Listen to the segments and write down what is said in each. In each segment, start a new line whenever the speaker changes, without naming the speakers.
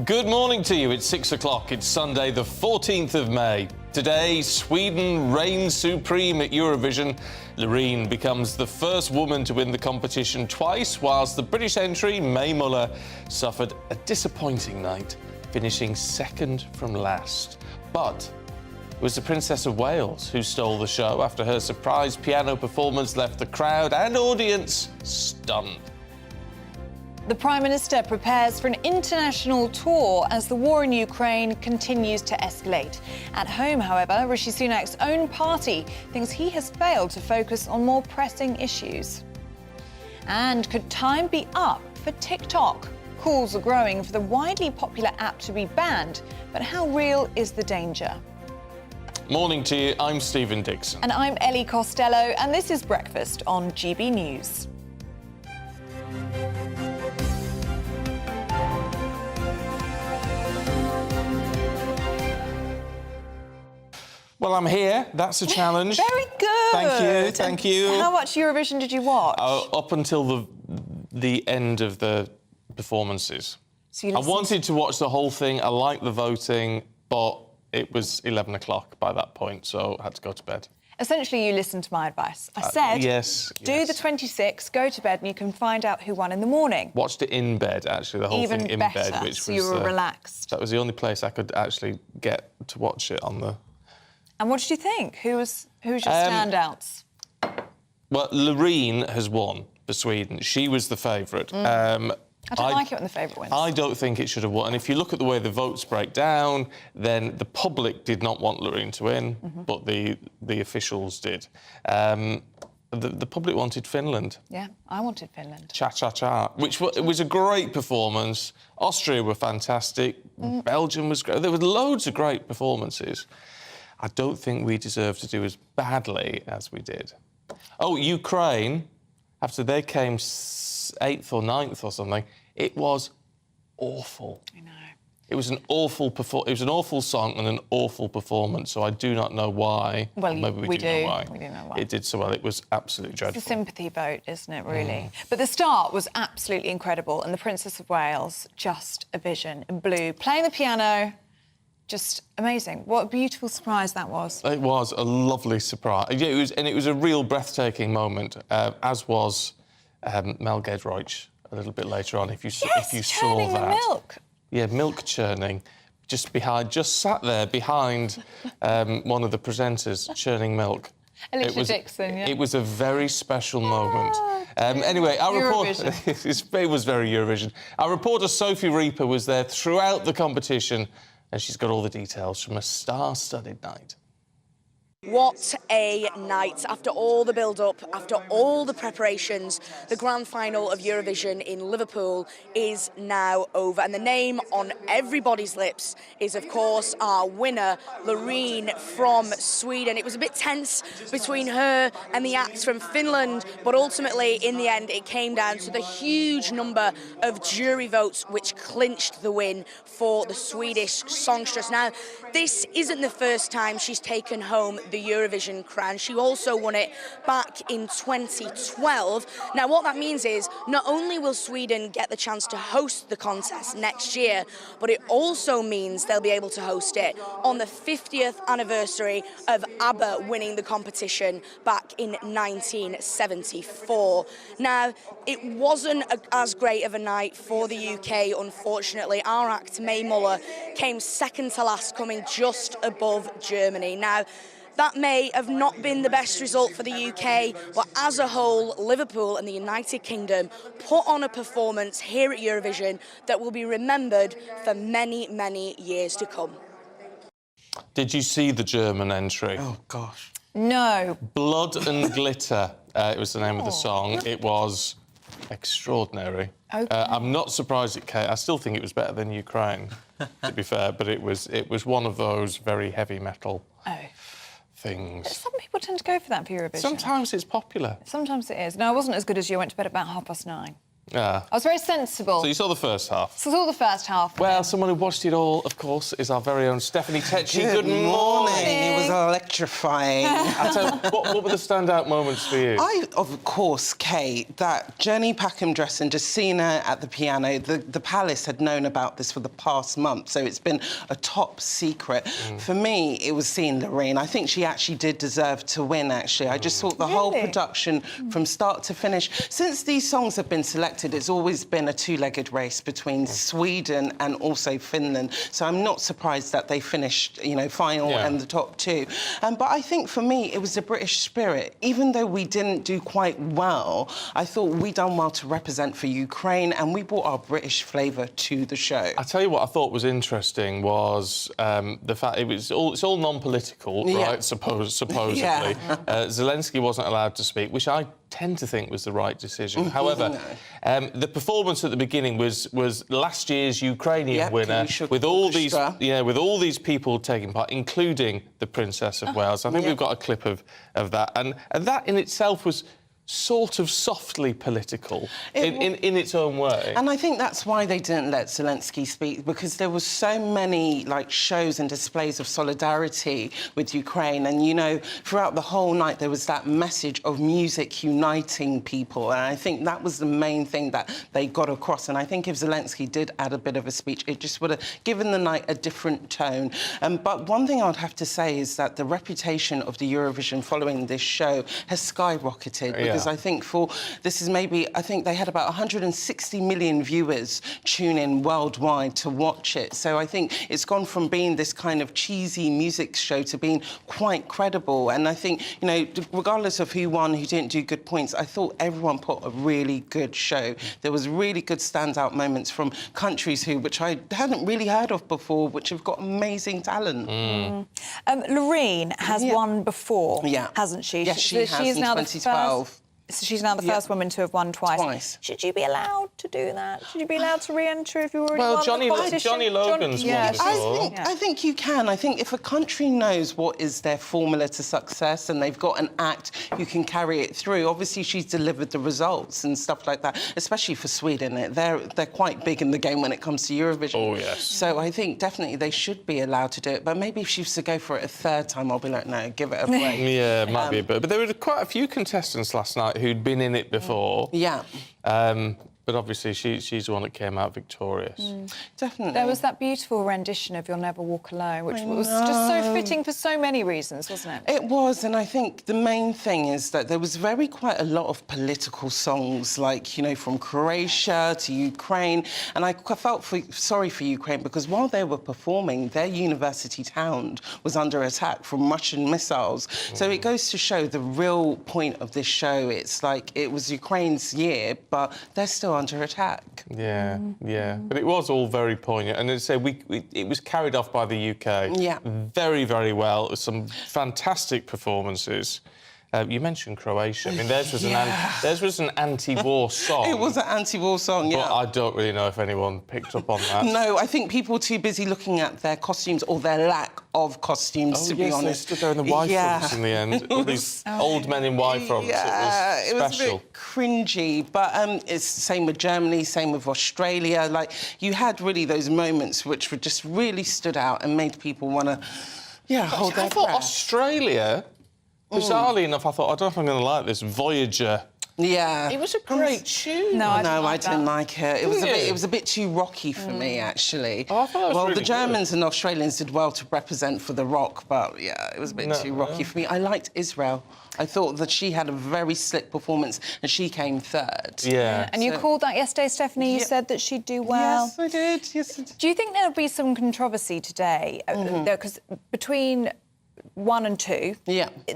Good morning to you. It's 6 o'clock. It's Sunday, the 14th of May. Today, Sweden reigns supreme at Eurovision. Loreen becomes the first woman to win the competition twice, whilst the British entry, Mae Muller, suffered a disappointing night, finishing second from last. But it was the Princess of Wales who stole the show after her surprise piano performance left the crowd and audience stunned.
The Prime Minister prepares for an international tour as the war in Ukraine continues to escalate. At home, however, Rishi Sunak's own party thinks he has failed to focus on more pressing issues. And could time be up for TikTok? Calls are growing for the widely popular app to be banned, but how real is the danger?
Morning to you. I'm Stephen Dixon.
And I'm Ellie Costello, and this is Breakfast on GB News.
Well, I'm here. That's a challenge.
Very good.
Thank you.
How much Eurovision did you watch?
Up until the end of the performances.
So you
I wanted to watch the whole thing. I liked the voting, but it was 11 o'clock by that point, so I had to go to bed.
Essentially, you listened to my advice. I said, do the 26, go to bed, and you can find out who won in the morning.
Watched it in bed, actually, the whole thing in bed, which
so
was...
you were relaxed.
That was the only place I could actually get to watch it on the...
And what did you think? Who was your standouts?
Well, Loreen has won for Sweden. She was the favourite.
I don't like it when the favourite wins.
I don't think it should have won. And if you look at the way the votes break down, then the public did not want Loreen to win, but the officials did. The public wanted Finland.
Yeah, I wanted Finland.
Cha-cha-cha, which was a great performance. Austria were fantastic. Belgium was great. There were loads of great performances. I don't think we deserve to do as badly as we did. Oh, Ukraine, after they came 8th or 9th or something, it was awful.
I know.
It was an awful song and an awful performance, so I do not know why.
Well,
maybe we do know why.
We do know why.
It did so well. It was absolutely dreadful.
It's a sympathy vote, isn't it, really? But the start was absolutely incredible, and the Princess of Wales, just a vision in blue, playing the piano. Just amazing. What a beautiful surprise that was.
It was a lovely surprise. Yeah, it was a real breathtaking moment, as was Mel Gedroych a little bit later on. If you saw that.
The milk.
Yeah, milk churning. Just sat there behind one of the presenters churning milk.
Alicia Dixon, yeah.
It was a very special moment. Anyway, our reporter... It was very Eurovision. Our reporter Sophie Reaper was there throughout the competition, and she's got all the details from a star-studded night.
What a night. After all the build-up, after all the preparations, the grand final of Eurovision in Liverpool is now over. And the name on everybody's lips is, of course, our winner, Loreen from Sweden. It was a bit tense between her and the acts from Finland, but ultimately, in the end, it came down to the huge number of jury votes which clinched the win for the Swedish songstress. Now, this isn't the first time she's taken home the Eurovision crown. She also won it back in 2012. Now, what that means is not only will Sweden get the chance to host the contest next year, but it also means they'll be able to host it on the 50th anniversary of ABBA winning the competition back in 1974. Now, it wasn't as great of a night for the UK, unfortunately. Our act, Mae Muller, came second to last, coming just above Germany. Now, that may have not been the best result for the UK, but as a whole, Liverpool and the United Kingdom put on a performance here at Eurovision that will be remembered for many, many years to come.
Did you see the German entry?
Oh, gosh.
No.
Blood and Glitter, it was the name of the song. It was extraordinary.
Okay.
I'm not surprised it came. I still think it was better than Ukraine, to be fair, but it was one of those very heavy metal things.
Some people tend to go for that for Eurovision.
Sometimes it's popular.
Sometimes it is. No, I wasn't as good as you. I went to bed about 9:30.
Yeah.
I was very sensible.
So you saw the first half?
So I saw the first half.
Well, someone who watched it all, of course, is our very own Stephanie Tetchy. Good morning.
It was electrifying.
I tell you, what were the standout moments for you?
Of course, Kate, that Jenny Packham dress and just seeing her at the piano, the Palace had known about this for the past month, so it's been a top secret. For me, it was seeing Lorraine. I think she actually did deserve to win, actually. I just thought the whole production from start to finish. Since these songs have been selected, it's always been a two-legged race between Sweden and also Finland. So I'm not surprised that they finished, you know, final and the top two. But I think for me, it was the British spirit. Even though we didn't do quite well, I thought we done well to represent for Ukraine, and we brought our British flavour to the show.
I tell you what I thought was interesting was the fact it's all non-political, right? Supposedly, Zelensky wasn't allowed to speak, which I tend to think was the right decision. However, the performance at the beginning was last year's Ukrainian winner, with all these people taking part, including the Princess of Wales. I think we've got a clip of that, and that in itself was sort of softly political in its own way.
And I think that's why they didn't let Zelensky speak, because there was so many, like, shows and displays of solidarity with Ukraine. And, you know, throughout the whole night, there was that message of music uniting people. And I think that was the main thing that they got across. And I think if Zelensky did add a bit of a speech, it just would have given the night a different tone. But one thing I would have to say is that the reputation of the Eurovision following this show has skyrocketed. Because I think I think they had about 160 million viewers tune in worldwide to watch it. So I think it's gone from being this kind of cheesy music show to being quite credible. And I think, you know, regardless of who won, who didn't do good points, I thought everyone put a really good show. There was really good standout moments from countries which I hadn't really heard of before, which have got amazing talent.
Loreen has won before, hasn't she?
Yes, she has in 2012.
So she's now the first woman to have won twice. Should you be allowed to do that? Should you be allowed to re-enter if you already won the competition?
Johnny Logan's won before.
I think you can. I think if a country knows what is their formula to success and they've got an act who can carry it through, obviously she's delivered the results and stuff like that, especially for Sweden. They're quite big in the game when it comes to Eurovision.
Oh, yes.
So I think definitely they should be allowed to do it. But maybe if she was to go for it a third time, I'll be like, no, give it a break.
Yeah, it might be a bit. But there were quite a few contestants last night who'd been in it before.
Yeah.
But obviously she's the one that came out victorious.
Definitely.
There was that beautiful rendition of You'll Never Walk Alone, which was just so fitting for so many reasons, wasn't it?
It was, and I think the main thing is that there was quite a lot of political songs, like, you know, from Croatia to Ukraine, and I felt sorry for Ukraine because while they were performing, their university town was under attack from Russian missiles. So it goes to show the real point of this show. It's like it was Ukraine's year, but they're still under attack.
Yeah. But it was all very poignant. And as I say, it was carried off by the UK very, very well. Some fantastic performances. You mentioned Croatia. I mean, theirs was an anti-war song.
It was an anti-war song,
But I don't really know if anyone picked up on that.
No, I think people were too busy looking at their costumes or their lack of costumes, to be honest.
They stood there in the Y-fronts in the end. All these old men in Y-fronts.
Yeah,
it was special.
It was a bit cringy. But it's the same with Germany, same with Australia. Like, you had really those moments which were just really stood out and made people want to, hold their breath.
I thought Australia... Bizarrely enough, I thought, I don't know if I'm going to like this, Voyager.
Yeah.
It was a great tune.
No, I didn't like it. It was a bit too rocky for me, actually.
Oh, I thought it was really
the Germans and Australians did well to represent for the rock, but, it was a bit too rocky for me. I liked Israel. I thought that she had a very slick performance and she came third.
Yeah.
And you called that yesterday, Stephanie. You said that she'd do well.
Yes, I did. Yes, I did.
Do you think there'll be some controversy today? Because between 1 and 2,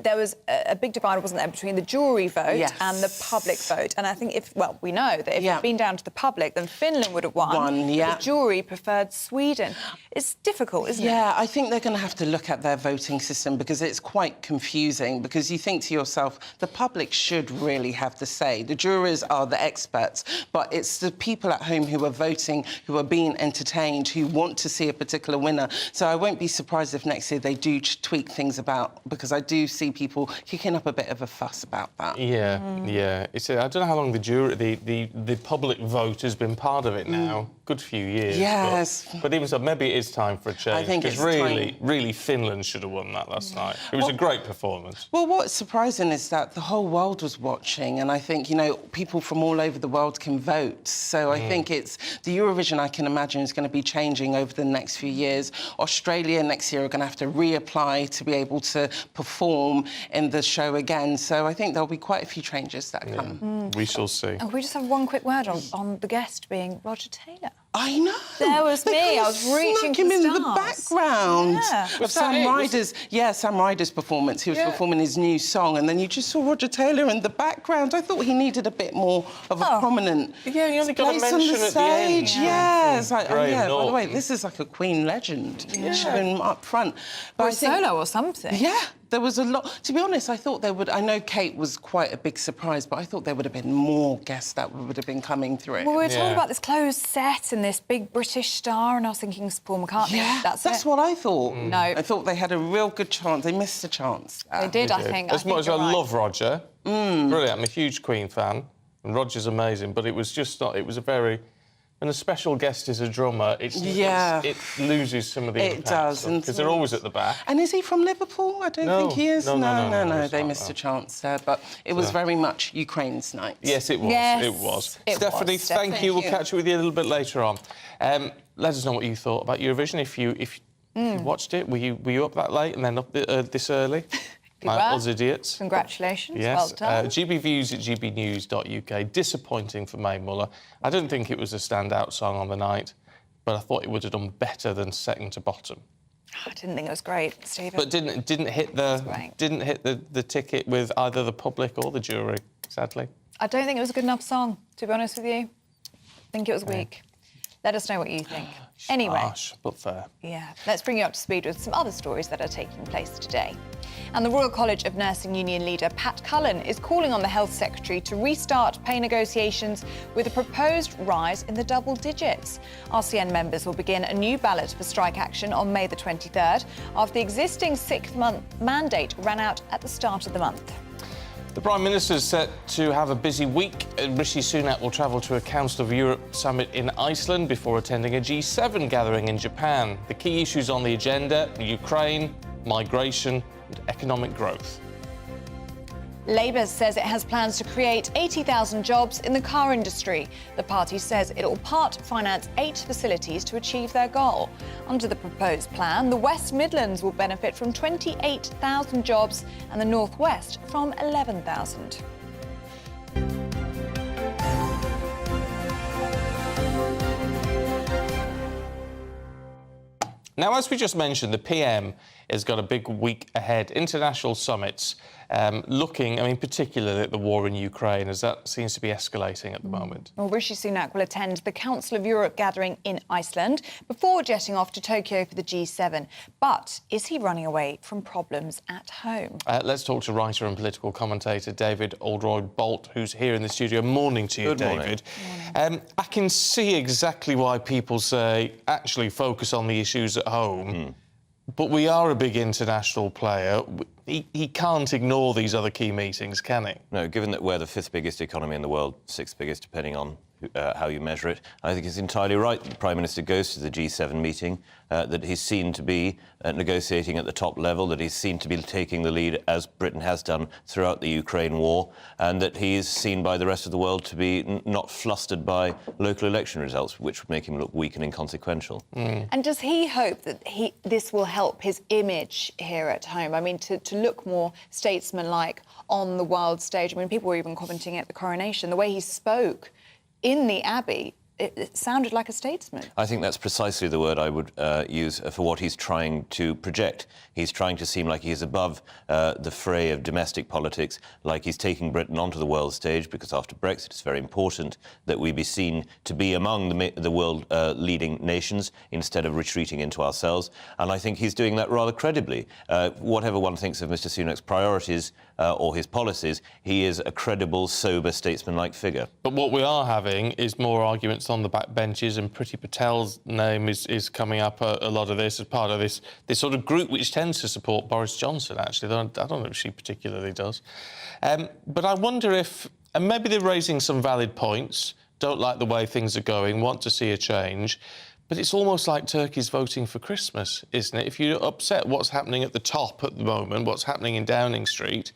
there was a big divide, wasn't there, between the jury vote and the public vote. And I think we know that if it had been down to the public, then Finland would have won. The jury preferred Sweden. It's difficult, isn't it?
Yeah, I think they're going to have to look at their voting system because it's quite confusing, because you think to yourself, the public should really have the say. The jurors are the experts, but it's the people at home who are voting, who are being entertained, who want to see a particular winner. So I won't be surprised if next year they do tweak things things about, because I do see people kicking up a bit of a fuss about that.
Yeah, yeah. I don't know how long the public vote has been part of it now. Good few years.
Yes.
But even so, maybe it is time for a change.
I think it's
really, Finland should have won that last night. It was a great performance.
Well, what's surprising is that the whole world was watching, and I think, you know, people from all over the world can vote. So I think it's the Eurovision, I can imagine, is going to be changing over the next few years. Australia next year are going to have to reapply to be able to perform in the show again. So I think there'll be quite a few changes that come.
We shall see.
And we just have one quick word on the guest being Roger Taylor.
I know.
There was me. I was reaching for
him in
stars.
the background
Yeah.
of Sam Ryder's. Yeah, Sam Ryder's performance. He was performing his new song, and then you just saw Roger Taylor in the background. I thought he needed a bit more of a prominent
Yeah, he only got a
place on
mention
the
at the end.
stage. Yeah, it's like,
Graham
by the way,
Norton.
this is like a Queen legend. Showing up front.
Or
I
a
think-
solo or something.
Yeah. There was a lot. To be honest, I thought there would... I know Kate was quite a big surprise, but I thought there would have been more guests that would have been coming through.
Well, we were talking about this closed set and this big British star, and I was thinking it's Paul McCartney.
Yeah,
that's it.
what I thought.
No.
I thought they had a real good chance. They missed a chance.
They did, I think.
As much as I
you're right.
love Roger, brilliant. I'm a huge Queen fan, and Roger's amazing. But it was just not. It was a very. When a special guest is a drummer, it loses some of the
It does,
because they're always at the back.
And is he from Liverpool? I don't think he is.
No,
They missed a chance there, but it was very much Ukraine's night.
Yes, it was.
Yes,
it was.
it
Stephanie,
was.
thank you. We'll catch up with you a little bit later on. Let us know what you thought about Eurovision. If you watched it, were you up that late and then up this early? Like us idiots.
Congratulations.
Yes.
Well done.
GBViews at gbnews.uk. Disappointing for Mae Muller. I don't think it was a standout song on the night, but I thought it would have done better than second to bottom.
I didn't think it was great, Stephen.
But didn't hit the ticket with either the public or the jury, sadly.
I don't think it was a good enough song, to be honest with you. I think it was weak. Let us know what you think. Anyway.
Harsh, but fair.
Yeah, let's bring you up to speed with some other stories that are taking place today. And the Royal College of Nursing Union leader Pat Cullen is calling on the Health Secretary to restart pay negotiations with a proposed rise in the double digits. RCN members will begin a new ballot for strike action on May the 23rd after the existing 6-month mandate ran out at the start of the month.
The Prime Minister is set to have a busy week. Rishi Sunak will travel to a Council of Europe summit in Iceland before attending a G7 gathering in Japan. The key issues on the agenda: Ukraine, migration and economic growth.
Labour says it has plans to create 80,000 jobs in the car industry. The party says it will part-finance 8 facilities to achieve their goal. Under the proposed plan, the West Midlands will benefit from 28,000 jobs and the North West from 11,000.
Now, as we just mentioned, the PM has got a big week ahead. International summits looking, particularly at the war in Ukraine, as that seems to be escalating at the moment.
Well, Rishi Sunak will attend the Council of Europe gathering in Iceland before jetting off to Tokyo for the G7. But is he running away from problems at home?
Let's talk to writer and political commentator David Oldroyd-Bolt, who's here in the studio. Morning to you,
Good morning.
David. I can see exactly why people say, actually, focus on the issues at home. But we are a big international player. He can't ignore these other key meetings, can he?
No, given that we're the 5th biggest economy in the world, 6th biggest depending on how you measure it, I think it's entirely right that the Prime Minister goes to the G7 meeting, that he's seen to be negotiating at the top level, that he's seen to be taking the lead, as Britain has done throughout the Ukraine war, and that he is seen by the rest of the world to be not flustered by local election results, which would make him look weak and inconsequential.
And does he hope that this will help his image here at home? To look more statesman-like on the world stage. People were even commenting at the coronation. The way he spoke in the Abbey, it sounded like a statesman.
I think that's precisely the word I would use for what he's trying to project. He's trying to seem like he's above the fray of domestic politics, like he's taking Britain onto the world stage, because after Brexit it's very important that we be seen to be among the world leading nations instead of retreating into ourselves. And I think he's doing that rather credibly. Whatever one thinks of Mr Sunak's priorities or his policies, he is a credible, sober, statesman-like figure.
But what we are having is more arguments that's on the back benches, and Priti Patel's name is coming up a lot of this as part of this sort of group which tends to support Boris Johnson, actually, though I don't know if she particularly does. But I wonder if, and maybe they're raising some valid points, don't like the way things are going, want to see a change, but it's almost like Turkey's voting for Christmas, isn't it? If you're upset what's happening at the top at the moment, what's happening in Downing Street,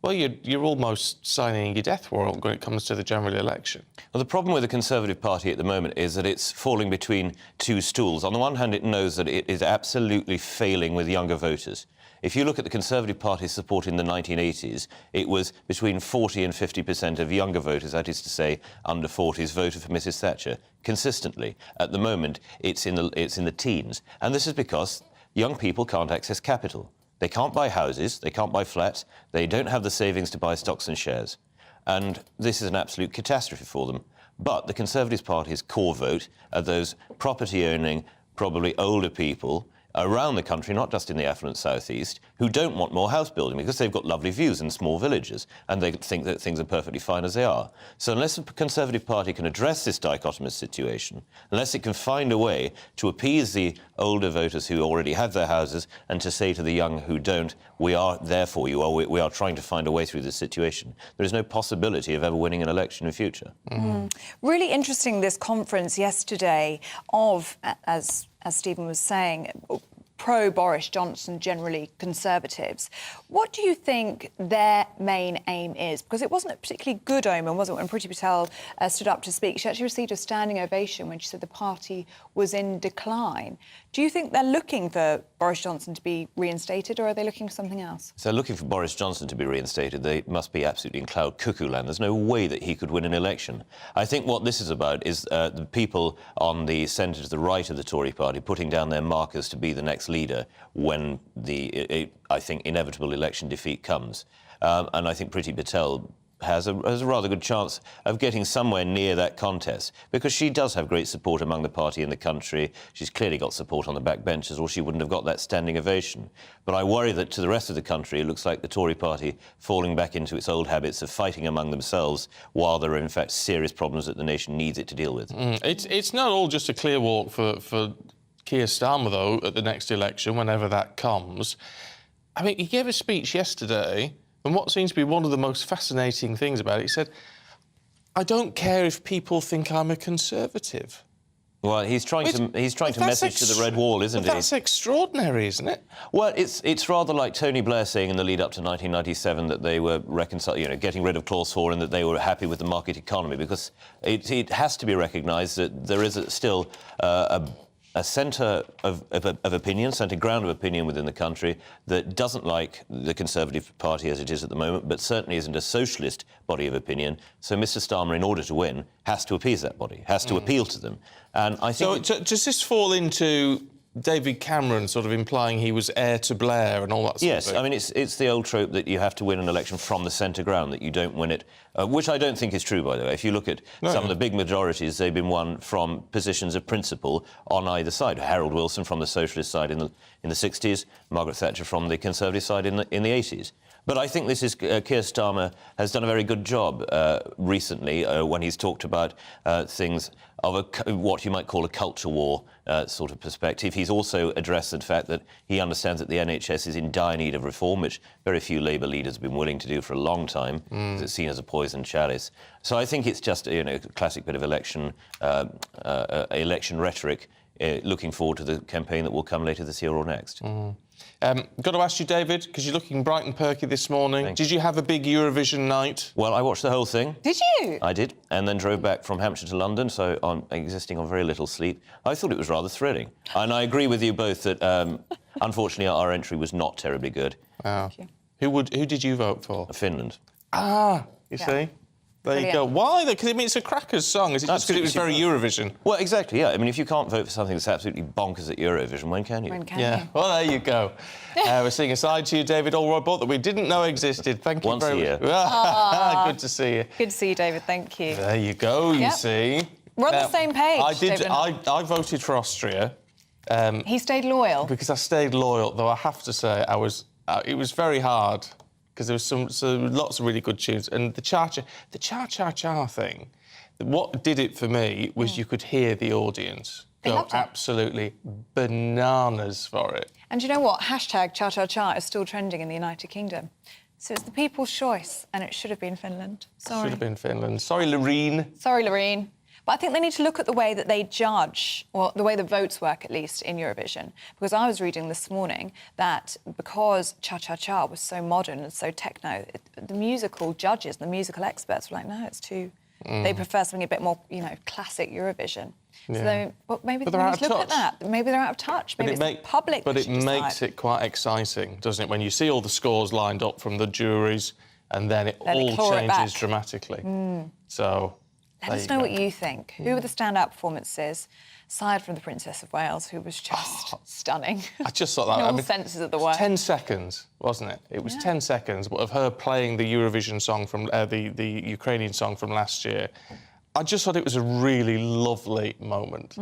well, you're almost signing your death warrant when it comes to the general election.
Well, the problem with the Conservative Party at the moment is that it's falling between two stools. On the one hand, it knows that it is absolutely failing with younger voters. If you look at the Conservative Party's support in the 1980s, it was between 40 and 50% of younger voters, that is to say, under 40s, voted for Mrs Thatcher consistently. At the moment, it's in the teens. And this is because young people can't access capital. They can't buy houses, they can't buy flats, they don't have the savings to buy stocks and shares. And this is an absolute catastrophe for them. But the Conservative Party's core vote are those property-owning, probably older people around the country, not just in the affluent southeast, who don't want more house building because they've got lovely views in small villages and they think that things are perfectly fine as they are. So unless the Conservative Party can address this dichotomous situation, unless it can find a way to appease the older voters who already have their houses and to say to the young who don't, we are there for you, or we are trying to find a way through this situation, there is no possibility of ever winning an election in future.
Really interesting, this conference yesterday of, as Stephen was saying, pro-Boris Johnson, generally Conservatives. What do you think their main aim is? Because it wasn't a particularly good omen, was it, when Priti Patel stood up to speak? She actually received a standing ovation when she said the party was in decline. Do you think they're looking for Boris Johnson to be reinstated, or are they looking for something else?
So looking for Boris Johnson to be reinstated, they must be absolutely in cloud cuckoo land. There's no way that he could win an election. I think what this is about is the people on the centre to the right of the Tory party putting down their markers to be the next leader when I think, inevitable election defeat comes. And I think Priti Patel has a rather good chance of getting somewhere near that contest, because she does have great support among the party in the country. She's clearly got support on the backbenches, or she wouldn't have got that standing ovation. But I worry that to the rest of the country, it looks like the Tory party falling back into its old habits of fighting among themselves, while there are in fact serious problems that the nation needs it to deal with.
It's not all just a clear walk for Keir Starmer, though, at the next election, whenever that comes. I mean, he gave a speech yesterday, and what seems to be one of the most fascinating things about it, he said, I don't care if people think I'm a Conservative.
Well, he's trying to message to the Red Wall, isn't he?
That's extraordinary, isn't it?
Well, it's rather like Tony Blair saying in the lead-up to 1997 that they were getting rid of Clause 4 and that they were happy with the market economy, because it has to be recognised that there is still a centre of opinion, centre ground of opinion within the country that doesn't like the Conservative Party as it is at the moment, but certainly isn't a socialist body of opinion. So Mr Starmer, in order to win, has to appease that body, has to appeal to them. And I think...
So does this fall into David Cameron sort of implying he was heir to Blair and all that sort of thing?
Yes, I mean, it's the old trope that you have to win an election from the centre ground, that you don't win it, which I don't think is true, by the way. If you look at some of the big majorities, they've been won from positions of principle on either side. Harold Wilson from the socialist side in the 60s, Margaret Thatcher from the Conservative side in the 80s. But I think this is Keir Starmer has done a very good job recently when he's talked about things of what you might call a culture war sort of perspective. He's also addressed the fact that he understands that the NHS is in dire need of reform, which very few Labour leaders have been willing to do for a long time. It's seen as a poison chalice. So I think it's just a classic bit of election rhetoric, looking forward to the campaign that will come later this year or next.
Got to ask you, David, because you're looking bright and perky this morning. Did you have a big Eurovision night?
Well, I watched the whole thing.
Did you?
I did, and then drove back from Hampshire to London, so I'm existing on very little sleep. I thought it was rather thrilling. And I agree with you both that, unfortunately, our entry was not terribly good.
Wow. Who did you vote for?
Finland.
You see? There you go. Why? Because it's a crackers song. Is it just because it was very Eurovision?
Well, exactly, yeah. I mean, if you can't vote for something that's absolutely bonkers at Eurovision, when can you?
When can you?
Well, there you go. We're seeing a side to you, David Allroy-Bott, that we didn't know existed. Thank you very much. Good to see you.
Good to see you, David. Thank you.
There you go, you see.
We're on the same page,
I voted for Austria.
He stayed loyal.
Because I stayed loyal, though I have to say it was very hard, because there was lots of really good tunes. And the cha-cha-cha thing, What did it for me was you could hear the audience go absolutely bananas for it.
And you know what? Hashtag cha-cha-cha is still trending in the United Kingdom. So it's the people's choice, and it should have been Finland. Sorry.
Should have been Finland. Sorry, Loreen.
Sorry, Loreen. But I think they need to look at the way that they judge, or the way the votes work, at least, in Eurovision. Because I was reading this morning that because Cha-Cha-Cha was so modern and so techno, the musical judges, the musical experts were like, no, it's too... They prefer something a bit more, you know, classic Eurovision.
Yeah.
So maybe
But
they
they're
need
out
to
of
look at
touch.
that. Maybe they're out of touch. Maybe it's the public
But
that
it
should decide.
makes it quite exciting, doesn't it, when you see all the scores lined up from the juries and then it all changes dramatically. So...
Let us know what you think. Who were the standout performances, aside from the Princess of Wales, who was just stunning?
I just thought that...
in all senses of the word.
10 seconds, wasn't it? It was 10 seconds of her playing the Eurovision song from... the Ukrainian song from last year. I just thought it was a really lovely moment.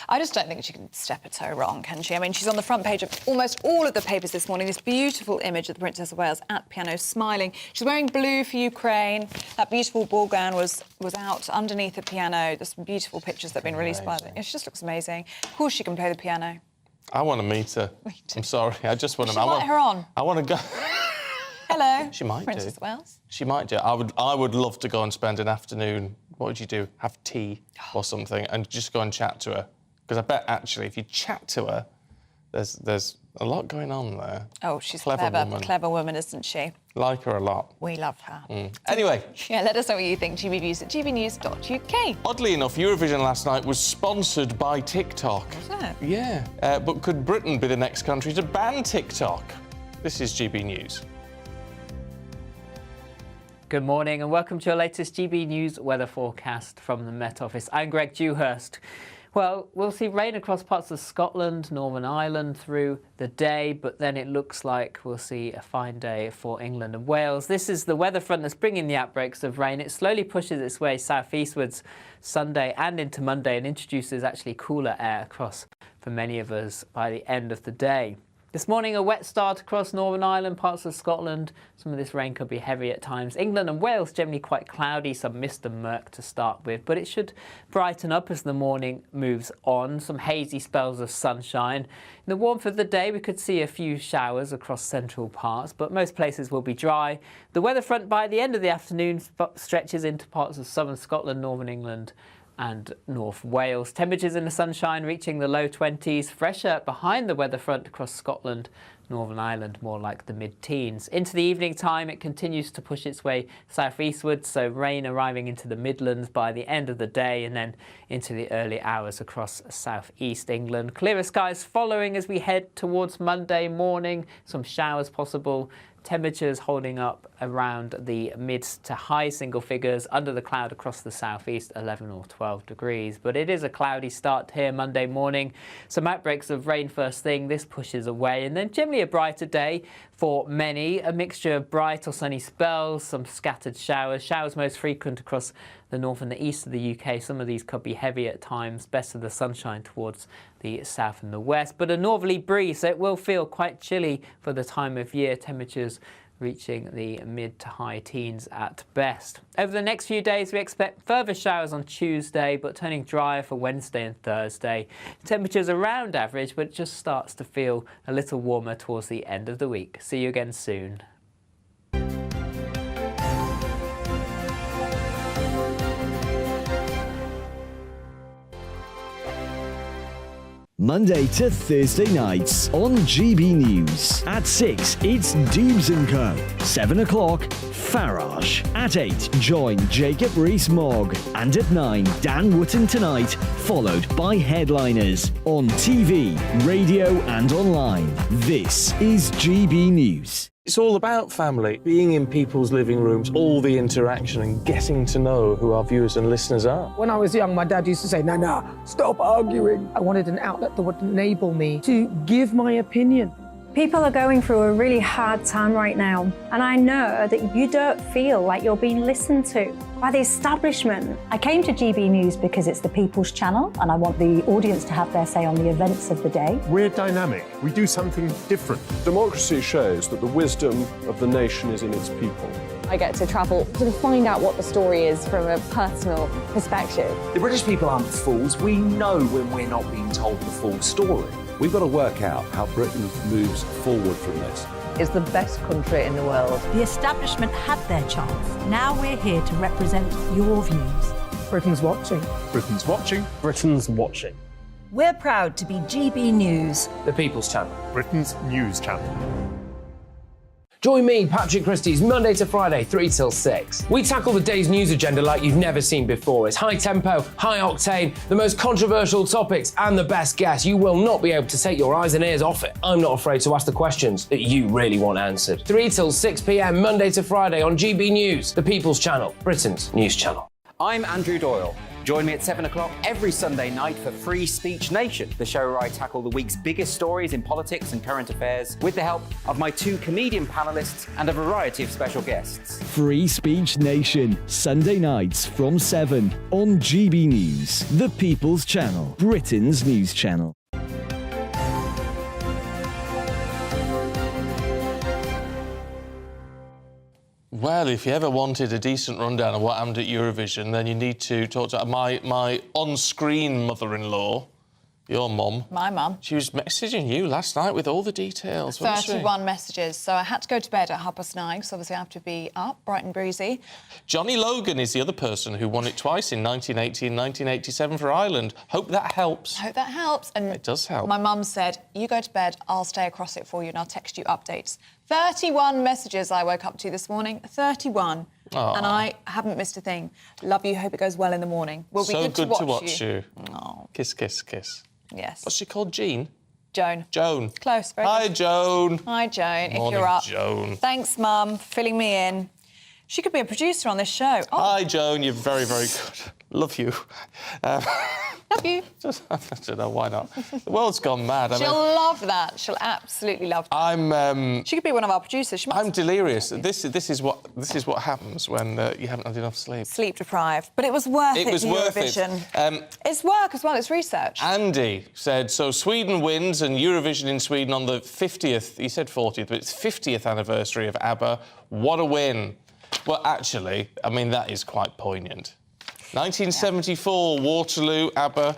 I just don't think she can step a toe wrong, can she? I mean, she's on the front page of almost all of the papers this morning, this beautiful image of the Princess of Wales at piano, smiling. She's wearing blue for Ukraine. That beautiful ball gown was out underneath the piano. There's some beautiful pictures that have been released by the... She just looks amazing. Of course she can play the piano.
I want to meet her.
Me too.
I'm sorry, I just want to...
I want her on.
I want to go...
Hello.
She might
Princess of Wales.
She might do. I would love to go and spend an afternoon... What would you do? Have tea or something and just go and chat to her? Because I bet, actually, if you chat to her, there's a lot going on there.
Oh, she's a
Clever
clever woman, isn't she?
Like her a lot.
We love her.
Anyway.
Yeah, let us know what you think. gbnews@gbnews.uk.
Oddly enough, Eurovision last night was sponsored by TikTok.
Was it?
Yeah. But could Britain be the next country to ban TikTok? This is GB News.
Good morning and welcome to your latest GB News weather forecast from the Met Office. I'm Greg Dewhurst. Well, we'll see rain across parts of Scotland, Northern Ireland through the day, but then it looks like we'll see a fine day for England and Wales. This is the weather front that's bringing the outbreaks of rain. It slowly pushes its way southeastwards Sunday and into Monday and introduces actually cooler air across for many of us by the end of the day. This morning, a wet start across Northern Ireland, parts of Scotland. Some of this rain could be heavy at times. England and Wales generally quite cloudy, some mist and murk to start with, but it should brighten up as the morning moves on. Some hazy spells of sunshine. In the warmth of the day, we could see a few showers across central parts, but most places will be dry. The weather front by the end of the afternoon stretches into parts of southern Scotland, northern England and North Wales. Temperatures in the sunshine reaching the low 20s, fresher behind the weather front across Scotland, Northern Ireland more like the mid-teens. Into the evening time it continues to push its way southeastwards, so rain arriving into the Midlands by the end of the day and then into the early hours across southeast England. Clearer skies following as we head towards Monday morning, some showers possible. Temperatures holding up around the mid to high single figures, under the cloud across the southeast, 11 or 12 degrees. But it is a cloudy start here Monday morning. Some outbreaks of rain first thing, this pushes away, and then generally a brighter day for many. A mixture of bright or sunny spells, some scattered showers. Showers most frequent across the north and the east of the UK. Some of these could be heavy at times, best of the sunshine towards the south and the west. But a northerly breeze, so it will feel quite chilly for the time of year. Temperatures reaching the mid to high teens at best. Over the next few days we expect further showers on Tuesday, but turning drier for Wednesday and Thursday. Temperatures around average, but it just starts to feel a little warmer towards the end of the week. See you again soon.
Monday to Thursday nights on GB News. At 6, it's Dubes & Co. 7 o'clock, Farage. At 8, join Jacob Rees-Mogg. And at 9, Dan Wootton Tonight, followed by Headliners. On TV, radio and online. This is GB News.
It's all about family, being in people's living rooms, all the interaction and getting to know who our viewers and listeners are.
When I was young, my dad used to say, Nana, stop arguing. I wanted an outlet that would enable me to give my opinion.
People are going through a really hard time right now, and I know that you don't feel like you're being listened to by the establishment.
I came to GB News because it's the people's channel and I want the audience to have their say on the events of the day.
We're dynamic. We do something different.
Democracy shows that the wisdom of the nation is in its people.
I get to travel, sort of find out what the story is from a personal perspective.
The British people aren't fools. We know when we're not being told the full story. We've got to work out how Britain moves forward from this.
It's the best country in the world.
The establishment had their chance. Now we're here to represent your views.
Britain's watching.
Britain's watching.
Britain's watching.
We're proud to be GB News.
The People's Channel.
Britain's news channel.
Join me, Patrick Christie's Monday to Friday, 3 till 6. We tackle the day's news agenda like you've never seen before. It's high tempo, high octane, the most controversial topics and the best guests. You will not be able to take your eyes and ears off it. I'm not afraid to ask the questions that you really want answered. 3 till 6 p.m. Monday to Friday on GB News, the People's Channel, Britain's news channel.
I'm Andrew Doyle. Join me at 7 o'clock every Sunday night for Free Speech Nation, the show where I tackle the week's biggest stories in politics and current affairs with the help of my 2 comedian panellists and a variety of special guests.
Free Speech Nation, Sunday nights from 7 on GB News, the People's Channel, Britain's news channel.
Well, if you ever wanted a decent rundown of what happened at Eurovision, then you need to talk to my on-screen mother-in-law, your mum.
My mum.
She was messaging you last night with all the details, wasn't she?
31 messages. So I had to go to bed at 9:30, because obviously I have to be up, bright and breezy.
Johnny Logan is the other person who won it twice in 1980 and 1987 for Ireland. Hope that helps.
Hope that helps. And
it does help.
My mum said, you go to bed, I'll stay across it for you and I'll text you updates. 31 messages I woke up to this morning. 31.
Aww.
And I haven't missed a thing. Love you, hope it goes well in the morning. Will be
so
good to watch you.
Aww. Kiss, kiss, kiss.
Yes.
What's she called, Jean?
Joan.
Joan.
Close, very
Hi,
good.
Joan.
Hi, Joan, if
Morning,
you're up.
Joan.
Thanks, Mum, for filling me in. She could be a producer on this show. Oh.
Hi, Joan, you're very, very good. Love you.
Love you.
I don't know, why not? The world's gone mad.
She'll love that. She'll absolutely love that. She could be one of our producers.
I'm delirious. This is what happens when you haven't had enough sleep.
Sleep deprived. But it was worth it.
It was worth
Eurovision.
it.
It's work as well, it's research.
Andy said, so Sweden wins and Eurovision in Sweden on the 50th, he said 40th, but it's 50th anniversary of ABBA. What a win. Well, actually, I mean, that is quite poignant. 1974, Waterloo, ABBA.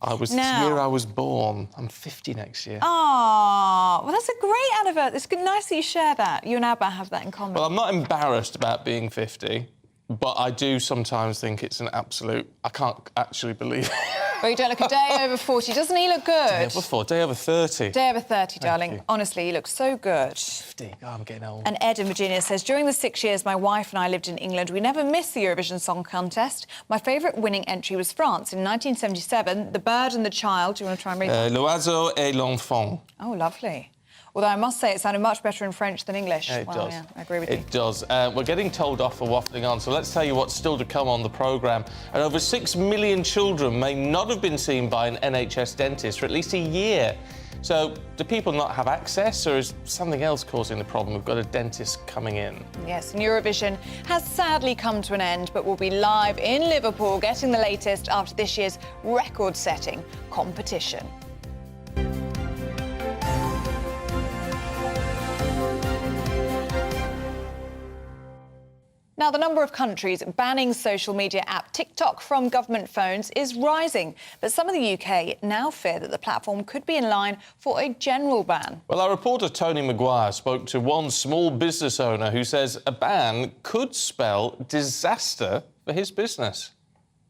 I was the year I was born. I'm 50 next year.
Oh, well, that's a great anniversary. It's nice that you share that. You and ABBA have that in common.
Well, I'm not embarrassed about being 50, but I do sometimes think it's an absolute... I can't actually believe it.
Well, you don't look a day over 40. Doesn't he look good?
Day over 40, day over 30.
Day over 30,
Thank
darling.
you.
Honestly, you look so good.
50. Oh, I'm getting old.
And Ed in Virginia says, during the 6 years my wife and I lived in England, we never missed the Eurovision Song Contest. My favourite winning entry was France in 1977, The Bird and the Child. Do you want to try and read that?
L'oiseau et l'enfant.
Oh, lovely. Although I must say it sounded much better in French than English.
Yeah, it does.
Yeah, I agree with you.
It does. We're getting told off for waffling on, so let's tell you what's still to come on the programme. And over 6 million children may not have been seen by an NHS dentist for at least a year. So do people not have access, or is something else causing the problem? We've got a dentist coming in.
Yes, and Eurovision has sadly come to an end, but we'll be live in Liverpool getting the latest after this year's record-setting competition. Now, the number of countries banning social media app TikTok from government phones is rising. But some of the UK now fear that the platform could be in line for a general ban.
Well, our reporter Tony Maguire spoke to one small business owner who says a ban could spell disaster for his business.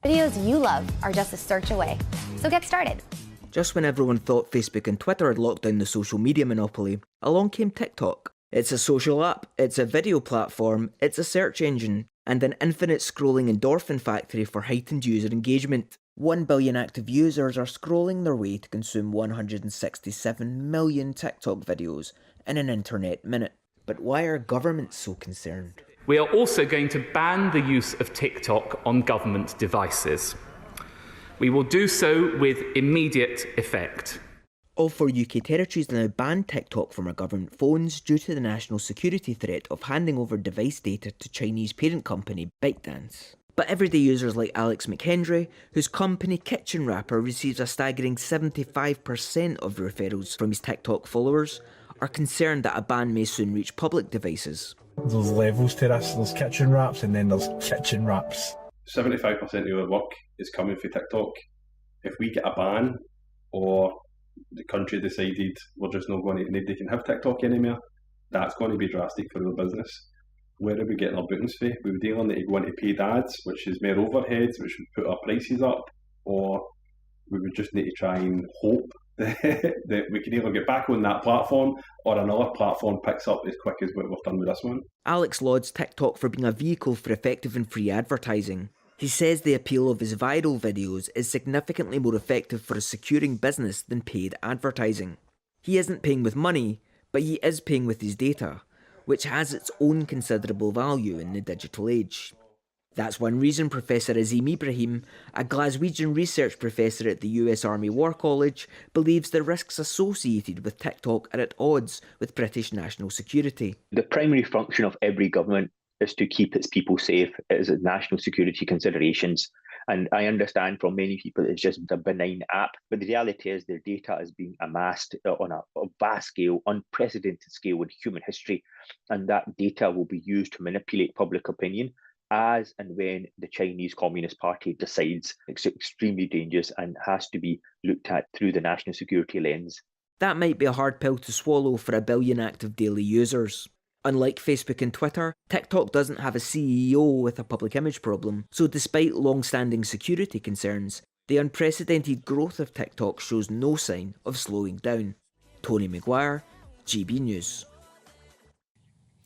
Videos you love are just a search away. So get started.
Just when everyone thought Facebook and Twitter had locked down the social media monopoly, along came TikTok. It's a social app, it's a video platform, it's a search engine, and an infinite scrolling endorphin factory for heightened user engagement. 1 billion active users are scrolling their way to consume 167 million TikTok videos in an internet minute. But why are governments so concerned?
We are also going to ban the use of TikTok on government devices. We will do so with immediate effect.
All 4 UK territories now ban TikTok from our government phones due to the national security threat of handing over device data to Chinese parent company ByteDance. But everyday users like Alex McHenry, whose company Kitchen Wrapper receives a staggering 75% of referrals from his TikTok followers, are concerned that a ban may soon reach public devices.
There's levels to this. There's kitchen wraps and then there's kitchen wraps.
75% of our work is coming from TikTok. If we get a ban or the country decided we're just not going to, nobody can have TikTok anymore, that's going to be drastic for our business. Where are we getting our bookings for? We would either need to go into paid ads, which is more overheads, which would put our prices up, or we would just need to try and hope that we can either get back on that platform or another platform picks up as quick as what we've done with this one.
Alex lauds TikTok for being a vehicle for effective and free advertising. He says the appeal of his viral videos is significantly more effective for securing business than paid advertising. He isn't paying with money, but he is paying with his data, which has its own considerable value in the digital age. That's one reason Professor Azim Ibrahim, a Glaswegian research professor at the US Army War College, believes the risks associated with TikTok are at odds with British national security.
The primary function of every government is to keep its people safe. It is national security considerations. And I understand from many people it's just a benign app, but the reality is their data is being amassed on a vast scale, unprecedented scale in human history. And that data will be used to manipulate public opinion as and when the Chinese Communist Party decides. It's extremely dangerous and has to be looked at through the national security lens.
That might be a hard pill to swallow for 1 billion active daily users. Unlike Facebook and Twitter, TikTok doesn't have a CEO with a public image problem, so despite long-standing security concerns, the unprecedented growth of TikTok shows no sign of slowing down. Tony Maguire, GB News.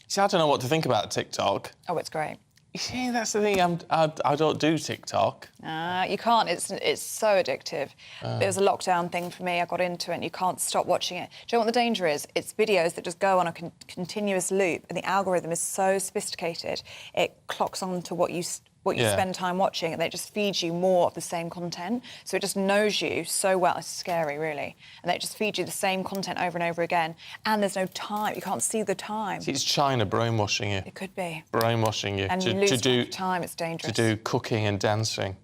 See, I don't know what to think about TikTok.
Oh, it's great.
You see, that's the thing, I don't do TikTok.
You can't, it's so addictive. It was a lockdown thing for me, I got into it and you can't stop watching it. Do you know what the danger is? It's videos that just go on a continuous loop and the algorithm is so sophisticated, it clocks on to what you spend time watching and it just feeds you more of the same content. So it just knows you so well. It's scary, really. And they just feed you the same content over and over again. And there's no time. You can't see the time.
See, it's China brainwashing you.
It could be.
Brainwashing you.
And you lose track of time. It's dangerous.
To do cooking and dancing.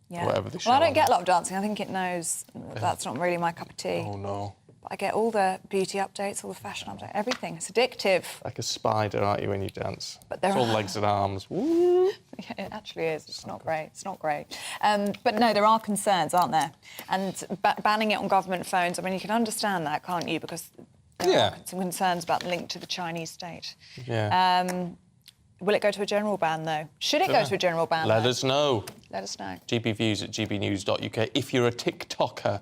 Yeah.
Whatever they show.
Well, I don't get a lot of dancing. I think it knows that's not really my cup of tea.
Oh, no.
But I get all the beauty updates, all the fashion updates, everything. It's addictive.
Like a spider, aren't you, when you dance?
But there
it's all legs and arms. Woo!
Yeah, it actually is. It's not great. It's not great. But no, there are concerns, aren't there? And banning it on government phones, I mean, you can understand that, can't you? Because there are some concerns about the link to the Chinese state.
Yeah.
Will it go to a general ban, though? Should it go to a general ban?
Let us know.
Let us know.
gbviews@gbnews.uk if you're a TikToker.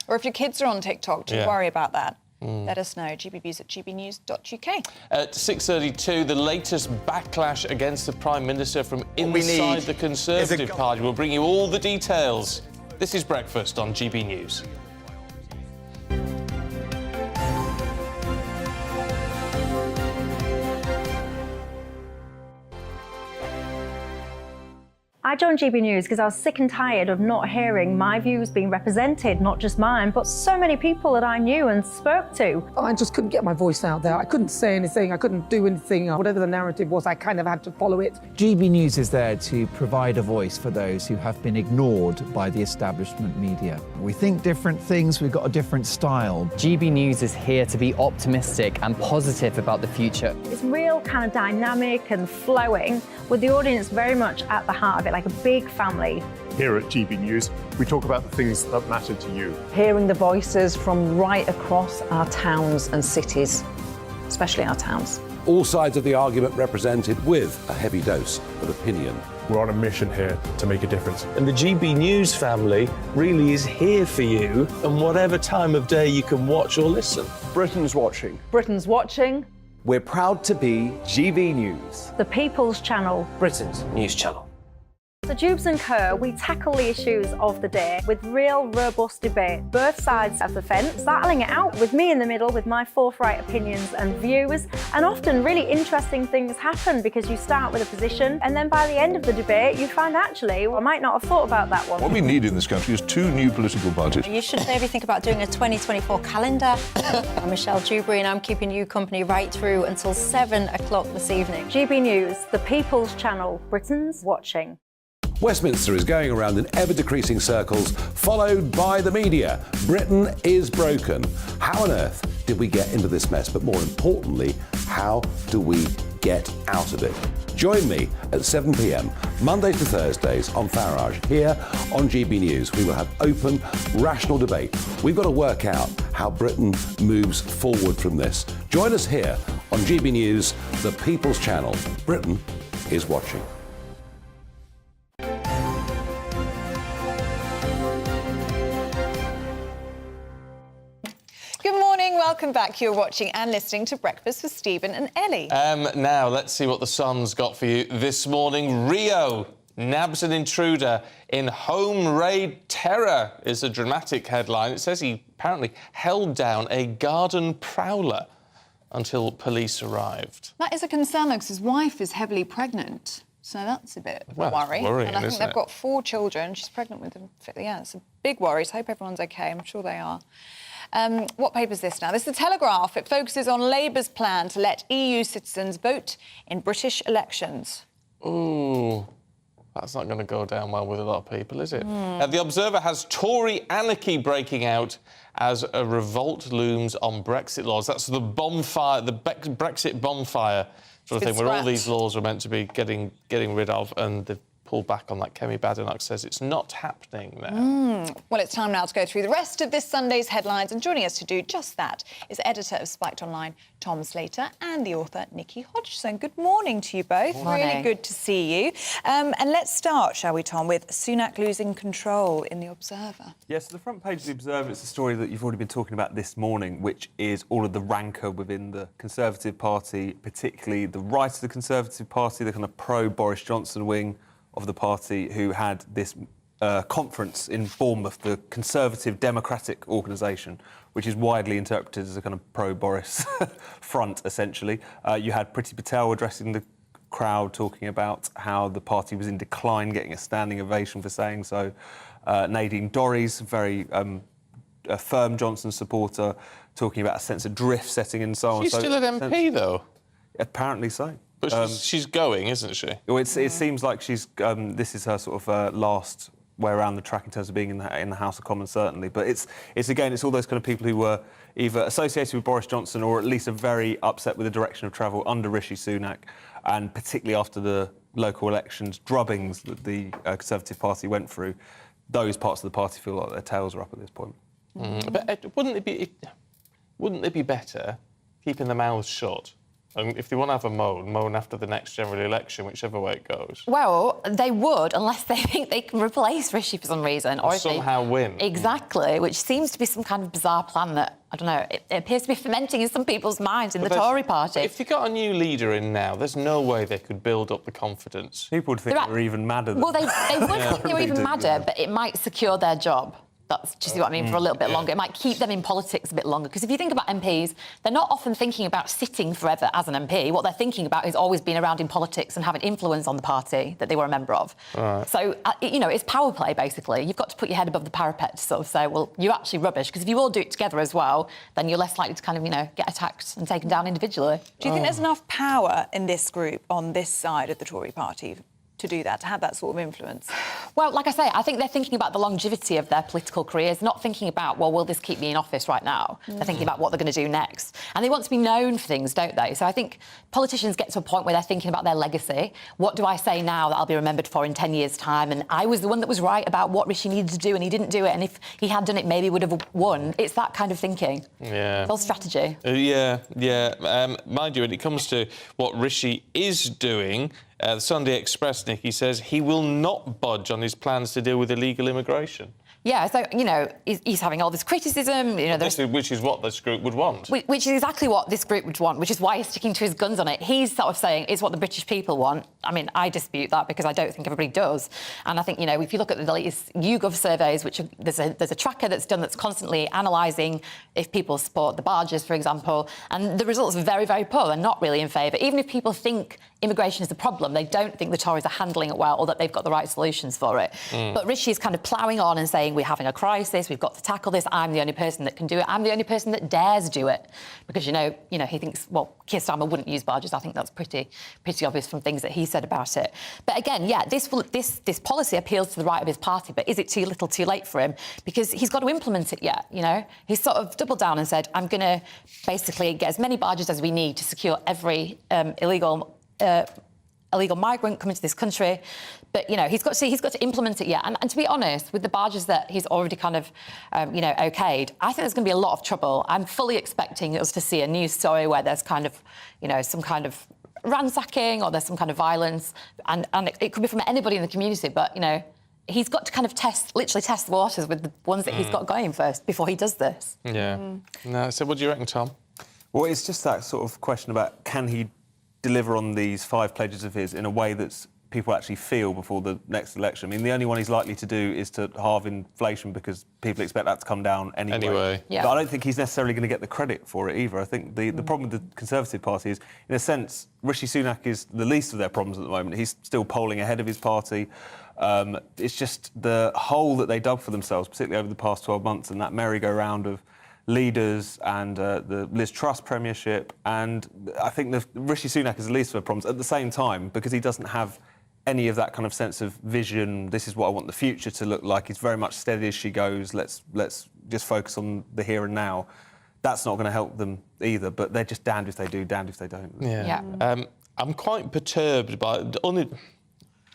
Or if your kids are on TikTok, do you worry about that? Let us know. gbviews@gbnews.uk.
At 6:32, the latest backlash against the Prime Minister from inside the Conservative Party. We'll bring you all the details. This is Breakfast on GB News.
I joined GB News because I was sick and tired of not hearing my views being represented, not just mine, but so many people that I knew and spoke to.
I just couldn't get my voice out there. I couldn't say anything. I couldn't do anything. Whatever the narrative was, I kind of had to follow it.
GB News is there to provide a voice for those who have been ignored by the establishment media. We think different things, we've got a different style.
GB News is here to be optimistic and positive about the future.
It's real kind of dynamic and flowing, with the audience very much at the heart of it, like a big family.
Here at GB News, we talk about the things that matter to you.
Hearing the voices from right across our towns and cities, especially our towns.
All sides of the argument represented with a heavy dose of opinion.
We're on a mission here to make a difference.
And the GB News family really is here for you, and whatever time of day you can watch or listen.
Britain's watching.
Britain's watching.
We're proud to be GB News.
The People's Channel.
Britain's news channel.
So Dubes & Co, we tackle the issues of the day with real robust debate, both sides of the fence, battling it out with me in the middle with my forthright opinions and views. And often really interesting things happen because you start with a position and then by the end of the debate you find actually, I might not have thought about that one.
What we need in this country is 2 new political parties.
You should maybe think about doing a 2024 calendar. I'm Michelle Dewberry and I'm keeping you company right through until 7 o'clock this evening.
GB News, the People's Channel, Britain's watching.
Westminster is going around in ever-decreasing circles, followed by the media. Britain is broken. How on earth did we get into this mess? But more importantly, how do we get out of it. Join me at 7 p.m, Mondays to Thursdays on Farage, here on GB News. We will have open, rational debate. We've got to work out how Britain moves forward from this. Join us here on GB News, the People's Channel. Britain is watching.
Good morning, welcome back. You're watching and listening to Breakfast with Stephen and Ellie.
Now, let's see what the Sun's got for you this morning. Rio nabs an intruder in home raid terror is a dramatic headline. It says he apparently held down a garden prowler until police arrived.
That is a concern, though, because his wife is heavily pregnant. So that's a bit of a worry.
Worrying,
and I think
isn't
they've
it?
got 4 children. She's pregnant with them. Yeah, it's a big worry. So I hope everyone's OK. I'm sure they are. What paper is this now? This is The Telegraph. It focuses on Labour's plan to let EU citizens vote in British elections.
Ooh, that's not going to go down well with a lot of people, is it? The Observer has Tory anarchy breaking out as a revolt looms on Brexit laws. That's the bonfire, the Brexit bonfire sort of thing, where all these laws were meant to be getting rid of, and they've pulled back on that. Kemi Badenoch says it's not happening now.
Well, it's time now to go through the rest of this Sunday's headlines, and joining us to do just that is editor of Spiked Online, Tom Slater, and the author, Nikki Hodgson. Good morning to you both.
Morning.
Really good to see you. And let's start, shall we, Tom, with Sunak losing control in The Observer.
Yes, the front page of The Observer, it's a story that you've already been talking about this morning, which is all of the rancour within the Conservative Party, particularly the right of the Conservative Party, the kind of pro-Boris Johnson wing of the party, who had this conference in Bournemouth, the Conservative Democratic Organisation, which is widely interpreted as a kind of pro-Boris front, essentially. You had Priti Patel addressing the crowd, talking about how the party was in decline, getting a standing ovation for saying so. Nadine Dorries, very a firm Johnson supporter, talking about a sense of drift setting in and so on.
She's still an MP, though?
Apparently so.
But she's going, isn't she?
Well, it seems like she's. This is her sort of last way around the track in terms of being in the House of Commons, certainly. But it's all those kind of people who were either associated with Boris Johnson or at least are very upset with the direction of travel under Rishi Sunak, and particularly after the local elections drubbings that the Conservative Party went through. Those parts of the party feel like their tails are up at this point.
But wouldn't it be better keeping their mouths shut? And if they want to have a moan after the next general election, whichever way it goes.
Well, they would, unless they think they can replace Rishi for some reason.
Or somehow win.
Exactly, which seems to be some kind of bizarre plan that, I don't know, it appears to be fermenting in some people's minds in the Tory party.
If they got a new leader in now, there's no way they could build up the confidence.
People would think they were even madder than...
Well, they would think they were even madder, but it might secure their job. That's, do you see what I mean? For a little bit longer. It might keep them in politics a bit longer. Because if you think about MPs, they're not often thinking about sitting forever as an MP. What they're thinking about is always being around in politics and having influence on the party that they were a member of.
Right.
So, it's power play, basically. You've got to put your head above the parapet to sort of say, well, you're actually rubbish. Because if you all do it together as well, then you're less likely to kind of, get attacked and taken down individually.
Do you think there's enough power in this group on this side of the Tory party to do that, to have that sort of influence?
Well, like I say, I think they're thinking about the longevity of their political careers, not thinking about, well, will this keep me in office right now? They're thinking about what they're going to do next. And they want to be known for things, don't they? So I think politicians get to a point where they're thinking about their legacy. What do I say now that I'll be remembered for in 10 years' time? And I was the one that was right about what Rishi needed to do, and he didn't do it. And if he had done it, maybe he would have won. It's that kind of thinking.
Yeah.
It's all strategy.
Mind you, when it comes to what Rishi is doing, the Sunday Express, Nikki, says he will not budge on his plans to deal with illegal immigration.
Yeah, so, he's having all this criticism,
Which is what this group would want.
Which is exactly what this group would want, which is why he's sticking to his guns on it. He's sort of saying it's what the British people want. I mean, I dispute that because I don't think everybody does. And I think, if you look at the latest YouGov surveys, which there's a tracker that's done that's constantly analysing if people support the barges, for example, and the results are very, very poor. They're not really in favour. Even if people think immigration is the problem. They don't think the Tories are handling it well or that they've got the right solutions for it. But Rishi is kind of ploughing on and saying, we're having a crisis, we've got to tackle this, I'm the only person that can do it, I'm the only person that dares do it. Because, you know, he thinks, well, Keir Starmer wouldn't use barges. I think that's pretty obvious from things that he said about it. But again, yeah, this policy appeals to the right of his party, but is it too little too late for him? Because he's got to implement it yet, you know? He's sort of doubled down and said, I'm going to basically get as many barges as we need to secure every illegal migrant coming to this country. But, you know, he's got to implement it yet. And to be honest, with the barges that he's already kind of, okayed, I think there's going to be a lot of trouble. I'm fully expecting us to see a news story where there's kind of, some kind of ransacking or there's some kind of violence. And it could be from anybody in the community, but, he's got to kind of literally test the waters with the ones that he's got going first before he does this.
Yeah. No, so what do you reckon, Tom?
Well, it's just that sort of question about can he deliver on these 5 pledges of his in a way that people actually feel before the next election. I mean, the only one he's likely to do is to halve inflation because people expect that to come down anyway.
Yeah.
But I don't think he's necessarily going to get the credit for it either. I think the problem with the Conservative Party is, in a sense, Rishi Sunak is the least of their problems at the moment. He's still polling ahead of his party. It's just the hole that they dug for themselves, particularly over the past 12 months, and that merry-go-round of leaders and the Liz Truss premiership. And I think Rishi Sunak is the least of their problems at the same time because he doesn't have any of that kind of sense of vision. This is what I want the future to look like. It's very much steady as she goes. Let's just focus on the here and now. That's not going to help them either, but they're just damned if they do, damned if they don't.
Yeah. I'm quite perturbed by...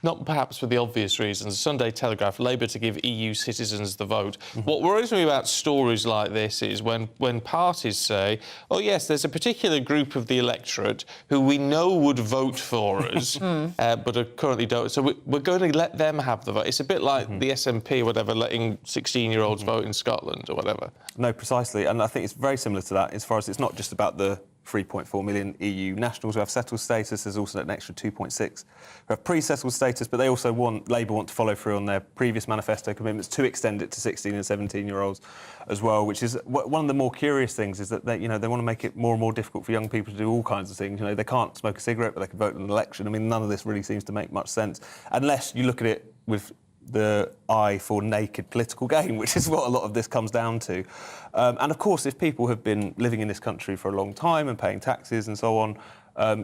Not perhaps for the obvious reasons. Sunday Telegraph, Labour to give EU citizens the vote. What worries me about stories like this is when parties say, oh, yes, there's a particular group of the electorate who we know would vote for us, but are currently don't. So we're going to let them have the vote. It's a bit like the SNP or whatever, letting 16-year-olds vote in Scotland or whatever.
No, precisely. And I think it's very similar to that as far as it's not just about the 3.4 million EU nationals who have settled status. There's also an extra 2.6 who have pre-settled status, but they also Labour want to follow through on their previous manifesto commitments to extend it to 16 and 17-year-olds as well, which is one of the more curious things is that they want to make it more and more difficult for young people to do all kinds of things. They can't smoke a cigarette, but they can vote in an election. I mean, none of this really seems to make much sense unless you look at it with the eye for naked political gain, which is what a lot of this comes down to. And of course, if people have been living in this country for a long time and paying taxes and so on,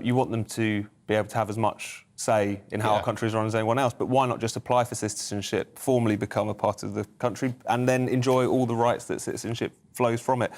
you want them to be able to have as much say in how our country is run as anyone else. But why not just apply for citizenship, formally become a part of the country, and then enjoy all the rights that citizenship flows from it?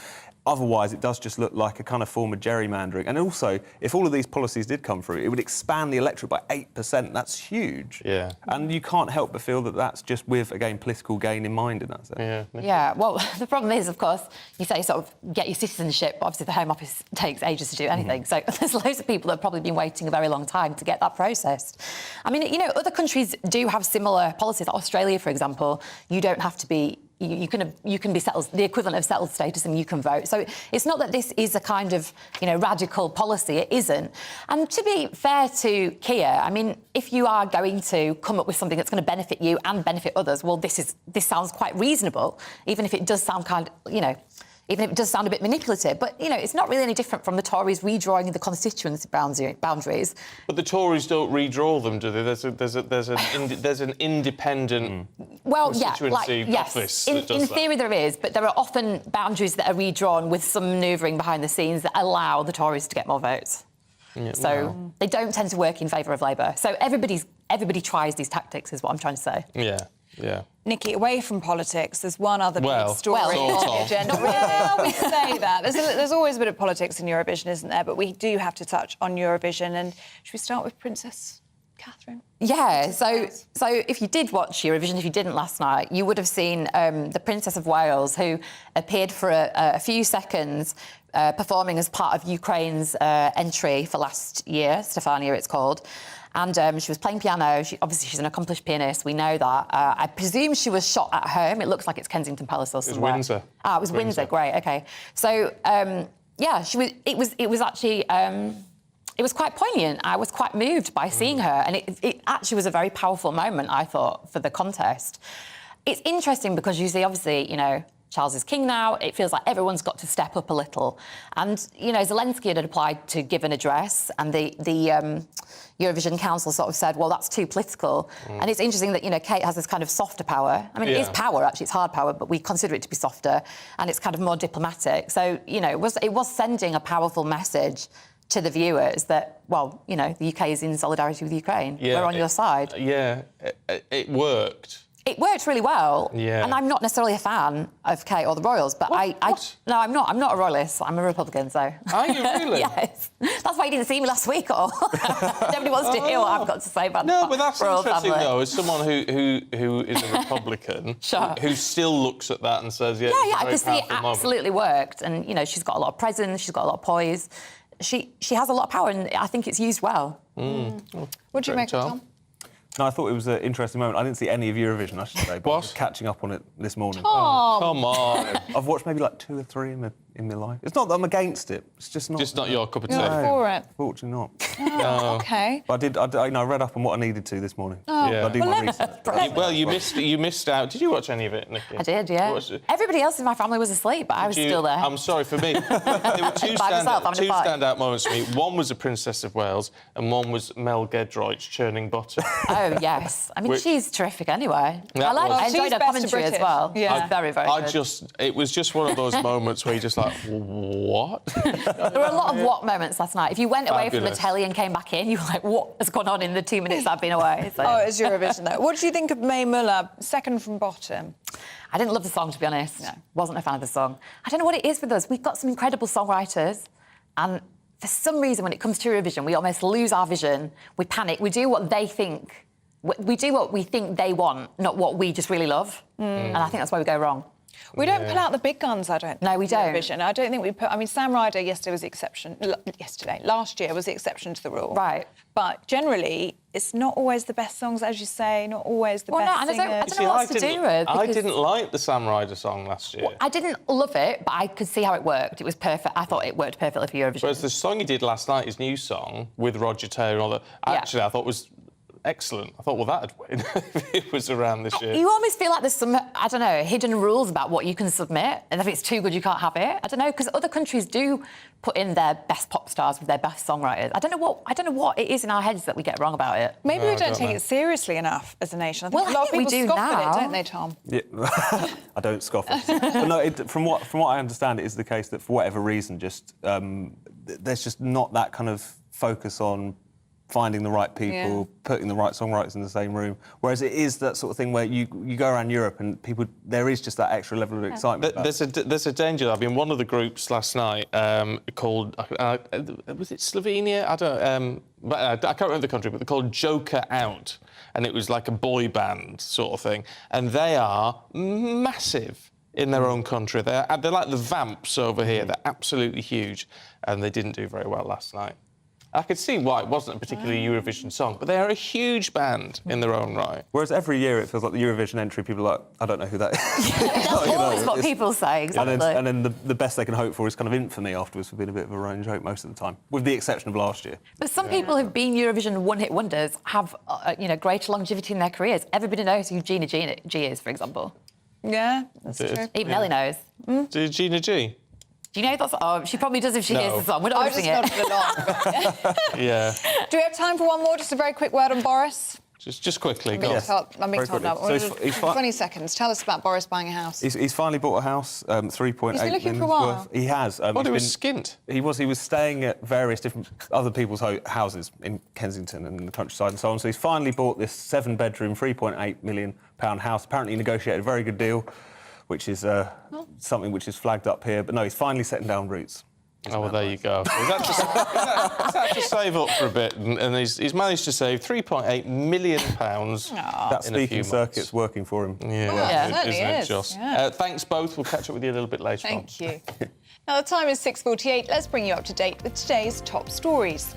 Otherwise, it does just look like a kind of form of gerrymandering. And also, if all of these policies did come through, it would expand the electorate by 8%. That's huge.
Yeah.
And you can't help but feel that that's just with, again, political gain in mind in that sense.
Yeah, well, the problem is, of course, you say sort of get your citizenship, but obviously the Home Office takes ages to do anything. So there's loads of people that have probably been waiting a very long time to get that processed. I mean, other countries do have similar policies. Australia, for example, you don't have to be... You can be settled, the equivalent of settled status, and you can vote. So it's not that this is a kind of, radical policy. It isn't. And to be fair to Keir, I mean, if you are going to come up with something that's going to benefit you and benefit others, well, this sounds quite reasonable, even if it does sound even if it does sound a bit manipulative. But, it's not really any different from the Tories redrawing the constituency boundaries.
But the Tories don't redraw them, do they? There's an independent constituency office that does
in theory there is, but there are often boundaries that are redrawn with some manoeuvring behind the scenes that allow the Tories to get more votes. They don't tend to work in favour of Labour. So everybody tries these tactics, is what I'm trying to say.
Yeah.
Nikki, away from politics, there's one other big story
sort
on the agenda. Well, we say that. There's always a bit of politics in Eurovision, isn't there? But we do have to touch on Eurovision. And should we start with Princess Catherine?
Yeah, so if you did watch Eurovision, if you didn't last night, you would have seen the Princess of Wales, who appeared for a few seconds performing as part of Ukraine's entry for last year, Stefania it's called. And she was playing piano. Obviously, she's an accomplished pianist. We know that. I presume she was shot at home. It looks like it's Kensington Palace or somewhere.
It was Windsor.
It was Windsor. Great. OK. So, she was. It was actually. It was quite poignant. I was quite moved by seeing her, and it actually was a very powerful moment, I thought, for the contest. It's interesting because you see, obviously, Charles is king now. It feels like everyone's got to step up a little. And, you know, Zelensky had applied to give an address, and the Eurovision Council sort of said, well, that's too political. And it's interesting that, you know, Kate has this kind of softer power. I mean, it is power, actually. It's hard power, but we consider it to be softer, and it's kind of more diplomatic. So, you know, it was sending a powerful message to the viewers that, well, you know, the UK is in solidarity with Ukraine. We're on your side.
It worked.
It worked really well.
Yeah.
And I'm not necessarily a fan of Kate or the Royals, but no, I'm not. I'm not a Royalist. I'm a Republican, so.
Are you really?
Yes. That's why you didn't see me last week, or nobody wants to hear what I've got to say about the
No, but that's
Royal
interesting,
family.
though, as someone who is a Republican, who still looks at that and says,
I can see it absolutely worked. And, you know, she's got a lot of presence, she's got a lot of poise. She has a lot of power, and I think it's used well.
What do you make of Tom?
No, I thought it was an interesting moment. I didn't see any of Eurovision, I should say, but I was catching up on it this morning.
Tom!
Come on.
I've watched maybe like 2 or 3 in my life. It's not that I'm against it. It's just not.
Just not your cup of tea.
You're not for it.
Fortunately not.
Oh, OK.
But I read up on what I needed to this morning.
Oh.
I do my research.
Well, you missed out. Did you watch any of it, Nikki?
I did, yeah. Everybody else in my family was asleep, but I was still there.
I'm sorry, for me, there were two standout moments for me. One was the Princess of Wales, and one was Mel Gedroich churning butter.
Oh, yes. I mean, she's terrific anyway. I enjoyed her
best
commentary as well.
Yeah.
Very, very good.
It was just one of those moments where you're just like, what?
There were a lot of what moments last night. If you went away from the telly and came back in, you were like, what has gone on in the 2 minutes I've been away? So.
Oh, it's Eurovision, though. What do you think of Mae Muller, second from bottom?
I didn't love the song, to be honest. No. Wasn't a fan of the song. I don't know what it is with us. We've got some incredible songwriters, and for some reason, when it comes to Eurovision, we almost lose our vision. We panic. We do what they think. We do what we think they want, not what we just really love. And I think that's where we go wrong.
We don't pull out the big guns, I don't think.
No, we don't.
Eurovision. I don't think we put... I mean, Sam Ryder yesterday was the exception. Last year was the exception to the rule.
Right.
But generally, it's not always the best songs, as you say, not always the best singers.
I don't know what to do with.
I didn't like the Sam Ryder song last year.
Well, I didn't love it, but I could see how it worked. It was perfect. I thought it worked perfectly for Eurovision.
Whereas the song he did last night, his new song, with Roger Taylor and all that, actually, I thought was excellent. I thought, well, that'd win if it was around this year.
You almost feel like there's some, I don't know, hidden rules about what you can submit, and if it's too good, you can't have it. I don't know, because other countries do put in their best pop stars with their best songwriters. I don't know what it is in our heads that we get wrong about it.
Maybe we don't take it seriously enough as a nation. I think a lot of people scoff at it, don't they, Tom?
Yeah. I don't scoff at it. But no, from what I understand, it is the case that for whatever reason, just there's just not that kind of focus on finding the right people, putting the right songwriters in the same room. Whereas it is that sort of thing where you go around Europe and people, there is just that extra level of excitement.
There's a danger. I've been in one of the groups last night called was it Slovenia? I don't. I can't remember the country, but they're called Joker Out, and it was like a boy band sort of thing, and they are massive in their own country. They're like the Vamps over here. They're absolutely huge, and they didn't do very well last night. I could see why it wasn't a particularly Eurovision song, but they are a huge band in their own right.
Whereas every year it feels like the Eurovision entry, people are like, I don't know who that is.
That's always what people say, exactly.
And then the best they can hope for is kind of infamy afterwards for being a bit of a running joke most of the time, with the exception of last year.
But some people who've been Eurovision one-hit wonders have, greater longevity in their careers. Everybody knows who Gina G is, for example.
Yeah, that's true.
Even Ellie knows.
Did Gina G?
Do you know that song? Oh, she probably does if she hears the song. We're not going to sing it.
Yeah.
Do we have time for one more? Just a very quick word on Boris.
Just quickly, go.
I'm being told now.
So he's
20 seconds. Tell us about Boris buying a house.
He's finally bought a house, 3.8
He's been looking
million
for a while.
worth. He has.
He was skint.
He was staying at various different other people's houses in Kensington and in the countryside and so on. So he's finally bought this 7-bedroom, £3.8 million house. Apparently he negotiated a very good deal, which is something which is flagged up here. But no, he's finally setting down roots.
Oh, well, there you go. Is that to save up for a bit? And he's managed to save £3.8 million
That speaking circuit's working for him.
Yeah, isn't it, Joss? Thanks both. We'll catch up with you a little bit later on.
Thank you. Now, the time is 6:48. Let's bring you up to date with today's top stories.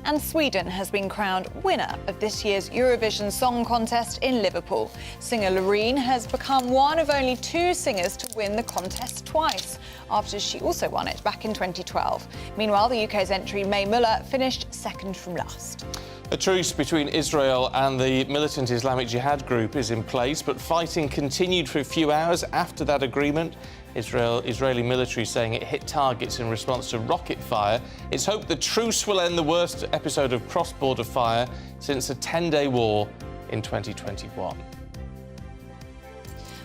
And Sweden has been crowned winner of this year's Eurovision Song Contest in Liverpool. Singer Loreen has become one of only 2 singers to win the contest twice, after she also won it back in 2012. Meanwhile, the UK's entry, Mae Muller, finished second from last.
A truce between Israel and the militant Islamic Jihad group is in place, but fighting continued for a few hours after that agreement. Israeli military saying it hit targets in response to rocket fire. It's hoped the truce will end the worst episode of cross-border fire since a 10-day war in 2021.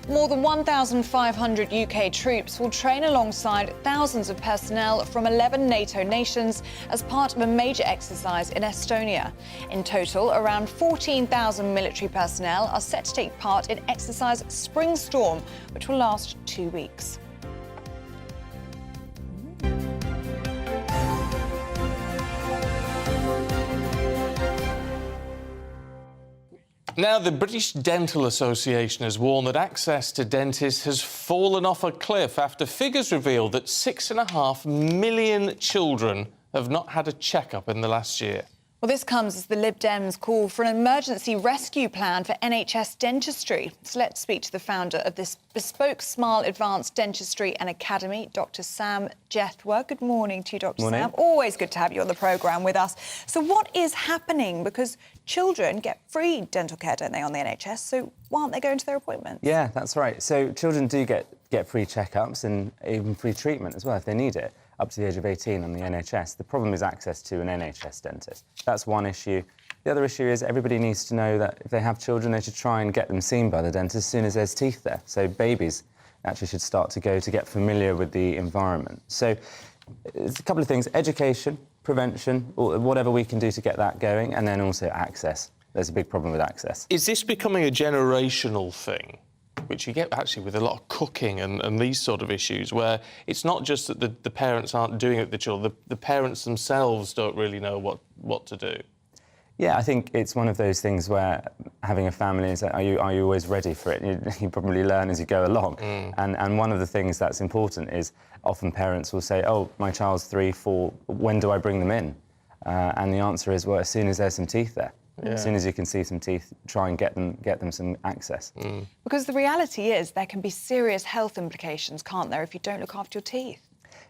More than 1,500 UK troops will train alongside thousands of personnel from 11 NATO nations as part of a major exercise in Estonia. In total, around 14,000 military personnel are set to take part in exercise Spring Storm, which will last 2 weeks.
Now, the British Dental Association has warned that access to dentists has fallen off a cliff after figures reveal that 6.5 million children have not had a checkup in the last year.
Well, this comes as the Lib Dems call for an emergency rescue plan for NHS dentistry. So let's speak to the founder of this bespoke Smile Advanced Dentistry and Academy, Dr Sam Jethwa. Good morning to you, Dr Sam. Always good to have you on the programme with us. So what is happening? Because children get free dental care, don't they, on the NHS? So why aren't they going to their appointments?
Yeah, that's right. So children do get free checkups and even free treatment as well if they need it, up to the age of 18 on the NHS. The problem is access to an NHS dentist. That's one issue. The other issue is everybody needs to know that if they have children, they should try and get them seen by the dentist as soon as there's teeth there. So babies actually should start to go to get familiar with the environment. So it's a couple of things: education, prevention, or whatever we can do to get that going, and then also access. There's a big problem with access.
Is this becoming a generational thing, which you get actually with a lot of cooking and these sort of issues, where it's not just that the parents aren't doing it with the children, the parents themselves don't really know what to do?
Yeah, I think it's one of those things where having a family is, are you always ready for it? You probably learn as you go along. And one of the things that's important is often parents will say, oh, my child's 3, 4, when do I bring them in? And the answer is, well, as soon as there's some teeth there. Yeah. As soon as you can see some teeth, try and get them some access.
Because the reality is there can be serious health implications, can't there, if you don't look after your teeth?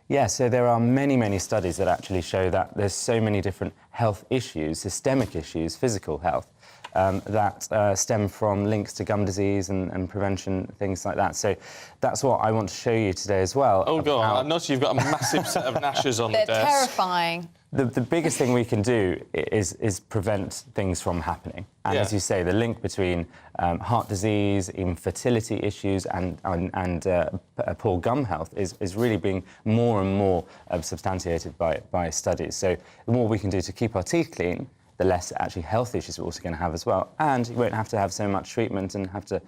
Yeah, so there are many, many studies that actually show that there's so many different health issues, systemic issues, physical health, that stem from links to gum disease and prevention, things like that. So that's what I want to show you today as well.
Oh, go on. I notice you've got a massive set of gnashes on the desk.
They're terrifying.
The biggest thing we can do is prevent things from happening. And as you say, the link between heart disease, infertility issues and poor gum health is really being more and more substantiated by studies. So the more we can do to keep our teeth clean, the less actually health issues we're also going to have as well. And you won't have to have so much treatment and have to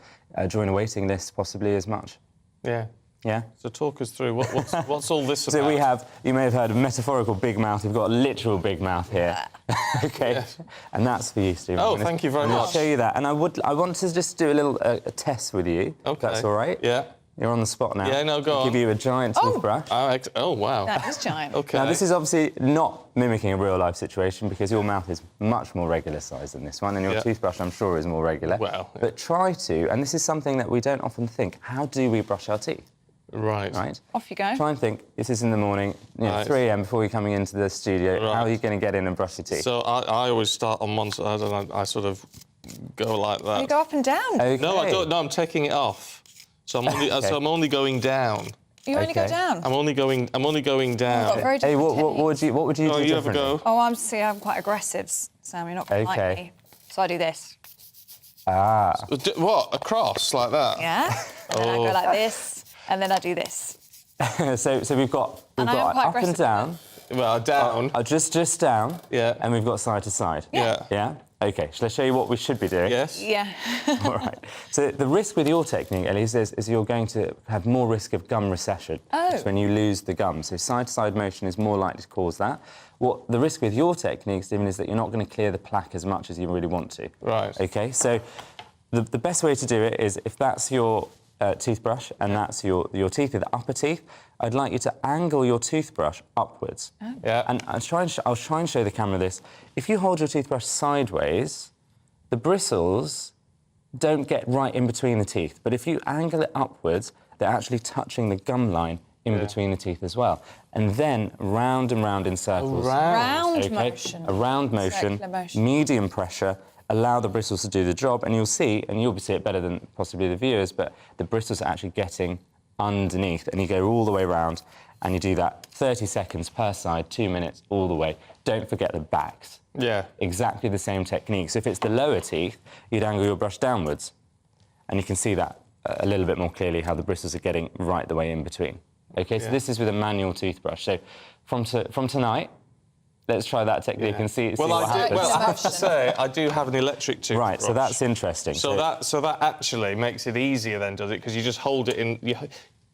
join a waiting list possibly as much.
Yeah.
Yeah.
So talk us through what's all this about?
So we have, you may have heard of metaphorical big mouth. We've got a literal big mouth here. OK. Yes. And that's for you, Stephen.
Oh, thank you very much.
I'll show you that. And I want to just do a little a test with you. OK. If that's all right.
Yeah.
You're on the spot now.
Yeah, no, go on.
I'll give you a giant toothbrush.
Oh, wow.
That is giant.
OK.
Now, this is obviously not mimicking a real-life situation because your mouth is much more regular size than this one, and your toothbrush, I'm sure, is more regular.
Well,
But try to, and this is something that we don't often think, how do we brush our teeth?
Right.
Off you go.
Try and think, this is in the morning, 3 a.m. before you're coming into the studio. How are you going to get in and brush your teeth?
So I always start on one side and I sort of go like that.
You go up and down.
Okay.
No, I don't. No, I'm taking it off. So I'm only going down.
You only go down.
I'm only going down.
Hey, what would you do?
Oh, you have a go.
Oh, I'm quite aggressive, Sam. You're not quite like me. So I do this.
Ah.
What? Across like that?
Yeah. And then I go like this, and then I do this.
so we've got up and down.
Well, down.
Just down.
Yeah.
And we've got side to side.
Yeah.
Yeah. OK, shall I show you what we should be doing?
Yes.
Yeah.
All right. So the risk with your technique, Ellie, is you're going to have more risk of gum recession.
Oh.
Which is when you lose the gum. So side-to-side motion is more likely to cause that. What the risk with your technique, Stephen, is that you're not going to clear the plaque as much as you really want to.
Right.
OK, so the best way to do it is if that's your toothbrush and that's your teeth, the upper teeth, I'd like you to angle your toothbrush upwards.
Oh.
Yeah. And I'll try and show the camera this. If you hold your toothbrush sideways, the bristles don't get right in between the teeth. But if you angle it upwards, they're actually touching the gum line in between the teeth as well. And then round and round in circles.
Round motion.
A round motion,
Circular motion.
medium pressure, allow the bristles to do the job, and you'll see it better than possibly the viewers, but the bristles are actually getting underneath, and you go all the way round, and you do that 30 seconds per side, 2 minutes all the way. Don't forget the backs.
Yeah.
Exactly the same technique. So if it's the lower teeth, you'd angle your brush downwards, and you can see that a little bit more clearly, how the bristles are getting right the way in between. OK, so this is with a manual toothbrush. So from tonight, let's try that technique and see what happens.
Well, I have to say, I do have an electric toothbrush.
Right, so that's interesting.
So that actually makes it easier then, does it? Because you just hold it in...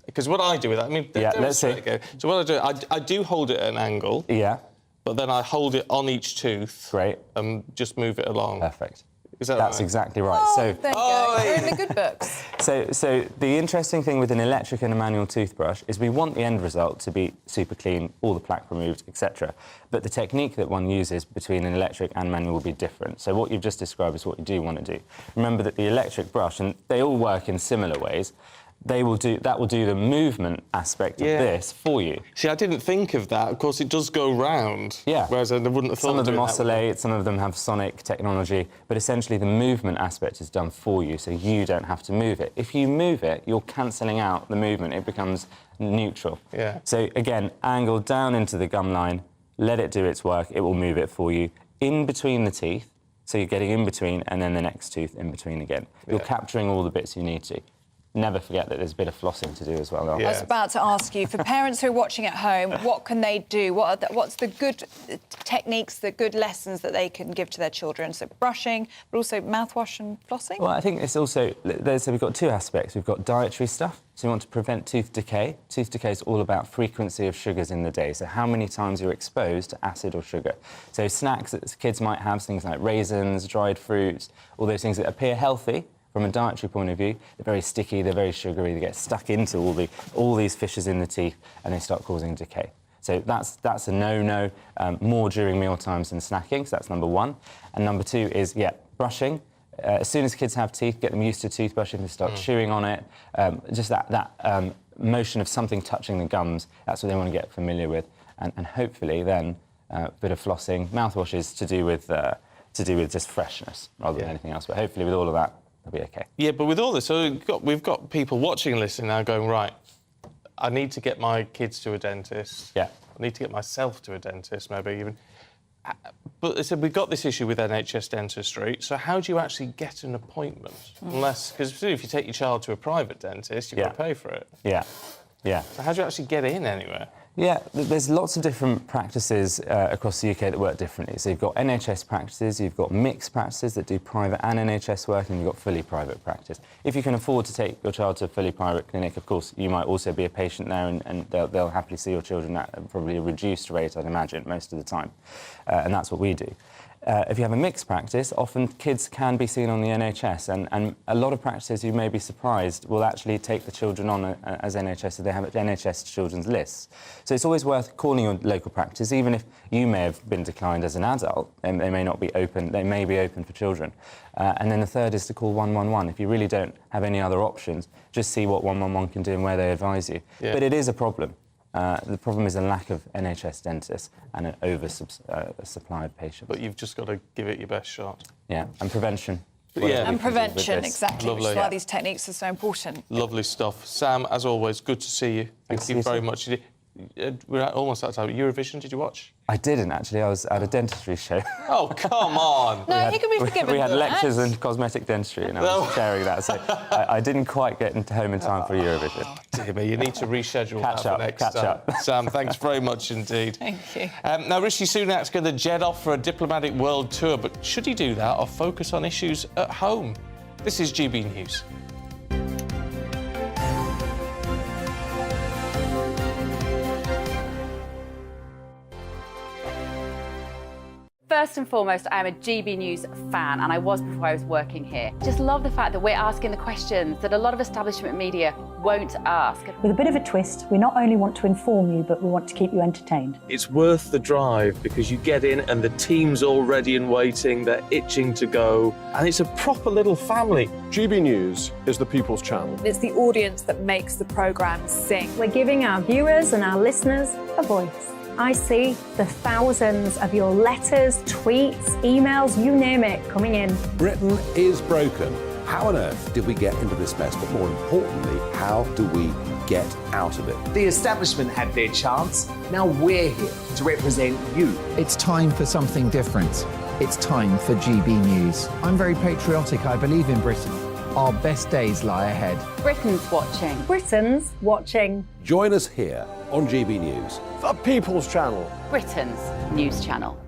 Because what I do with that, I mean...
let's see.
So what I do, I do hold it at an angle.
Yeah.
But then I hold it on each tooth.
Great.
And just move it along.
Perfect.
Is that
That's
right?
exactly right.
Oh,
so,
there you go. We're in the good books.
So the interesting thing with an electric and a manual toothbrush is we want the end result to be super clean, all the plaque removed, etc. But the technique that one uses between an electric and manual will be different. So what you've just described is what you do want to do. Remember that the electric brush, and they all work in similar ways, that will do the movement aspect of this for you.
See, I didn't think of that. Of course, it does go round.
Yeah.
Whereas I wouldn't have thought
Some of them
doing that
oscillate, some of them have sonic technology, but essentially the movement aspect is done for you, so you don't have to move it. If you move it, you're cancelling out the movement. It becomes neutral.
Yeah.
So again, angle down into the gum line, let it do its work, it will move it for you. In between the teeth, so you're getting in between, and then the next tooth in between again. You're capturing all the bits you need to. Never forget that there's a bit of flossing to do as well.
I was about to ask you, for parents who are watching at home, what can they do? What's the good techniques, the good lessons that they can give to their children? So brushing, but also mouthwash and flossing?
Well, I think it's also... So we've got two aspects. We've got dietary stuff. So you want to prevent tooth decay. Tooth decay is all about frequency of sugars in the day, so how many times you're exposed to acid or sugar. So snacks that kids might have, things like raisins, dried fruits, all those things that appear healthy, from a dietary point of view, they're very sticky, they're very sugary, they get stuck into all these fissures in the teeth and they start causing decay. So that's a no-no, more during meal times than snacking, so that's number one. And number two is, brushing. As soon as kids have teeth, get them used to toothbrushing, they start chewing on it, just that motion of something touching the gums, that's what they want to get familiar with. And hopefully then, a bit of flossing, mouthwash is to do with just freshness rather than anything else, but hopefully with all of that, they'll be OK.
Yeah, but with all this, so we've got people watching and listening now going, right, I need to get my kids to a dentist.
Yeah.
I need to get myself to a dentist, maybe even. But so we've got this issue with NHS dentistry, so how do you actually get an appointment? Unless, because if you take your child to a private dentist, you've got to pay for it.
Yeah.
So how do you actually get in anywhere?
Yeah, there's lots of different practices across the UK that work differently. So you've got NHS practices, you've got mixed practices that do private and NHS work, and you've got fully private practice. If you can afford to take your child to a fully private clinic, of course, you might also be a patient there, and they'll happily see your children at probably a reduced rate, I'd imagine, most of the time. And that's what we do. If you have a mixed practice, often kids can be seen on the NHS, and a lot of practices, you may be surprised, will actually take the children on as NHS, so they have NHS children's lists. So it's always worth calling your local practice, even if you may have been declined as an adult, and they may not be open, they may be open for children. And then the third is to call 111. If you really don't have any other options, just see what 111 can do and where they advise you. Yeah. But it is a problem. The problem is a lack of NHS dentists and an oversupplied patients.
But you've just got to give it your best shot.
Yeah, and prevention.
Yeah, and prevention, exactly,
Lovely.
which is why these techniques are so important.
Lovely stuff. Sam, as always, good to see you. Thank you very much. We're almost out of time. Eurovision, did you watch?
I didn't, actually. I was at a dentistry show.
Oh, come on!
No, he can be forgiven.
We had lectures in cosmetic dentistry, and I was chairing that, so I didn't quite get home in time for Eurovision.
Oh, dear me, you need to reschedule that for next
catch
time.
up.
Sam, thanks very much indeed.
Thank you.
Now, Rishi Sunak's going to jet off for a diplomatic world tour, but should he do that or focus on issues at home? This is GB News.
First and foremost, I am a GB News fan, and I was before I was working here. Just love the fact that we're asking the questions that a lot of establishment media won't ask.
With a bit of a twist, we not only want to inform you, but we want to keep you entertained.
It's worth the drive because you get in and the team's all ready and waiting, they're itching to go, and it's a proper little family.
GB News is the People's Channel.
It's the audience that makes the programme sing.
We're giving our viewers and our listeners a voice. I see the thousands of your letters, tweets, emails, you name it, coming in.
Britain is broken. How on earth did we get into this mess? But more importantly, how do we get out of it?
The establishment had their chance. Now we're here to represent you.
It's time for something different. It's time for GB News. I'm very patriotic. I believe in Britain. Our best days lie ahead.
Britain's watching.
Britain's watching.
Join us here on GB News.
The People's Channel.
Britain's news channel.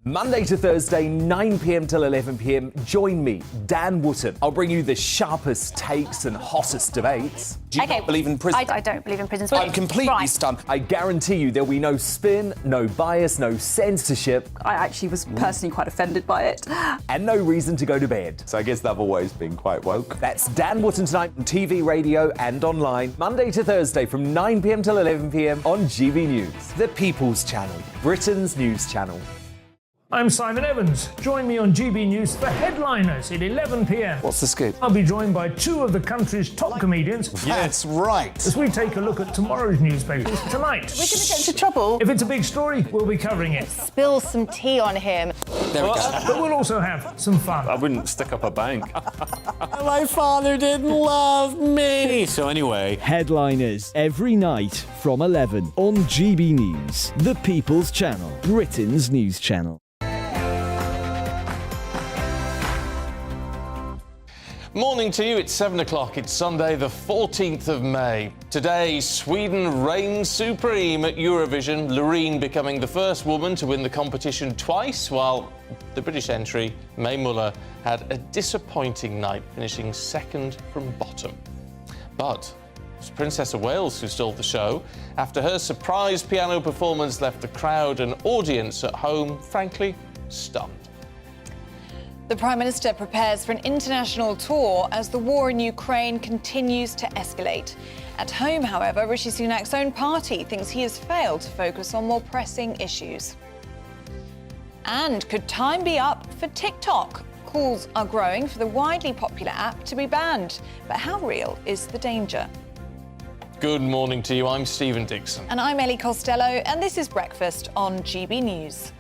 Monday to Thursday, 9 p.m. till 11 p.m. Join me, Dan Wootton. I'll bring you the sharpest takes and hottest debates. Do you not believe in prison?
I don't believe in prisons.
I'm completely stunned. I guarantee you there'll be no spin, no bias, no censorship.
I actually was personally quite offended by it.
And no reason to go to bed.
So I guess they've always been quite woke.
That's Dan Wootton tonight on TV, radio and online. Monday to Thursday from 9 p.m. till 11 p.m. on GB News. The People's Channel, Britain's news channel.
I'm Simon Evans. Join me on GB News for Headliners at 11 p.m.
What's the scoop?
I'll be joined by two of the country's top comedians.
That's right.
As we take a look at tomorrow's newspapers tonight.
We're going to get into trouble.
If it's a big story, we'll be covering it.
Spill some tea on him.
There we go.
But we'll also have some fun.
I wouldn't stick up a bank.
My father didn't love me. So anyway.
Headliners every night from 11 on GB News, the People's Channel, Britain's news channel.
Morning to you, it's 7 o'clock. It's Sunday, the 14th of May. Today, Sweden reigns supreme at Eurovision, Loreen becoming the first woman to win the competition twice, while the British entry, Mae Muller, had a disappointing night, finishing second from bottom. But it was Princess of Wales who stole the show after her surprise piano performance left the crowd and audience at home, frankly, stunned.
The Prime Minister prepares for an international tour as the war in Ukraine continues to escalate. At home, however, Rishi Sunak's own party thinks he has failed to focus on more pressing issues. And could time be up for TikTok? Calls are growing for the widely popular app to be banned. But how real is the danger?
Good morning to you. I'm Stephen Dixon.
And I'm Ellie Costello, and this is Breakfast on GB News.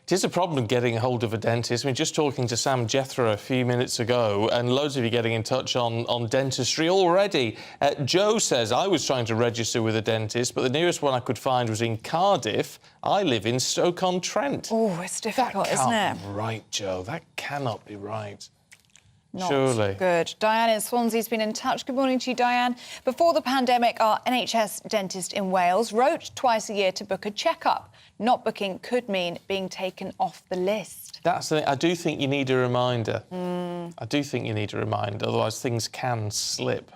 It is a problem getting hold of a dentist. I mean, just talking to Sam Jethro a few minutes ago, and loads of you getting in touch on dentistry already. Joe says, I was trying to register with a dentist, but the nearest one I could find was in Cardiff. I live in Stoke-on-Trent.
Oh, it's difficult, isn't it?
That can't be right, Joe. That cannot be right.
Not
Surely.
Good. Diane in Swansea's been in touch. Good morning to you, Diane. Before the pandemic, our NHS dentist in Wales wrote twice a year to book a checkup. Not booking could mean being taken off the list.
That's the thing. I do think you need a reminder. I do think you need a reminder, otherwise things can slip.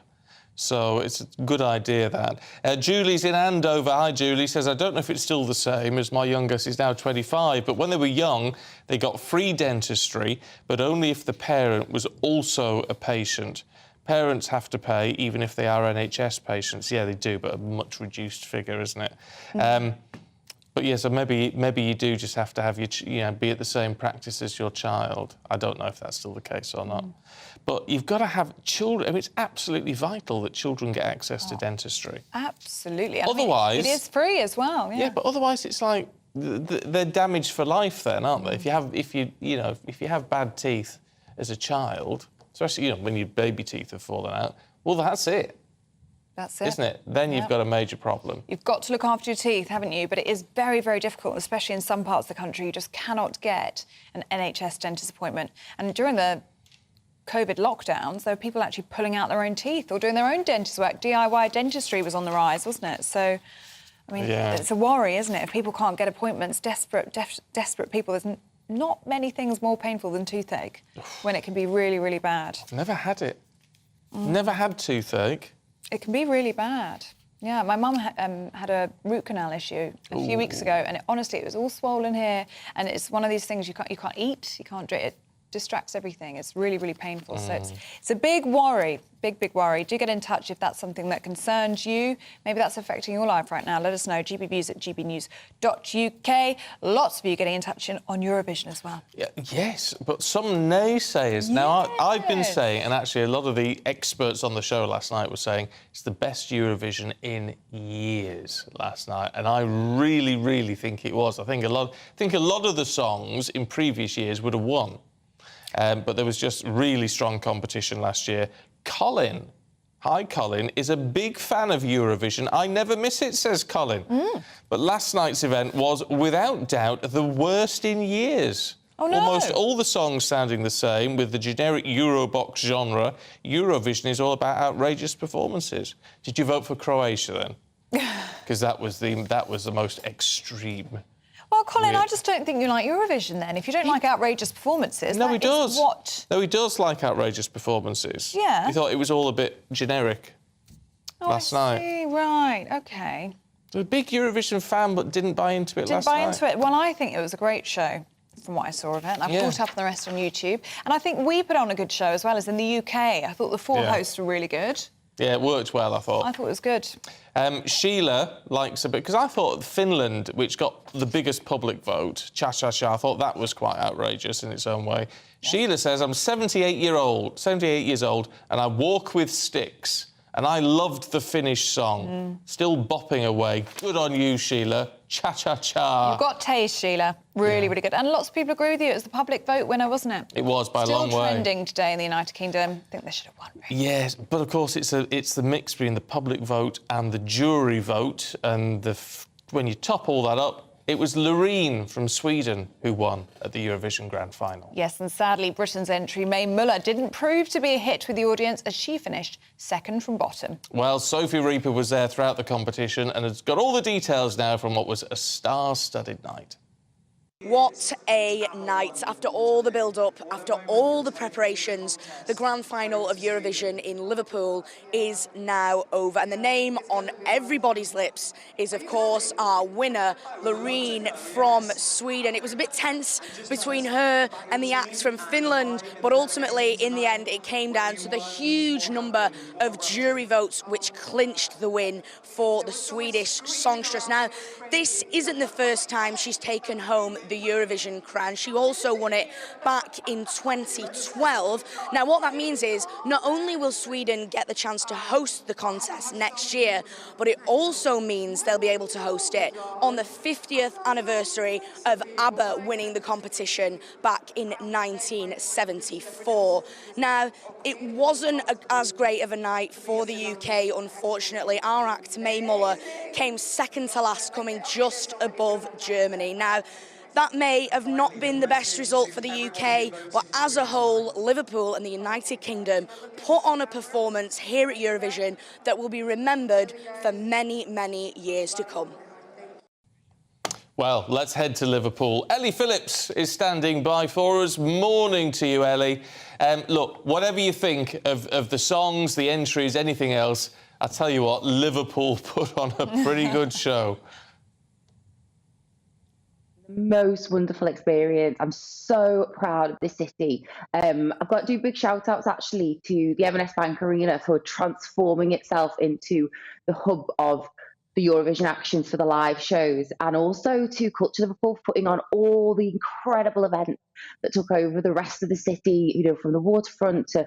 So it's a good idea, that. Julie's in Andover. Hi, Julie. Says, I don't know if it's still the same, as my youngest is now 25, but when they were young, they got free dentistry, but only if the parent was also a patient. Parents have to pay, even if they are NHS patients. Yeah, they do, but a much reduced figure, isn't it? But yeah, so maybe you do just have to have your, be at the same practice as your child. I don't know if that's still the case or not. But you've got to have children. I mean, it's absolutely vital that children get access to dentistry.
Absolutely.
Otherwise,
it is free as well.
Yeah, but otherwise, it's like they're damaged for life. Then, aren't they? If you have bad teeth as a child, especially when your baby teeth have fallen out, well, that's it.
That's it.
Isn't it? Then you've got a major problem.
You've got to look after your teeth, haven't you? But it is very, very difficult, especially in some parts of the country. You just cannot get an NHS dentist appointment. And during the COVID lockdowns, there were people actually pulling out their own teeth or doing their own dentist work. DIY dentistry was on the rise, wasn't it? So, I mean, it's a worry, isn't it? If people can't get appointments, desperate people, there's not many things more painful than toothache when it can be really, really bad.
I've never had it. Never had toothache.
It can be really bad. Yeah, my mum had a root canal issue a few weeks ago, and honestly, it was all swollen here. And it's one of these things you can't eat, you can't drink. It distracts everything. It's really, really painful. So it's a big worry, big worry. Do get in touch if that's something that concerns you. Maybe that's affecting your life right now. Let us know. gbnews@gbnews.uk. Lots of you getting in touch on Eurovision as well.
Yeah, yes, but some naysayers. Now, I've been saying, and actually a lot of the experts on the show last night were saying it's the best Eurovision in years last night, and I really, really think it was. I think a lot of the songs in previous years would have won. But there was just really strong competition last year. Colin, hi Colin, is a big fan of Eurovision. I never miss it, says Colin. But last night's event was, without doubt, the worst in years.
Oh, no.
Almost all the songs sounding the same, with the generic Eurobox genre. Eurovision is all about outrageous performances. Did you vote for Croatia then? Because that was the most extreme.
Well, Colin, I just don't think you like Eurovision then. If you don't like outrageous performances,
No, he does.
What?
No, he does like outrageous performances.
Yeah.
He thought it was all a bit generic last night.
Right, OK.
A big Eurovision fan, but didn't buy into it last night.
Didn't buy into it. Well, I think it was a great show, from what I saw of it. And I've caught up on the rest on YouTube. And I think we put on a good show as well as in the UK. I thought the four hosts were really good.
Yeah, it worked well, I thought.
I thought it was good.
Sheila likes a bit, because I thought Finland, which got the biggest public vote, Cha Cha Cha, I thought that was quite outrageous in its own way. Yeah. Sheila says, I'm 78 years old, and I walk with sticks. And I loved the Finnish song. Still bopping away. Good on you, Sheila. Cha Cha Cha.
You've got taste, Sheila. Really, really good. And lots of people agree with you. It was the public vote winner, wasn't it?
It was, by a long way.
Still trending today in the United Kingdom. I think they should have won. Really.
Yes, but of course it's the mix between the public vote and the jury vote. And when you top all that up, it was Loreen from Sweden who won at the Eurovision Grand Final.
Yes, and sadly, Britain's entry, May Muller, didn't prove to be a hit with the audience as she finished second from bottom.
Well, Sophie Reaper was there throughout the competition and has got all the details now from what was a star-studded night.
What a night. After all the build-up, after all the preparations, the grand final of Eurovision in Liverpool is now over. And the name on everybody's lips is, of course, our winner, Loreen from Sweden. It was a bit tense between her and the act from Finland, but ultimately, in the end, it came down to the huge number of jury votes which clinched the win for the Swedish songstress. Now, this isn't the first time she's taken home the Eurovision crown. She also won it back in 2012. Now, what that means is not only will Sweden get the chance to host the contest next year, but it also means they'll be able to host it on the 50th anniversary of ABBA winning the competition back in 1974. Now, it wasn't as great of a night for the UK, unfortunately. Our act, May Muller, came second to last, coming just above Germany. Now, that may have not been the best result for the UK, but as a whole, Liverpool and the United Kingdom put on a performance here at Eurovision that will be remembered for many, many years to come.
Well, let's head to Liverpool. Ellie Phillips is standing by for us. Morning to you, Ellie. Look, whatever you think of the songs, the entries, anything else, I tell you what, Liverpool put on a pretty good show.
Most wonderful experience. I'm so proud of this city. I've got to do big shout outs actually to the M&S Bank Arena for transforming itself into the hub of the Eurovision actions for the live shows, and also to Culture Liverpool for putting on all the incredible events that took over the rest of the city, you know, from the waterfront to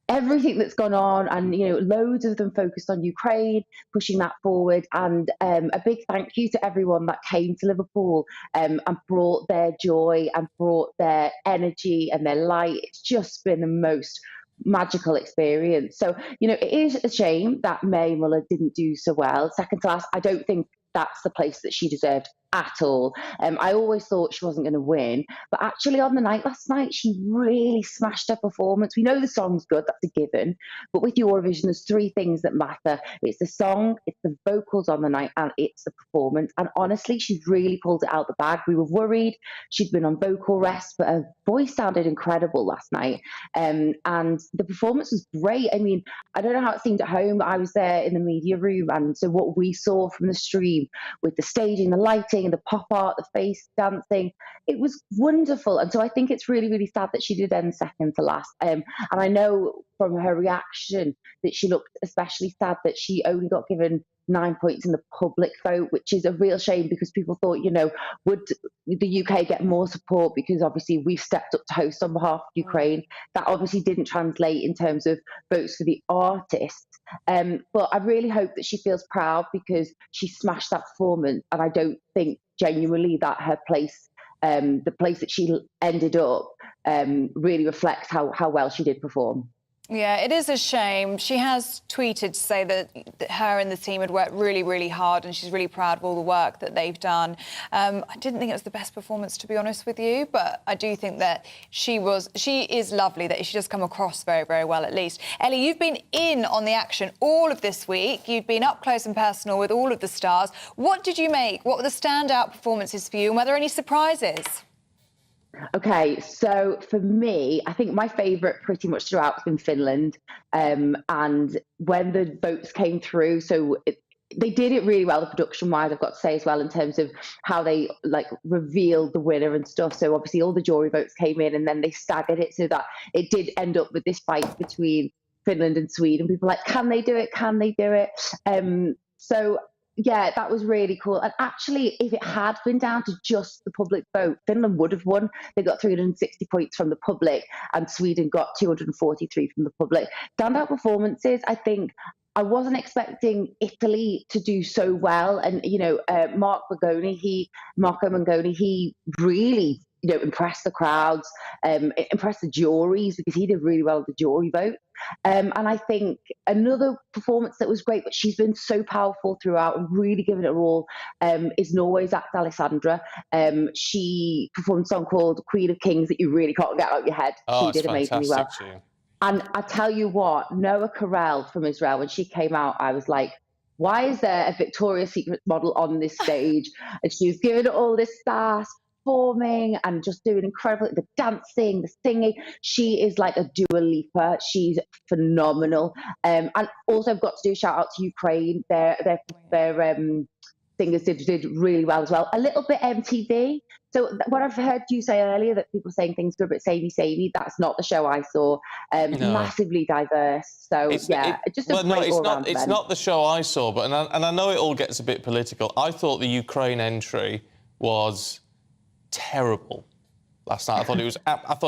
everything that's gone on, and, you know, loads of them focused on Ukraine, pushing that forward. And a big thank you to everyone that came to Liverpool and brought their joy and brought their energy and their light. It's just been the most magical experience. So, you know, it is a shame that May Muller didn't do so well. Second to last, I don't think that's the place that she deserved. at all. I always thought she wasn't going to win, but actually on the night last night, she really smashed her performance. We know the song's good, that's a given, but with Eurovision, there's three things that matter. It's the song, it's the vocals on the night, and it's the performance. And honestly, she's really pulled it out the bag. We were worried she'd been on vocal rest, but her voice sounded incredible last night. And the performance was great. I mean, I don't know how it seemed at home, but I was there in the media room, and so what we saw from the stream with the staging, the lighting, the pop art, the face dancing, it was wonderful. And so I think it's really, really sad that she did end second to last. And I know from her reaction that she looked especially sad that she only got given 9 points in the public vote, which is a real shame because people thought, would the UK get more support because obviously we've stepped up to host on behalf of Ukraine. That obviously didn't translate in terms of votes for the artists. But I really hope that she feels proud because she smashed that performance, and I don't think genuinely that her place, the place that she ended up, really reflects how well she did perform.
Yeah, it is a shame. She has tweeted to say that her and the team had worked really, really hard and she's really proud of all the work that they've done. I didn't think it was the best performance, to be honest with you, but I do think that she is lovely, that she does come across very, very well, at least. Ellie, you've been in on the action all of this week. You've been up close and personal with all of the stars. What did you make? What were the standout performances for you, and were there any surprises?
Okay, so for me, I think my favourite pretty much throughout has been Finland. And when the votes came through, they did it really well, the production-wise, I've got to say as well, in terms of how they revealed the winner and stuff. So obviously all the jury votes came in and then they staggered it so that it did end up with this fight between Finland and Sweden. People were like, can they do it? Can they do it? So yeah, that was really cool. And actually, if it had been down to just the public vote, Finland would have won. They got 360 points from the public and Sweden got 243 from the public. Standout performances, I think, I wasn't expecting Italy to do so well. And, Marco Mangoni, he really, impressed the crowds, impressed the juries because he did really well with the jury vote. And I think another performance that was great, but she's been so powerful throughout and really given it her all, is Norway's act Alessandra. She performed a song called Queen of Kings that you really can't get out of your head.
Oh,
she did amazingly well. And I tell you what, Noah Carell from Israel, when she came out, I was like, why is there a Victoria's Secret model on this stage? And she was giving it all this sass, performing and just doing incredible, the dancing, the singing. She is like a Dua Lipa. She's phenomenal. And also I've got to do a shout out to Ukraine. Their singers did really well as well. A little bit MTV. So what I've heard you say earlier, that people saying things were a bit samey, that's not the show I saw.
No.
Massively diverse. So it's
not the show I saw, but and I know it all gets a bit political. I thought the Ukraine entry was terrible last night. I thought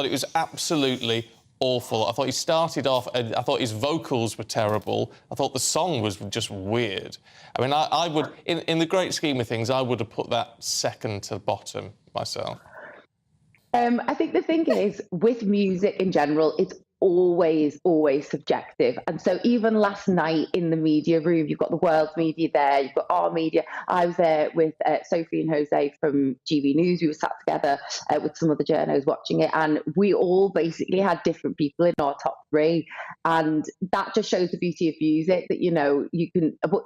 it was absolutely awful. I thought he started off, and I thought his vocals were terrible. I thought the song was just weird. I mean, I would, in the great scheme of things, I would have put that second to bottom myself.
I think the thing is, with music in general, it's always subjective. And so even last night in the media room, you've got the world media there, you've got our media. I was there with Sophie and Jose from GBNews. We were sat together with some of the journos watching it, and we all basically had different people in our top three. And that just shows the beauty of music, that, you can, but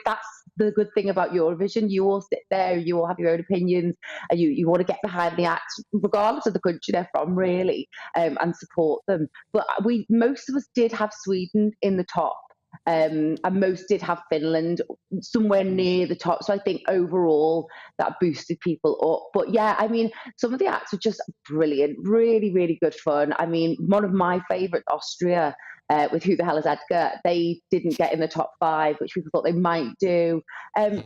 that's the good thing about Eurovision. You all sit there, you all have your own opinions, and you want to get behind the acts, regardless of the country they're from, really, and support them. But most of us did have Sweden in the top, and most did have Finland somewhere near the top. So I think overall that boosted people up. But yeah, I mean, some of the acts were just brilliant, really, really good fun. I mean, one of my favourites, Austria, with Who the Hell is Edgar, they didn't get in the top 5, which people thought they might do.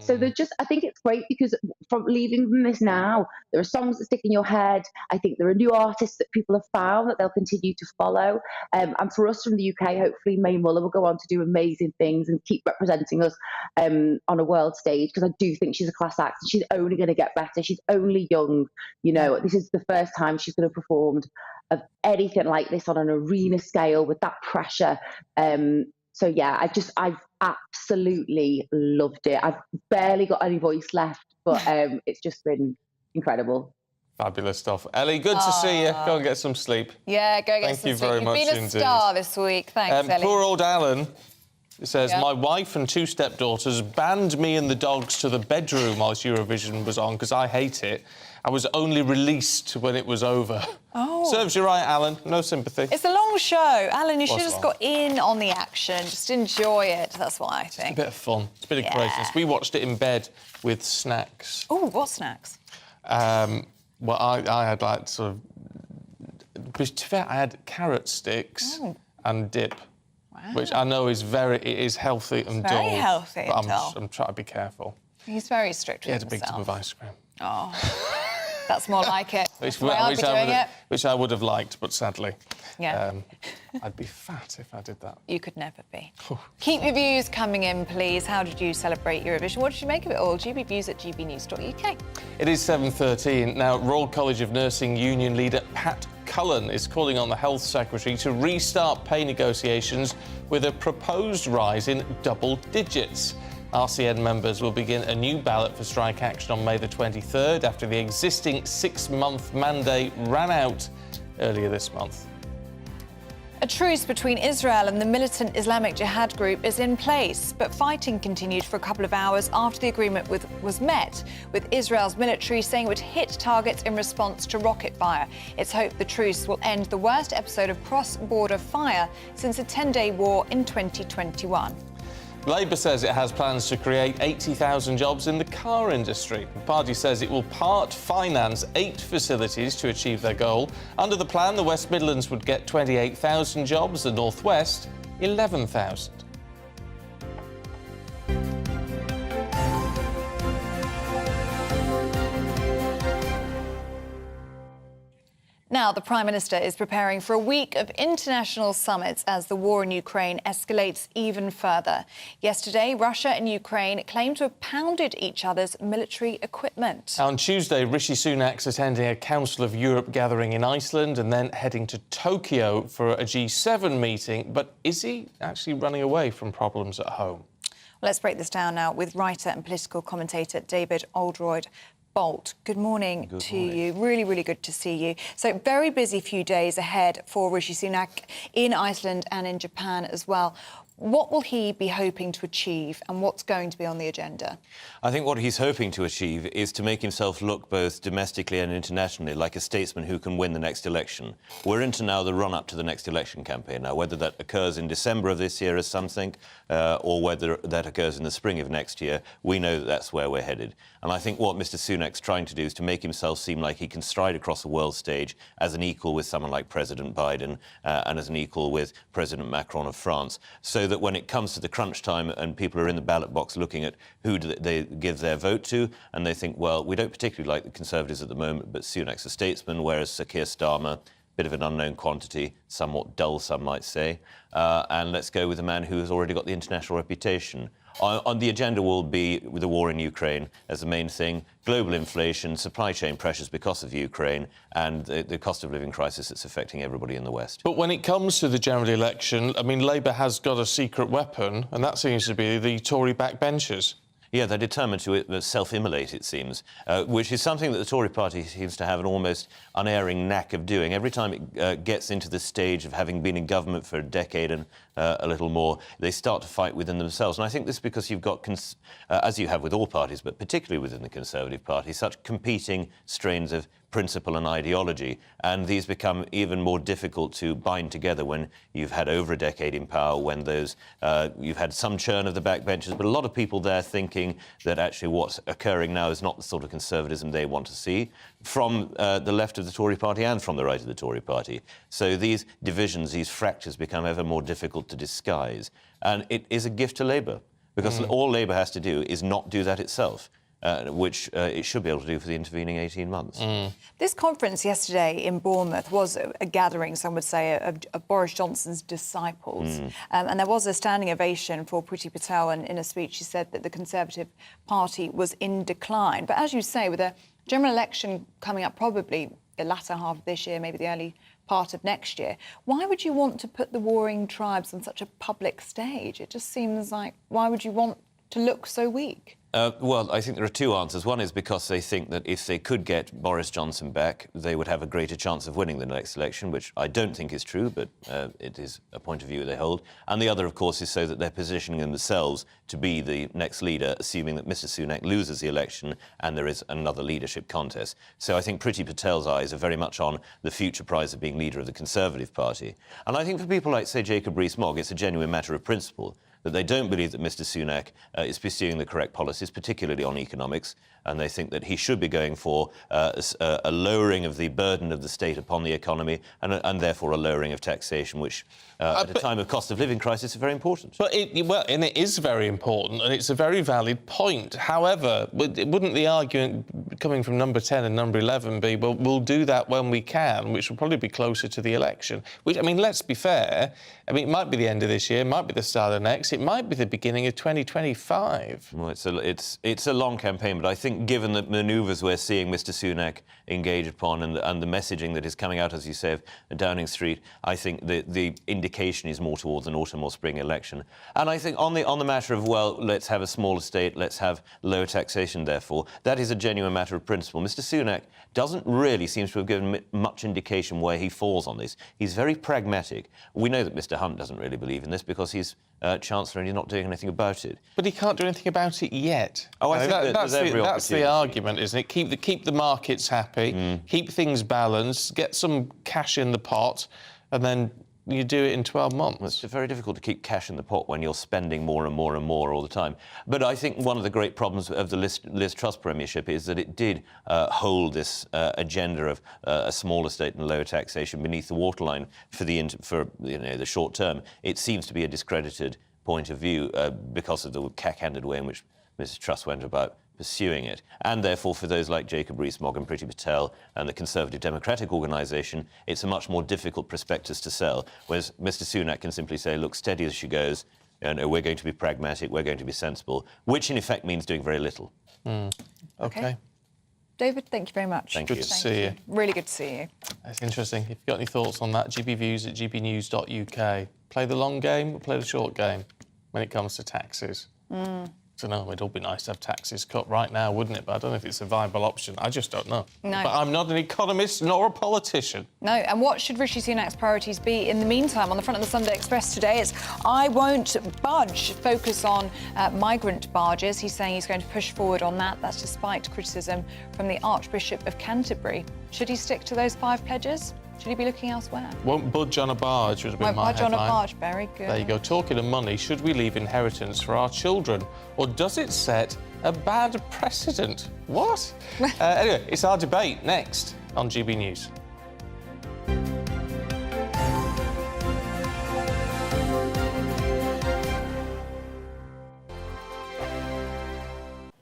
So I think it's great because from leaving from this now, there are songs that stick in your head. I think there are new artists that people have found that they'll continue to follow. And for us from the UK, hopefully May Muller will go on to do amazing things and keep representing us on a world stage, because I do think she's a class act and she's only going to get better. She's only young. This is the first time she's going to perform of anything like this on an arena scale with that pressure. So yeah, I've absolutely loved it. I've barely got any voice left, but it's just been incredible.
Fabulous stuff. Ellie, good to see you. Go and get some sleep.
Yeah, go get some sleep.
Thank you very much
You've been a star this week. Thanks, Ellie.
Poor old Alan. It says, my wife and 2 stepdaughters banned me and the dogs to the bedroom whilst Eurovision was on because I hate it. I was only released when it was over.
Oh.
Serves you right, Alan. No sympathy.
It's a long show. Alan, you should have
long?
just got in on the action. Just enjoy it. That's what I think.
It's a bit of fun. It's a bit of craziness. We watched it in bed with snacks.
Oh, what snacks?
Well, I had, like, sort of... To be fair, I had carrot sticks and dip.
Wow.
Which I know is it is healthy and dull.
Very healthy
but
and dull.
I'm trying to be careful.
He's very strict with
He had a big tub of ice cream.
Oh, that's more like it.
Which I would have liked, but sadly, I'd be fat if I did that.
You could never be. Keep your views coming in, please. How did you celebrate Eurovision? What did you make of it all? gbviews@gbnews.uk.
It is 7:13 now. Royal College of Nursing Union leader Pat Cullen is calling on the Health Secretary to restart pay negotiations with a proposed rise in double digits. RCN members will begin a new ballot for strike action on May the 23rd after the existing 6-month mandate ran out earlier this month.
A truce between Israel and the militant Islamic Jihad group is in place, but fighting continued for a couple of hours after the agreement was met, with Israel's military saying it would hit targets in response to rocket fire. It's hoped the truce will end the worst episode of cross-border fire since a 10-day war in 2021.
Labour says it has plans to create 80,000 jobs in the car industry. The party says it will part-finance 8 facilities to achieve their goal. Under the plan, the West Midlands would get 28,000 jobs, the North West 11,000.
Now, the Prime Minister is preparing for a week of international summits as the war in Ukraine escalates even further. Yesterday, Russia and Ukraine claimed to have pounded each other's military equipment.
On Tuesday, Rishi Sunak's attending a Council of Europe gathering in Iceland and then heading to Tokyo for a G7 meeting. But is he actually running away from problems at home?
Let's break this down now with writer and political commentator David Oldroyd Bolt. Good morning to you. Really, really good to see you. So, very busy few days ahead for Rishi Sunak in Iceland and in Japan as well. What will he be hoping to achieve and what's going to be on the agenda?
I think what he's hoping to achieve is to make himself look both domestically and internationally like a statesman who can win the next election. We're into now the run-up to the next election campaign. Now, whether that occurs in December of this year, as some think, or whether that occurs in the spring of next year, we know that that's where we're headed. And I think what Mr Sunak's trying to do is to make himself seem like he can stride across the world stage as an equal with someone like President Biden and as an equal with President Macron of France, so that when it comes to the crunch time and people are in the ballot box looking at who do they give their vote to, and they think, well, we don't particularly like the Conservatives at the moment, but Sunak's a statesman, whereas Sir Keir Starmer, bit of an unknown quantity, somewhat dull, some might say, and let's go with a man who has already got the international reputation. On the agenda will be the war in Ukraine as the main thing, global inflation, supply chain pressures because of Ukraine, and the cost of living crisis that's affecting everybody in the West.
But when it comes to the general election, I mean, Labour has got a secret weapon, and that seems to be the Tory backbenchers.
Yeah, they're determined to self-immolate, it seems, which is something that the Tory party seems to have an almost unerring knack of doing. Every time it gets into the stage of having been in government for a decade and a little more, they start to fight within themselves. And I think this is because you've got, as you have with all parties, but particularly within the Conservative Party, such competing strains of principle and ideology, and these become even more difficult to bind together when you've had over a decade in power, when you've had some churn of the backbenchers, but a lot of people there thinking that actually what's occurring now is not the sort of conservatism they want to see from the left of the Tory party and from the right of the Tory party. So these divisions, these fractures become ever more difficult to disguise, and it is a gift to Labour, because all Labour has to do is not do that itself. Which it should be able to do for the intervening 18 months.
This conference yesterday in Bournemouth was a gathering, some would say, of Boris Johnson's disciples. And there was a standing ovation for Priti Patel, and in a speech she said that the Conservative Party was in decline. But as you say, with a general election coming up probably the latter half of this year, maybe the early part of next year. Why would you want to put the warring tribes on such a public stage? It just seems like, why would you want to look so weak?
Well, I think there are two answers. One is because they think that if they could get Boris Johnson back, they would have a greater chance of winning the next election, which I don't think is true, but it is a point of view they hold. And the other, of course, is so that they're positioning themselves to be the next leader, assuming that Mr Sunak loses the election and there is another leadership contest. So I think Priti Patel's eyes are very much on the future prize of being leader of the Conservative Party. And I think for people like, say, Jacob Rees-Mogg, it's a genuine matter of principle that they don't believe that Mr Sunak is pursuing the correct policies, particularly on economics, and they think that he should be going for a lowering of the burden of the state upon the economy and therefore a lowering of taxation, which at a time of cost of living crisis is very important.
But it is very important, and it's a very valid point. However, wouldn't the argument coming from number 10 and number 11 be, well, we'll do that when we can, which will probably be closer to the election? Which, I mean, let's be fair, I mean, it might be the end of this year, it might be the start of next, it might be the beginning of 2025.
Well, it's a long campaign, but I think given the manoeuvres we're seeing Mr Sunak engage upon and the messaging that is coming out, as you say, of Downing Street, I think the indication is more towards an autumn or spring election. And I think on the matter of, well, let's have a smaller state, let's have lower taxation, therefore, that is a genuine matter of principle. Mr Sunak doesn't really seem to have given much indication where he falls on this. He's very pragmatic. We know that Mr Hunt doesn't really believe in this because he's Chancellor and he's not doing anything about it.
But he can't do anything about it yet.
Oh, I think
that's the argument, isn't it? Keep the markets happy, keep things balanced, get some cash in the pot, and then you do it in 12 months.
It's very difficult to keep cash in the pot when you're spending more and more and more all the time. But I think one of the great problems of the Liz Truss premiership is that it did hold this agenda of a smaller state and lower taxation beneath the waterline for the short term. It seems to be a discredited point of view because of the cack-handed way in which Mrs Truss went about pursuing it. And therefore, for those like Jacob Rees-Mogg and Priti Patel and the Conservative Democratic Organisation, it's a much more difficult prospectus to sell, whereas Mr Sunak can simply say, look, steady as she goes, and we're going to be pragmatic, we're going to be sensible, which in effect means doing very little.
Okay. David, thank you very much.
Good to see you.
Really good to see you.
That's interesting. If you've got any thoughts on that, gbviews@gbnews.uk. Play the long game or play the short game when it comes to taxes? I don't know, it'd all be nice to have taxes cut right now, wouldn't it? But I don't know if it's a viable option. I just don't know.
No.
But I'm not an economist nor a politician.
No, and what should Rishi Sunak's priorities be in the meantime? On the front of the Sunday Express today, it's I won't budge, focus on migrant barges. He's saying he's going to push forward on that. That's despite criticism from the Archbishop of Canterbury. Should he stick to those 5 pledges? Should he be looking elsewhere?
Won't budge on a barge would have been my
Won't budge on a
headline.
barge, very good.
There you go. Talking of money, should we leave inheritance for our children? Or does it set a bad precedent? What? Anyway, it's our debate next on GB News.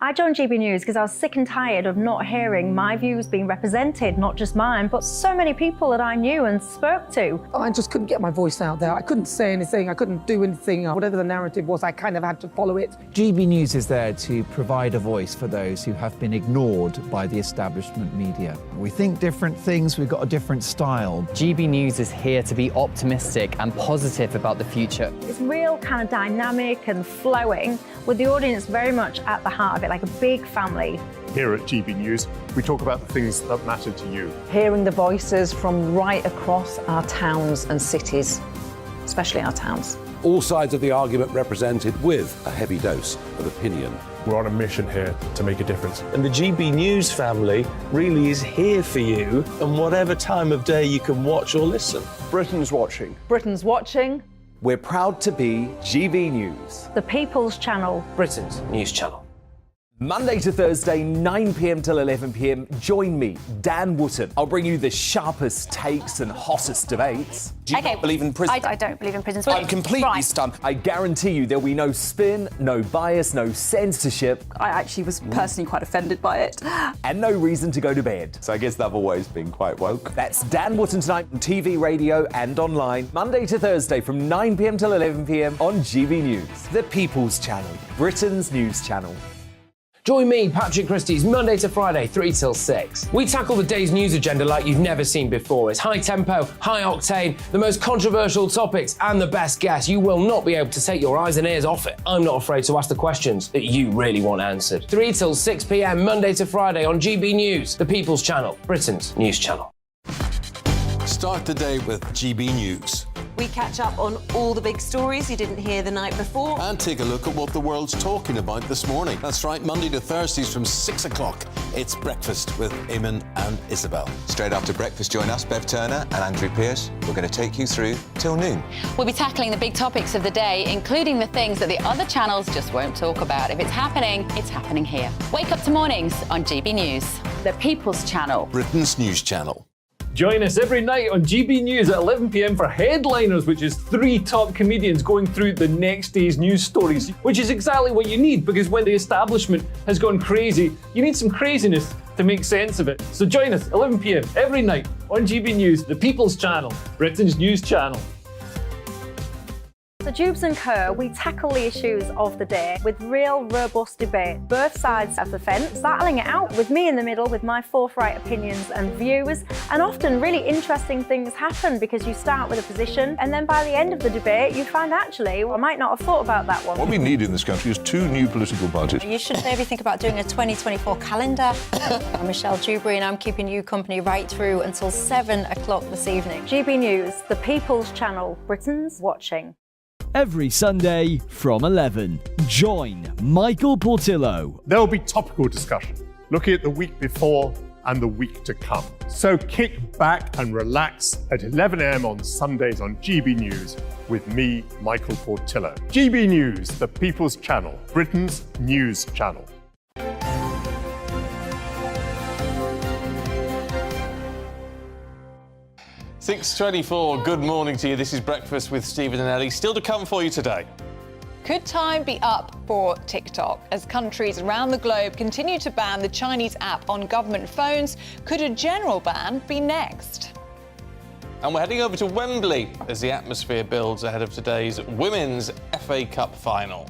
I joined GB News because I was sick and tired of not hearing my views being represented, not just mine, but so many people that I knew and spoke to.
I just couldn't get my voice out there. I couldn't say anything. I couldn't do anything. Whatever the narrative was, I kind of had to follow it.
GB News is there to provide a voice for those who have been ignored by the establishment media. We think different things, we've got a different style.
GB News is here to be optimistic and positive about the future.
It's real kind of dynamic and flowing, with the audience very much at the heart of it, like a big family.
Here at GB News, we talk about the things that matter to you.
Hearing the voices from right across our towns and cities, especially our towns.
All sides of the argument represented with a heavy dose of opinion.
We're on a mission here to make a difference.
And the GB News family really is here for you, and whatever time of day you can watch or listen.
Britain's watching.
Britain's watching.
We're proud to be GB News,
The People's Channel.
Britain's news channel.
Monday to Thursday, 9 p.m. till 11 p.m. Join me, Dan Wootton. I'll bring you the sharpest takes and hottest debates.
Do you not believe in prison?
I don't believe in prisons.
I'm completely stunned.
I guarantee you there'll be no spin, no bias, no censorship.
I actually was personally quite offended by it.
And no reason to go to bed.
So I guess they've always been quite woke.
That's Dan Wootton tonight on TV, radio and online. Monday to Thursday from 9 p.m. till 11 p.m. on GB News. The People's Channel, Britain's news channel.
Join me, Patrick Christie's, Monday to Friday, 3 till 6. We tackle the day's news agenda like you've never seen before. It's high tempo, high octane, the most controversial topics, and the best guests. You will not be able to take your eyes and ears off it. I'm not afraid to ask the questions that you really want answered. 3 till 6 p.m, Monday to Friday on GB News, the People's Channel, Britain's news channel.
Start the day with GB News.
We catch up on all the big stories you didn't hear the night before.
And take a look at what the world's talking about this morning. That's right, Monday to Thursdays from 6 o'clock. It's Breakfast with Eamon and Isabel.
Straight after breakfast, join us, Bev Turner and Andrew Pearce. We're going to take you through till noon.
We'll be tackling the big topics of the day, including the things that the other channels just won't talk about. If it's happening here. Wake up to mornings on GB News, the People's Channel,
Britain's news channel.
Join us every night on GB News at 11 p.m. for Headliners, which is 3 top comedians going through the next day's news stories, which is exactly what you need, because when the establishment has gone crazy, you need some craziness to make sense of it. So join us 11 p.m. every night on GB News, the People's Channel, Britain's news channel.
So Jubes and Kerr, we tackle the issues of the day with real robust debate, both sides of the fence, battling it out with me in the middle with my forthright opinions and views, and often really interesting things happen because you start with a position and then by the end of the debate you find actually, well, I might not have thought about that one.
What we need in this country is 2 new political parties.
You should maybe think about doing a 2024 calendar. I'm Michelle Dewberry and I'm keeping you company right through until 7 o'clock this evening.
GB News, the People's Channel, Britain's watching.
Every Sunday from 11. Join Michael Portillo.
There will be topical discussion, looking at the week before and the week to come. So kick back and relax at 11 a.m. on Sundays on GB News with me, Michael Portillo. GB News, the People's Channel, Britain's news channel.
6:24, good morning to you. This is Breakfast with Stephen and Ellie. Still to come for you today.
Could time be up for TikTok as countries around the globe continue to ban the Chinese app on government phones? Could a general ban be next?
And we're heading over to Wembley as the atmosphere builds ahead of today's Women's FA Cup final.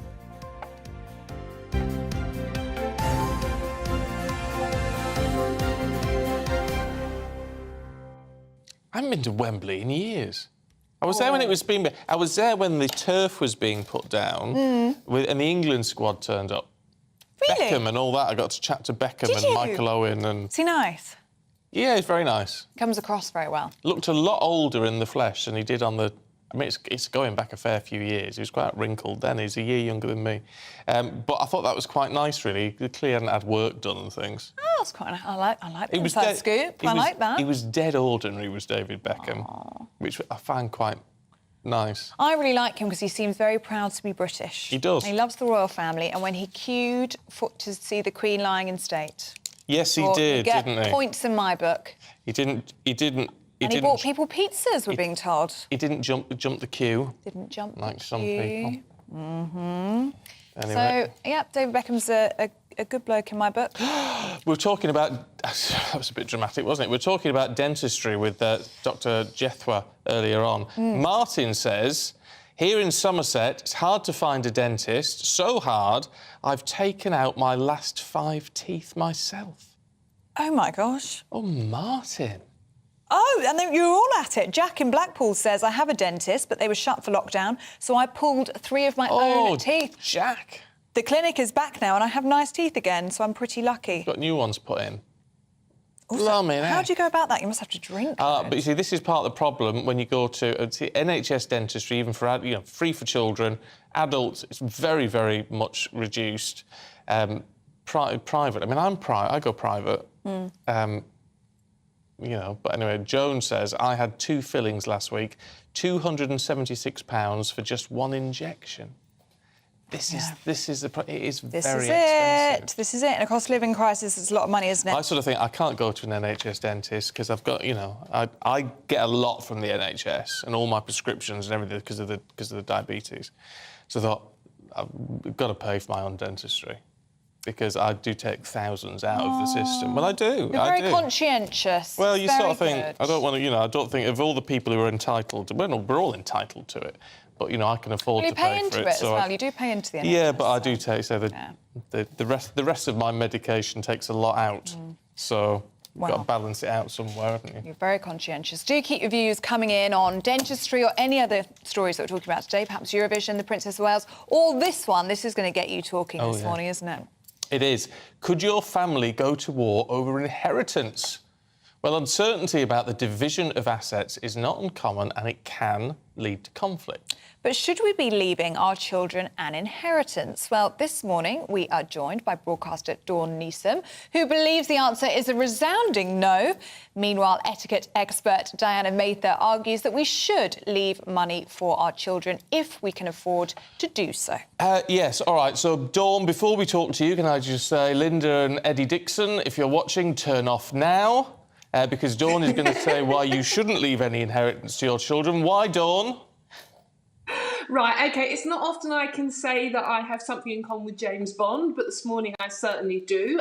I haven't been to Wembley in years. I was there when it was being... I was there when the turf was being put down and the England squad turned up.
Really?
Beckham and all that. I got to chat to Beckham
Did
and
you?
Michael Owen and...
Is he nice?
Yeah, he's very nice.
Comes across very well.
Looked a lot older in the flesh than he did on the... I mean, it's going back a fair few years. He was quite wrinkled then. He's a year younger than me. But I thought that was quite nice, really. He clearly hadn't had work done and things.
Oh, that's quite nice. I like the
He was
inside
dead-
scoop.
he
I
was-
like that.
He was dead ordinary, was David Beckham, which I find quite nice.
I really like him because he seems very proud to be British.
He does.
He loves the royal family, and when he queued to see the Queen lying in state...
Yes, he
you
did,
get
didn't he?
points in my book.
He didn't...
And he bought people pizzas, we're being told.
He didn't jump the queue.
Didn't jump
like
the
some
queue.
people.
Mm-hmm.
Anyway.
So, yeah, David Beckham's a good bloke in my book.
We were talking about... That was a bit dramatic, wasn't it? We were talking about dentistry with Dr Jethwa earlier on. Martin says, here in Somerset, it's hard to find a dentist. So hard, I've taken out my last 5 teeth myself.
Oh, my gosh.
Oh, Martin.
Oh, and then you were all at it. Jack in Blackpool says, I have a dentist, but they were shut for lockdown, so I pulled 3 of my own teeth.
Jack.
The clinic is back now, and I have nice teeth again, so I'm pretty lucky.
Got new ones put in.
Also, how do you go about that? You must have to drink.
But you see, this is part of the problem when you go to NHS dentistry, even for free for children, adults. It's very, very much reduced. Private. I mean, I go private. But anyway, Joan says I had 2 fillings last week, £276 for just 1 injection. This is very expensive.
This is it. And a cost of living crisis is a lot of money, isn't it?
I sort of think I can't go to an NHS dentist because I've got, I get a lot from the NHS and all my prescriptions and everything because of the diabetes. So I thought I've got to pay for my own dentistry. Because I do take thousands out of the system. Well, I do.
You're very conscientious.
Well, you
Very
sort of think,
good.
I don't want to, I don't think of all the people who are entitled to, well, no, we're all entitled to it, but, you know, I can afford
Well,
to pay
into
for
it as well. You do pay into the NHS.
Yeah, but I do take, so the rest of my medication takes a lot out. So you've got to balance it out somewhere, haven't you?
You're very conscientious. Do keep your views coming in on dentistry or any other stories that we're talking about today, perhaps Eurovision, the Princess of Wales, or this one. This is going to get you talking this morning, isn't it?
It is. Could your family go to war over inheritance? Well, uncertainty about the division of assets is not uncommon and it can lead to conflict.
But should we be leaving our children an inheritance? Well, this morning we are joined by broadcaster Dawn Neeson, who believes the answer is a resounding no. Meanwhile, etiquette expert Diana Mather argues that we should leave money for our children if we can afford to do so.
Yes, all right. So, Dawn, before we talk to you, can I just say, Linda and Eddie Dixon, if you're watching, turn off now, because Dawn is going to say why you shouldn't leave any inheritance to your children. Why, Dawn?
Right, OK, it's not often I can say that I have something in common with James Bond, but this morning I certainly do.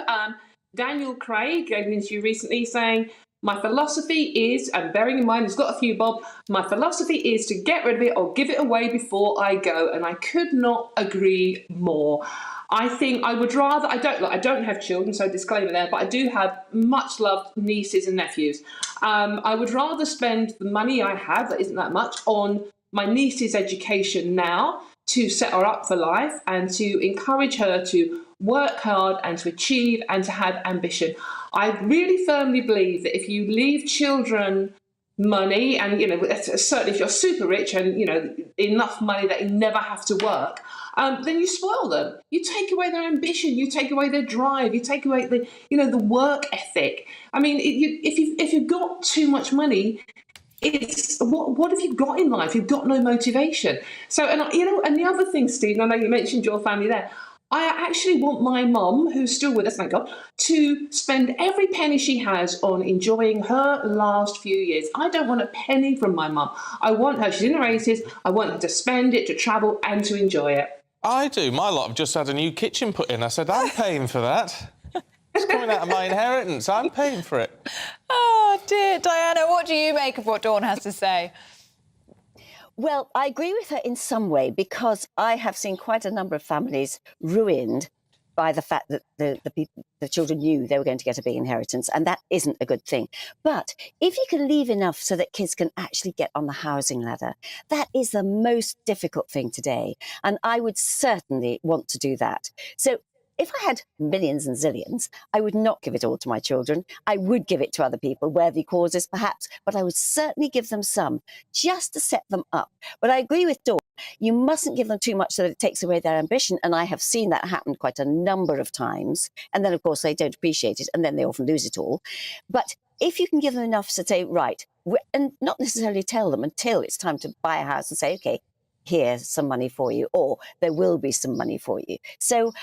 Daniel Craig gave an interview recently saying, my philosophy is, and bearing in mind he's got a few bob, my philosophy is to get rid of it or give it away before I go, and I could not agree more. I think I would rather, I don't have children, so disclaimer there, but I do have much loved nieces and nephews. I would rather spend the money I have, that isn't that much, on my niece's education now to set her up for life and to encourage her to work hard and to achieve and to have ambition. I really firmly believe that if you leave children money and, you know, certainly if you're super rich and, you know, enough money that you never have to work, then you spoil them. You take away their ambition, you take away their drive, you take away the, you know, the work ethic. I mean, if you've got too much money, it's what have you got in life? You've got no motivation. So, and you know, and the other thing, Stephen, I know you mentioned your family there. I actually want my mum, who's still with us, thank God, to spend every penny she has on enjoying her last few years. I don't want a penny from my mum. I want her, she's in her 80s, I want her to spend it, to travel and to enjoy it.
I do. My lot have just had a new kitchen put in. I said, I'm paying for that. It's coming out of my inheritance. I'm paying for it.
Oh, dear. Diana, what do you make of what Dawn has to say?
Well, I agree with her in some way because I have seen quite a number of families ruined by the fact that the children knew they were going to get a big inheritance, and that isn't a good thing. But if you can leave enough so that kids can actually get on the housing ladder, that is the most difficult thing today. And I would certainly want to do that. So if I had millions and zillions, I would not give it all to my children. I would give it to other people, worthy causes perhaps, but I would certainly give them some just to set them up. But I agree with Dawn. You mustn't give them too much so that it takes away their ambition. And I have seen that happen quite a number of times. And then, of course, they don't appreciate it and then they often lose it all. But if you can give them enough to say, right, and not necessarily tell them until it's time to buy a house and say, OK, here's some money for you, or there will be some money for you. So,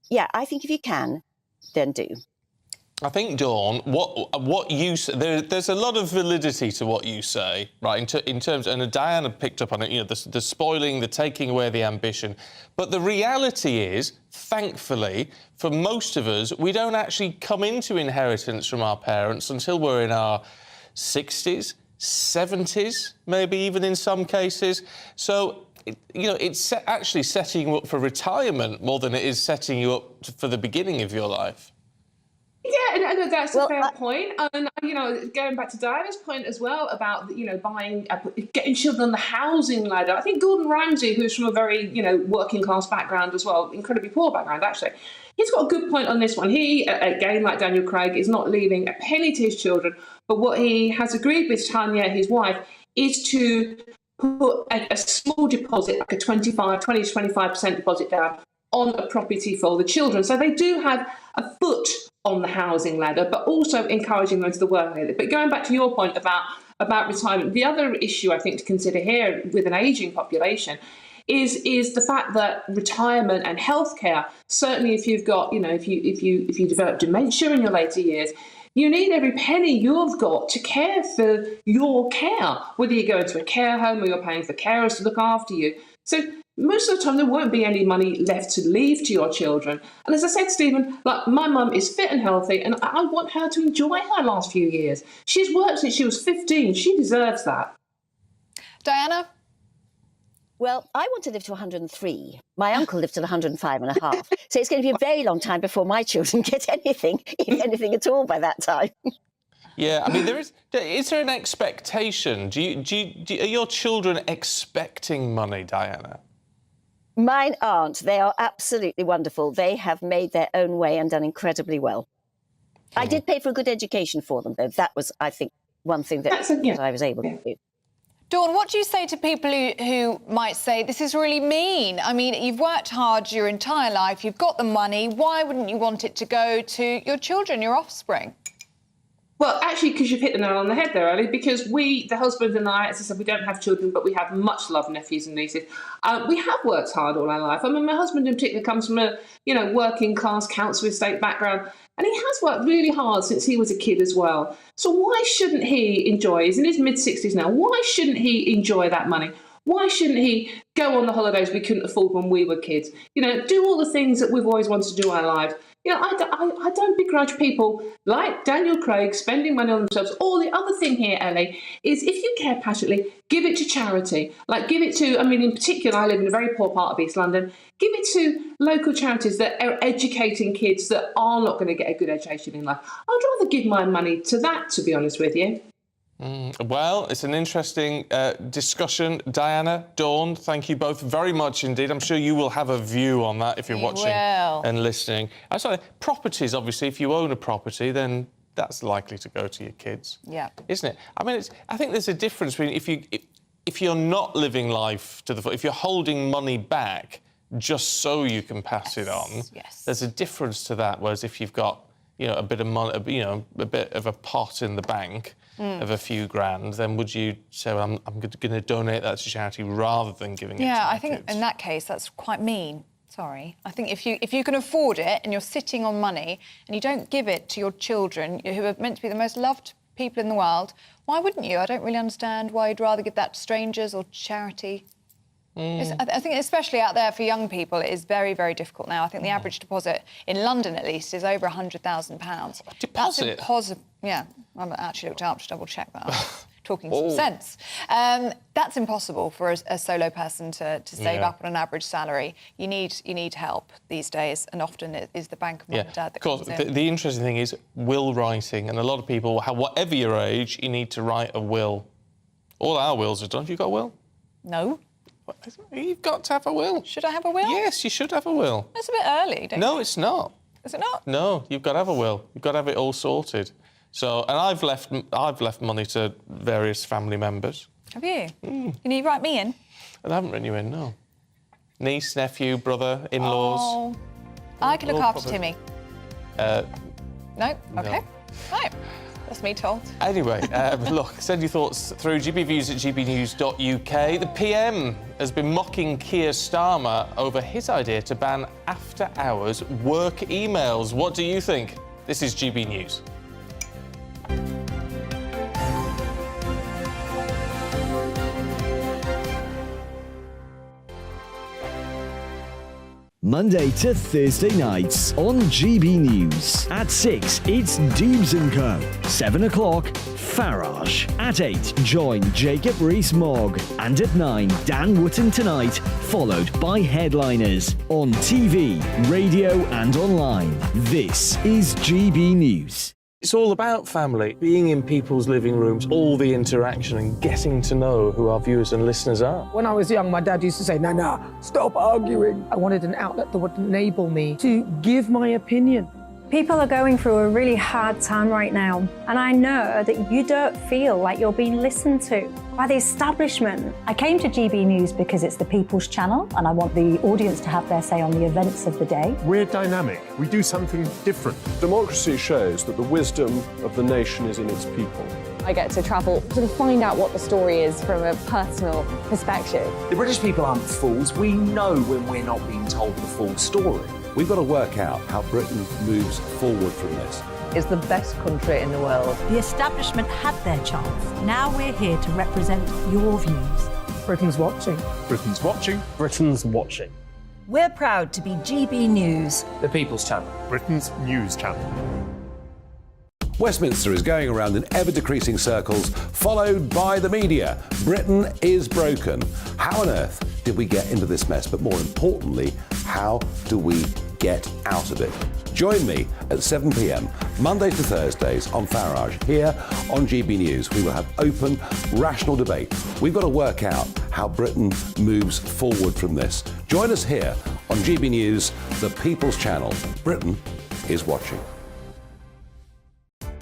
yeah, I think if you can, then do.
I think, Dawn, what you say, there's a lot of validity to what you say, right? In terms, and Diana picked up on it, you know, the spoiling, the taking away the ambition. But the reality is, thankfully, for most of us, we don't actually come into inheritance from our parents until we're in our 60s, 70s, maybe even in some cases. So, you know, it's actually setting you up for retirement more than it is setting you up for the beginning of your life.
Yeah, and that's a fair point. And, you know, going back to Diana's point as well about, you know, getting children on the housing ladder. I think Gordon Ramsay, who's from a very, you know, working class background as well, incredibly poor background, actually, he's got a good point on this one. He, again, like Daniel Craig, is not leaving a penny to his children. But what he has agreed with Tanya, his wife, is to put a small deposit, like a 20 to 25% deposit down on a property for the children. So they do have a foot on the housing ladder, but also encouraging them to the work ladder. But going back to your point about retirement, the other issue I think to consider here with an ageing population is the fact that retirement and healthcare, certainly if you've got, you know, if you develop dementia in your later years, you need every penny you've got to care for your care, whether you go into a care home or you're paying for carers to look after you. So most of the time there won't be any money left to leave to your children. And as I said, Stephen, like my mum is fit and healthy and I want her to enjoy her last few years. She's worked since she was 15. She deserves that.
Diana?
Well, I want to live to 103. My uncle lived to 105 and a half. So it's going to be a very long time before my children get anything, if anything at all, by that time.
Yeah, I mean, is there an expectation? Are your children expecting money, Diana?
Mine aren't. They are absolutely wonderful. They have made their own way and done incredibly well. I did pay for a good education for them, though. That was, I think, one thing that I was able to do.
Dawn, what do you say to people who might say, this is really mean? I mean, you've worked hard your entire life, you've got the money, why wouldn't you want it to go to your children, your offspring?
Well, actually, because you've hit the nail on the head there, Ali, because the husband and I, as I said, we don't have children, but we have much loved nephews and nieces. We have worked hard all our life. I mean, my husband in particular comes from a, working class council estate background, and he has worked really hard since he was a kid as well. So why shouldn't he enjoy, he's in his mid-60s now, why shouldn't he enjoy that money? Why shouldn't he go on the holidays we couldn't afford when we were kids? Do all the things that we've always wanted to do in our lives. I don't begrudge people like Daniel Craig spending money on themselves. Or the other thing here, Ellie, is if you care passionately, give it to charity. Like give it to, in particular, I live in a very poor part of East London. Give it to local charities that are educating kids that are not going to get a good education in life. I'd rather give my money to that, to be honest with you.
Well, it's an interesting discussion. Diana, Dawn, thank you both very much indeed. I'm sure you will have a view on that if you're watching and listening. Properties, obviously, if you own a property, then that's likely to go to your kids.
Yeah.
Isn't it? I think there's a difference between if you're not living life to the full, if you're holding money back just so you can pass it on, there's a difference to that, whereas if you've got, a bit of money, a bit of a pot in the bank, of a few grand, then would you say, well, I'm going to donate that to charity rather than giving it to my kids?
In that case, that's quite mean. Sorry. I think if you can afford it and you're sitting on money and you don't give it to your children, who are meant to be the most loved people in the world, why wouldn't you? I don't really understand why you'd rather give that to strangers or charity. I think especially out there for young people, it is very, very difficult now. I think the average deposit, in London at least, is over £100,000.
Deposit?
That's yeah, I actually looked up to double-check that. Talking some sense. That's impossible for a solo person to save up on an average salary. You need help these days, and often it is the bank of mum and dad that comes in.
The interesting thing is will writing, and a lot of people, whatever your age, you need to write a will. All our wills are done. Have you got a will?
No.
You've got to have a will.
Should I have a will?
Yes, you should have a will.
That's a bit early, don't you?
No, it's not.
Is it not?
No, you've got to have a will. You've got to have it all sorted. So, and I've left money to various family members.
Have you? Can you write me in?
I haven't written you in, no. Niece, nephew, brother, in-laws.
Oh, I can look after Timmy.
No.
Okay. Right. That's me told.
Anyway, look, send your thoughts through gbviews@gbnews.uk. The PM has been mocking Keir Starmer over his idea to ban after-hours work emails. What do you think? This is GB News.
Monday to Thursday nights on GB News. At 6, it's Dubes & Co. 7 o'clock, Farage. At 8, join Jacob Rees-Mogg. And at 9, Dan Wootton Tonight, followed by Headliners. On TV, radio and online. This is GB News.
It's all about family, being in people's living rooms, all the interaction and getting to know who our viewers and listeners are.
When I was young, my dad used to say, Nana, stop arguing. I wanted an outlet that would enable me to give my opinion.
People are going through a really hard time right now, and I know that you don't feel like you're being listened to by the establishment. I came to GB News because it's the People's Channel, and I want the audience to have their say on the events of the day.
We're dynamic. We do something different.
Democracy shows that the wisdom of the nation is in its people.
I get to travel to find out what the story is from a personal perspective.
The British people aren't fools. We know when we're not being told the full story.
We've got to work out how Britain moves forward from this.
It's the best country in the world.
The establishment had their chance. Now we're here to represent your views.
Britain's watching.
Britain's watching.
Britain's watching.
We're proud to be GB News.
The People's Channel.
Britain's news channel.
Westminster is going around in ever-decreasing circles, followed by the media. Britain is broken. How on earth
did we get into this mess? But more importantly, how do we get out of it? Join me at 7 p.m, Mondays to Thursdays on Farage, here on GB News. We will have open, rational debate. We've got to work out how Britain moves forward from this. Join us here on GB News, the People's Channel. Britain is watching.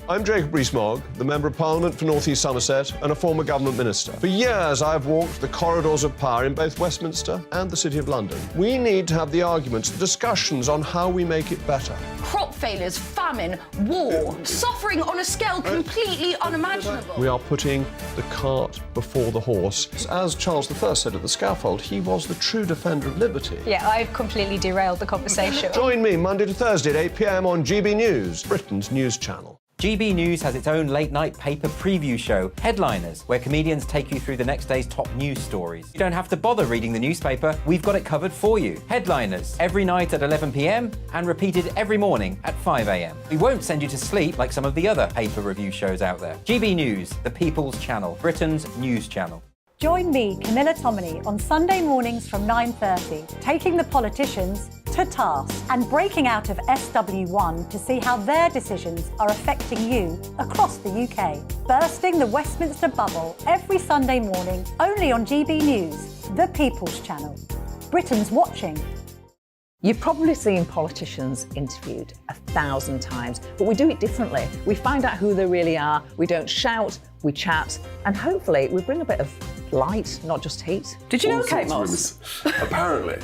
I'm Jacob Rees-Mogg, the Member of Parliament for North East Somerset and a former government minister. For years, I've walked the corridors of power in both Westminster and the City of London. We need to have the arguments, the discussions on how we make it better.
Crop failures, famine, war, suffering on a scale completely unimaginable.
We are putting the cart before the horse. As Charles I said at the scaffold, he was the true defender of liberty.
Yeah, I've completely derailed the conversation.
Join me Monday to Thursday at 8 p.m. on GB News, Britain's news channel.
GB News has its own late-night paper preview show, Headliners, where comedians take you through the next day's top news stories. You don't have to bother reading the newspaper, we've got it covered for you. Headliners, every night at 11 p.m. and repeated every morning at 5 a.m. We won't send you to sleep like some of the other paper review shows out there. GB News, the People's Channel, Britain's news channel.
Join me, Camilla Tominey, on Sunday mornings from 9:30, taking the politicians to task and breaking out of SW1 to see how their decisions are affecting you across the UK. Bursting the Westminster bubble every Sunday morning, only on GB News, the People's Channel. Britain's watching.
You've probably seen politicians interviewed 1,000 times, but we do it differently. We find out who they really are, we don't shout, we chat, and hopefully we bring a bit of light, not just heat. Did you know Kate Moss?
Apparently.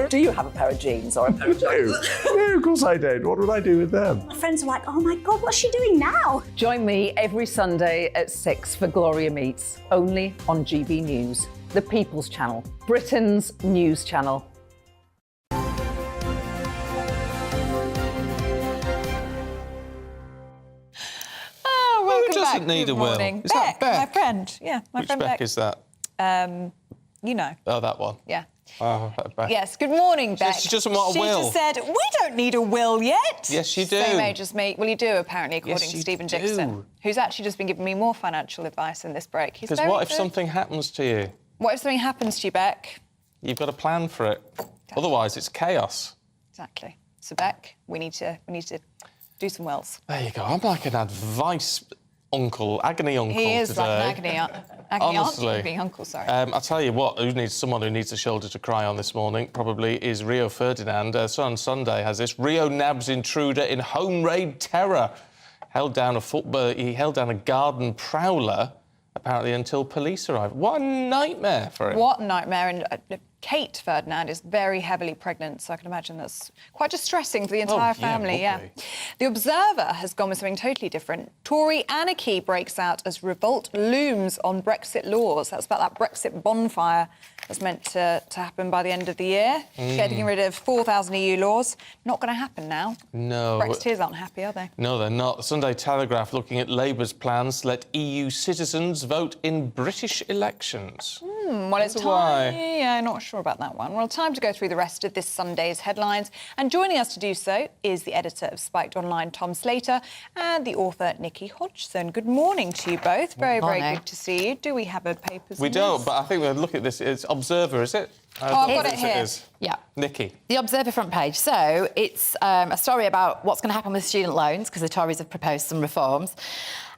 Do you have a pair of jeans or a pair of jeans?
No, of course I don't. What would I do with them?
My friends are like, oh my God, what's she doing now?
Join me every Sunday at 6 for Gloria Meets, only on GB News, the People's Channel, Britain's news channel.
Who doesn't need a will? Is that Beck?
My friend. Yeah, my
Which
friend
Beck is that?
You know.
Oh, that one.
Yeah.
Oh, Beck.
Yes, good morning, Beck.
She doesn't want a will.
She just said, we don't need a will yet.
Yes, you do.
Same age as me. Well, you do, apparently, according
Yes,
to
you
Stephen
do.
Dixon, who's actually just been giving me more financial advice in this break.
Because what if something happens to you?
What if something happens to you, Beck?
You've got to plan for it. Otherwise, it's chaos.
Exactly. So, Beck, we need to do some wills.
There you go. I'm like an advice agony uncle
He is
today.
like an agony
Honestly.
being uncle, sorry.
I'll tell you what, someone who needs a shoulder to cry on this morning probably is Rio Ferdinand. On Sunday has this. Rio nabs intruder in home raid terror. He held down a garden prowler, apparently, until police arrived. What a nightmare for him.
What a nightmare. And Kate Ferdinand is very heavily pregnant, so I can imagine that's quite distressing for the entire family. Yeah. The Observer has gone with something totally different. Tory anarchy breaks out as revolt looms on Brexit laws. That's about that Brexit bonfire that's meant to happen by the end of the year. Getting rid of 4,000 EU laws. Not going to happen now.
No.
Brexiteers aren't happy, are they?
No, they're not. The Sunday Telegraph looking at Labour's plans to let EU citizens vote in British elections.
Well, it's time.
Why?
Yeah, not sure about that one. Well, time to go through the rest of this Sunday's headlines. And joining us to do so is the editor of Spiked Online, Tom Slater, and the author, Nikki Hodgson. Good morning to you both. Very good to see you. Do we have a papers?
We don't, but I think we'll look at this. It's Observer, is it?
I've got it here.
Yeah.
Nikki.
The Observer front page. So it's a story about what's going to happen with student loans, because the Tories have proposed some reforms.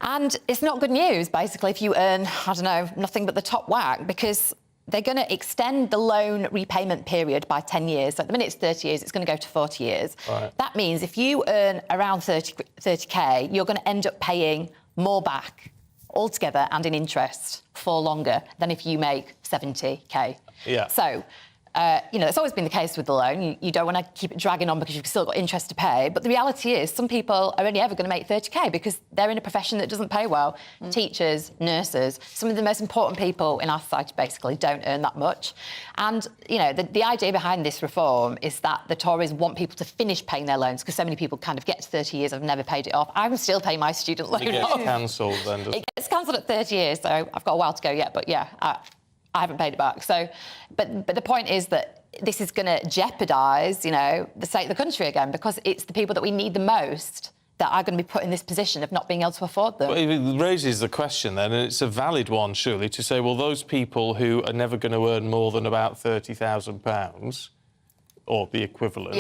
And it's not good news, basically, if you earn, I don't know, nothing but the top whack, because they're going to extend the loan repayment period by 10 years. So at the minute it's 30 years, it's going to go to 40 years.
Right.
That means if you earn around 30k, you're going to end up paying more back altogether and in interest for longer than if you make 70k.
Yeah.
So, it's always been the case with the loan. You don't want to keep it dragging on because you've still got interest to pay. But the reality is some people are only ever going to make 30k because they're in a profession that doesn't pay well. Teachers, nurses, some of the most important people in our society basically don't earn that much. And, the idea behind this reform is that the Tories want people to finish paying their loans because so many people kind of get to 30 years, I've never paid it off. I'm still paying my student loan
It gets
off.
cancelled then, doesn't it?
It gets cancelled at 30 years, so I've got a while to go yet. But, yeah, I haven't paid it back. So, but the point is that this is going to jeopardise, the state of the country again, because it's the people that we need the most that are going to be put in this position of not being able to afford them.
But it raises the question then, and it's a valid one, surely, to say, well, those people who are never going to earn more than about £30,000, or the equivalent,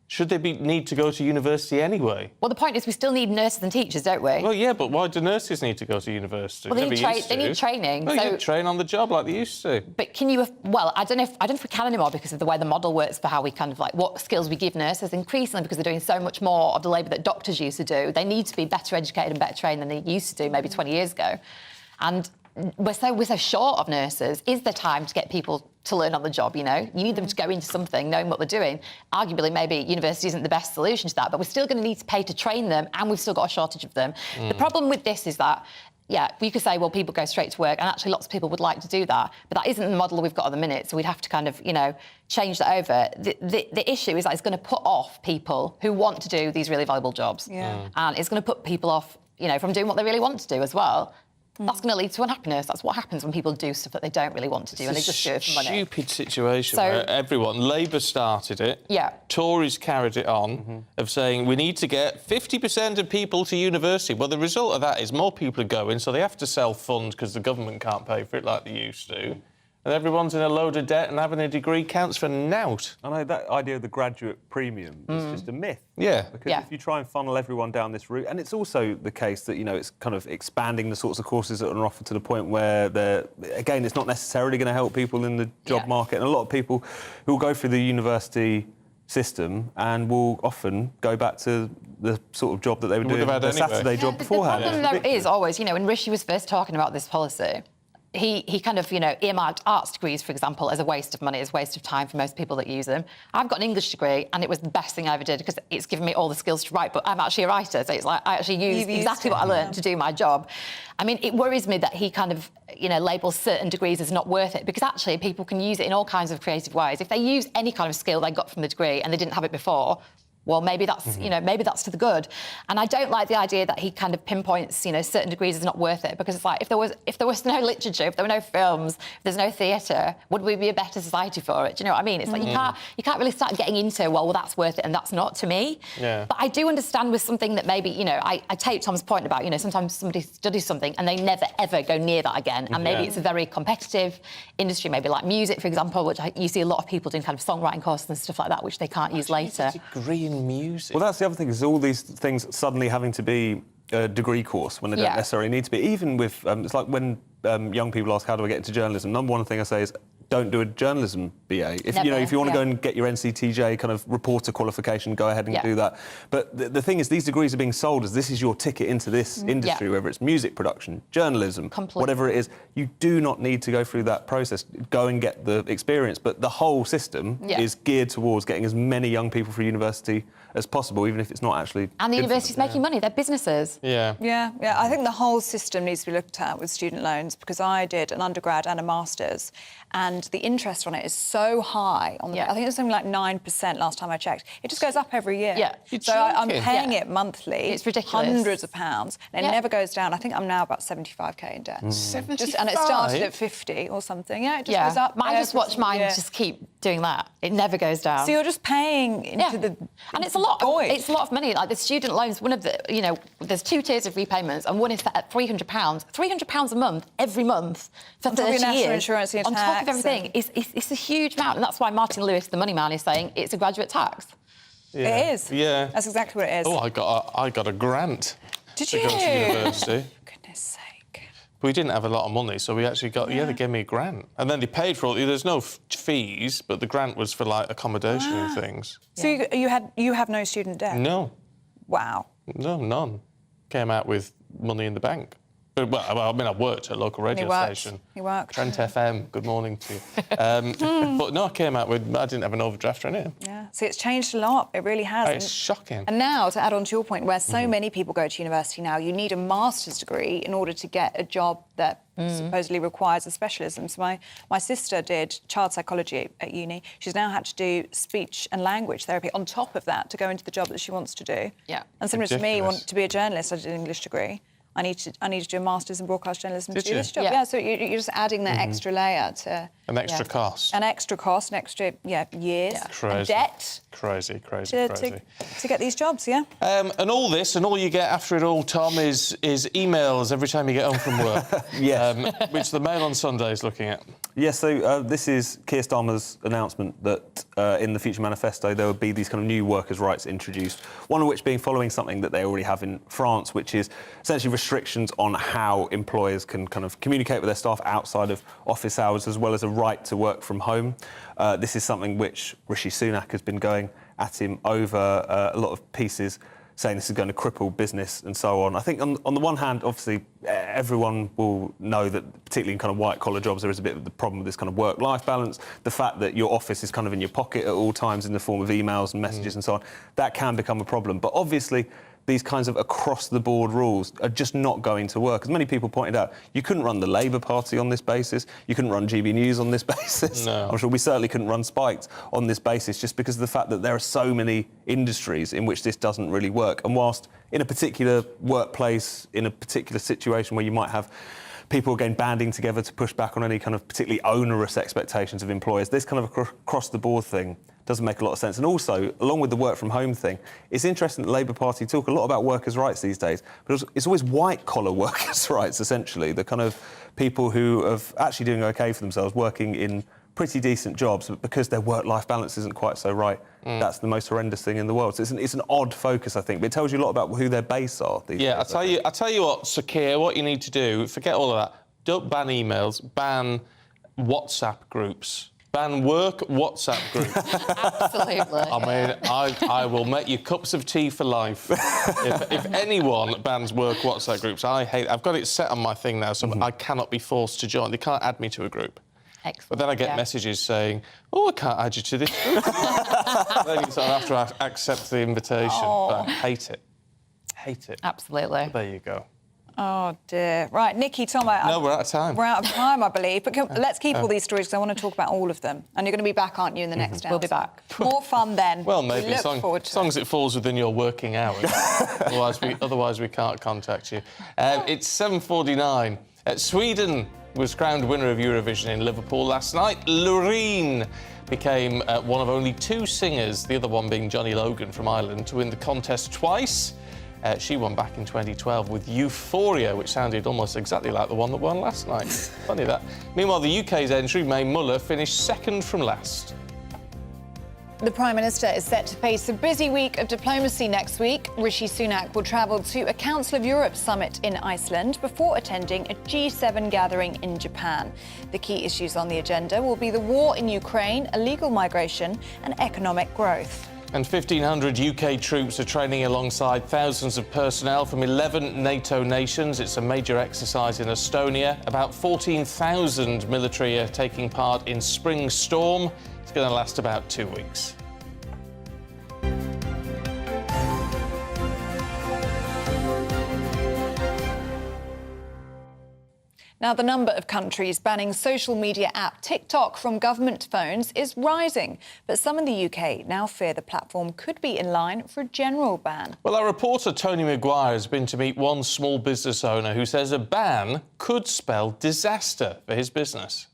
should they need to go to university anyway?
Well, the point is we still need nurses and teachers, don't we?
Well, yeah, but why do nurses need to go to university?
Well, they need training.
Well,
so...
you train on the job like they used to.
But can you... Well, I don't know if we can anymore because of the way the model works for how we kind of, like, what skills we give nurses. Increasingly, because they're doing so much more of the labour that doctors used to do, they need to be better educated and better trained than they used to do maybe 20 years ago. And we're so short of nurses. Is there time to get people to learn on the job, you know? You need them to go into something knowing what they're doing. Arguably, maybe university isn't the best solution to that, but we're still going to need to pay to train them, and we've still got a shortage of them. The problem with this is that, you could say, well, people go straight to work, and actually lots of people would like to do that, but that isn't the model we've got at the minute, so we'd have to kind of, change that over. The issue is that it's going to put off people who want to do these really valuable jobs. And it's going to put people off, from doing what they really want to do as well. That's going to lead to unhappiness. That's what happens when people do stuff that they don't really want to do and they just do it for money.
It's a stupid situation where everyone... Labour started it. Tories carried it on, of saying we need to get 50% of people to university. Well, the result of that is more people are going, so they have to self-fund because the government can't pay for it like they used to. And everyone's in a load of debt and having a degree counts for nout.
I know that idea of the graduate premium is just a myth.
Yeah.
Because if you try and funnel everyone down this route, and it's also the case that, it's kind of expanding the sorts of courses that are offered to the point where again, it's not necessarily going to help people in the job market. And a lot of people who will go through the university system and will often go back to the sort of job that they were doing, the Saturday job beforehand.
The problem, though, is always, when Rishi was first talking about this policy, he kind of, earmarked arts degrees, for example, as a waste of money, as a waste of time for most people that use them. I've got an English degree, and it was the best thing I ever did because it's given me all the skills to write, but I'm actually a writer, so it's like I actually use exactly what I learned to do my job. I mean, it worries me that he kind of, labels certain degrees as not worth it, because actually people can use it in all kinds of creative ways. If they use any kind of skill they got from the degree and they didn't have it before, well, maybe that's, maybe that's to the good. And I don't like the idea that he kind of pinpoints, certain degrees as not worth it, because it's like, if there was no literature, if there were no films, if there's no theatre, would we be a better society for it? Do you know what I mean? It's like you can't really start getting into, well, that's worth it and that's not, to me.
Yeah.
But I do understand with something that maybe, I take Tom's point about, sometimes somebody studies something and they never, ever go near that again. And maybe it's a very competitive industry, maybe like music, for example, which you see a lot of people doing kind of songwriting courses and stuff like that, which they can't use later.
Degree in music.
Well, that's the other thing, is all these things suddenly having to be a degree course when they don't necessarily need to be. Even with, it's like when young people ask, how do I get into journalism? Number one thing I say is, don't do a journalism BA. If you want to go and get your NCTJ kind of reporter qualification, go ahead and do that. But the thing is, these degrees are being sold as this is your ticket into this industry, whether it's music production, journalism, whatever it is. You do not need to go through that process. Go and get the experience. But the whole system is geared towards getting as many young people through university as possible, even if it's not actually...
And the university's making money. They're businesses.
Yeah. I think the whole system needs to be looked at with student loans, because I did an undergrad and a master's, and the interest on it is so high. I think it's something like 9% last time I checked. It just goes up every year. So I'm paying it monthly.
It's ridiculous.
Hundreds of pounds. And it never goes down. I think I'm now about 75k in debt.
75?
And it started at 50 or something. Yeah, it just goes up.
I just watch mine just keep doing that. It never goes down.
So you're just paying into the...
And it's a lot of money. Like the student loans, one of the, there's 2 tiers of repayments, and one is at £300. £300 a month, every month, for 30 years.
Insurance and
on top of everything. It's a huge amount, and that's why Martin Lewis, the money man, is saying it's a graduate tax.
It is.
Yeah.
That's exactly what it is.
Oh, I got a grant.
Did
to
you?
go to university.
Goodness sake.
We didn't have a lot of money, so we actually got... they gave me a grant. And then they paid for all... There's no fees, but the grant was for, like, accommodation and things.
So you have no student debt?
No.
Wow.
No, none. Came out with money in the bank. But, well, I mean, I worked at a local radio station.
He worked.
Trent FM, good morning to you. But no, I came out with... I didn't have an overdraft or anything.
Yeah. See, it's changed a lot. It really has.
It's shocking.
And now, to add on to your point, where so many people go to university now, you need a master's degree in order to get a job that supposedly requires a specialism. So my sister did child psychology at uni. She's now had to do speech and language therapy on top of that to go into the job that she wants to do.
Yeah.
And similar to me, want to be a journalist, I did an English degree. I need to do a master's in broadcast journalism
Did
to do
you?
this job.
Yeah.
Yeah, so you're just adding that extra layer to...
An extra cost.
An extra cost, an extra, years.
Crazy.
And debt.
Crazy.
To get these jobs, yeah.
And all this, and all you get after it all, Tom, is emails every time you get home from work. Which the Mail on Sunday is looking at.
Yes, so this is Keir Starmer's announcement that in the Future Manifesto there would be these kind of new workers' rights introduced, one of which being following something that they already have in France, which is essentially restrictions on how employers can kind of communicate with their staff outside of office hours, as well as a right to work from home. This is something which Rishi Sunak has been going at him over a lot of pieces, saying this is going to cripple business and so on. I think on the one hand, obviously, everyone will know that, particularly in kind of white-collar jobs, there is a bit of the problem with this kind of work-life balance. The fact that your office is kind of in your pocket at all times in the form of emails and messages and so on, that can become a problem. But obviously, these kinds of across-the-board rules are just not going to work. As many people pointed out, you couldn't run the Labour Party on this basis, you couldn't run GB on this basis.
No.
I'm sure we certainly couldn't run Spiked on this basis, just because of the fact that there are so many industries in which this doesn't really work. And whilst in a particular workplace, in a particular situation where you might have people, again, banding together to push back on any kind of particularly onerous expectations of employers, this kind of across-the-board thing doesn't make a lot of sense. And also, along with the work-from-home thing, it's interesting that the Labour Party talk a lot about workers' rights these days, but it's always white-collar workers' rights, essentially, the kind of people who are actually doing OK for themselves, working in pretty decent jobs, but because their work-life balance isn't quite so right, that's the most horrendous thing in the world. So it's an odd focus, I think, but it tells you a lot about who their base are these days.
I tell you what, Sir Keir, what you need to do, forget all of that. Don't ban emails, ban WhatsApp groups. Ban work WhatsApp groups.
Absolutely.
I mean, I will make you cups of tea for life. if anyone bans work WhatsApp groups, I've got it set on my thing now, so I cannot be forced to join. They can't add me to a group.
Excellent.
But then I get messages saying, "Oh, I can't add you to this group." Then you sort of have to accept the invitation. But I hate it. Hate it.
Absolutely.
But there you go.
Oh, dear. Right, Nikki, Tom...
No, we're out of time.
We're out of time, I believe. But let's keep all these stories, because I want to talk about all of them. And you're going to be back, aren't you, in the next hour?
We'll be back.
More fun then.
Well, maybe,
we look forward to
as long as it falls within your working hours. otherwise, we can't contact you. It's 7:49. Sweden was crowned winner of Eurovision in Liverpool last night. Loreen became one of only two singers, the other one being Johnny Logan from Ireland, to win the contest twice. She won back in 2012 with Euphoria, which sounded almost exactly like the one that won last night. Funny that. Meanwhile, the UK's entry, May Muller, finished second from last.
The Prime Minister is set to face a busy week of diplomacy next week. Rishi Sunak will travel to a Council of Europe summit in Iceland before attending a G7 gathering in Japan. The key issues on the agenda will be the war in Ukraine, illegal migration and economic growth.
And 1,500 UK troops are training alongside thousands of personnel from 11 NATO nations. It's a major exercise in Estonia. About 14,000 military are taking part in Spring Storm. It's going to last about 2 weeks.
Now, the number of countries banning social media app TikTok from government phones is rising. But some in the UK now fear the platform could be in line for a general ban.
Well, our reporter Tony Maguire has been to meet one small business owner who says a ban could spell disaster for his business.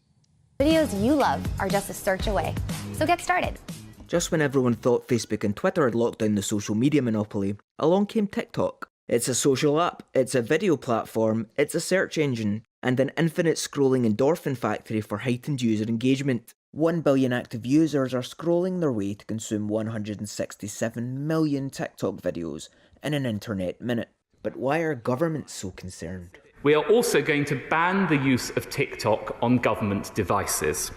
Videos you love are just a search away. So get started.
Just when everyone thought Facebook and Twitter had locked down the social media monopoly, along came TikTok. It's a social app, it's a video platform, it's a search engine, and an infinite scrolling endorphin factory for heightened user engagement. 1 billion active users are scrolling their way to consume 167 million TikTok videos in an internet minute. But why are governments so concerned?
We are also going to ban the use of TikTok on government devices.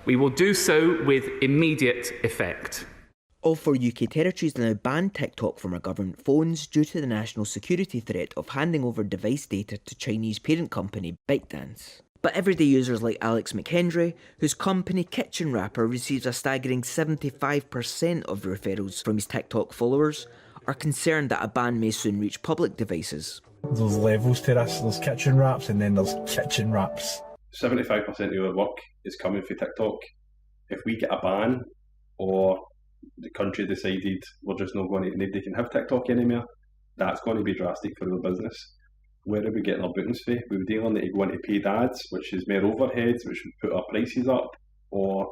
We will do so with immediate effect.
All 4 UK territories now ban TikTok from our government phones due to the national security threat of handing over device data to Chinese parent company ByteDance. But everyday users like Alex McHenry, whose company Kitchen Wrapper receives a staggering 75% of referrals from his TikTok followers, are concerned that a ban may soon reach public devices.
There's levels to this. There's kitchen wraps and then there's kitchen wraps.
75% of our work is coming from TikTok. If we get a ban, or the country decided we're just not going to, nobody can have TikTok anymore, that's going to be drastic for our business. where are we getting our bookings for? We would either need to go into paid ads, which is more overheads, which would put our prices up, or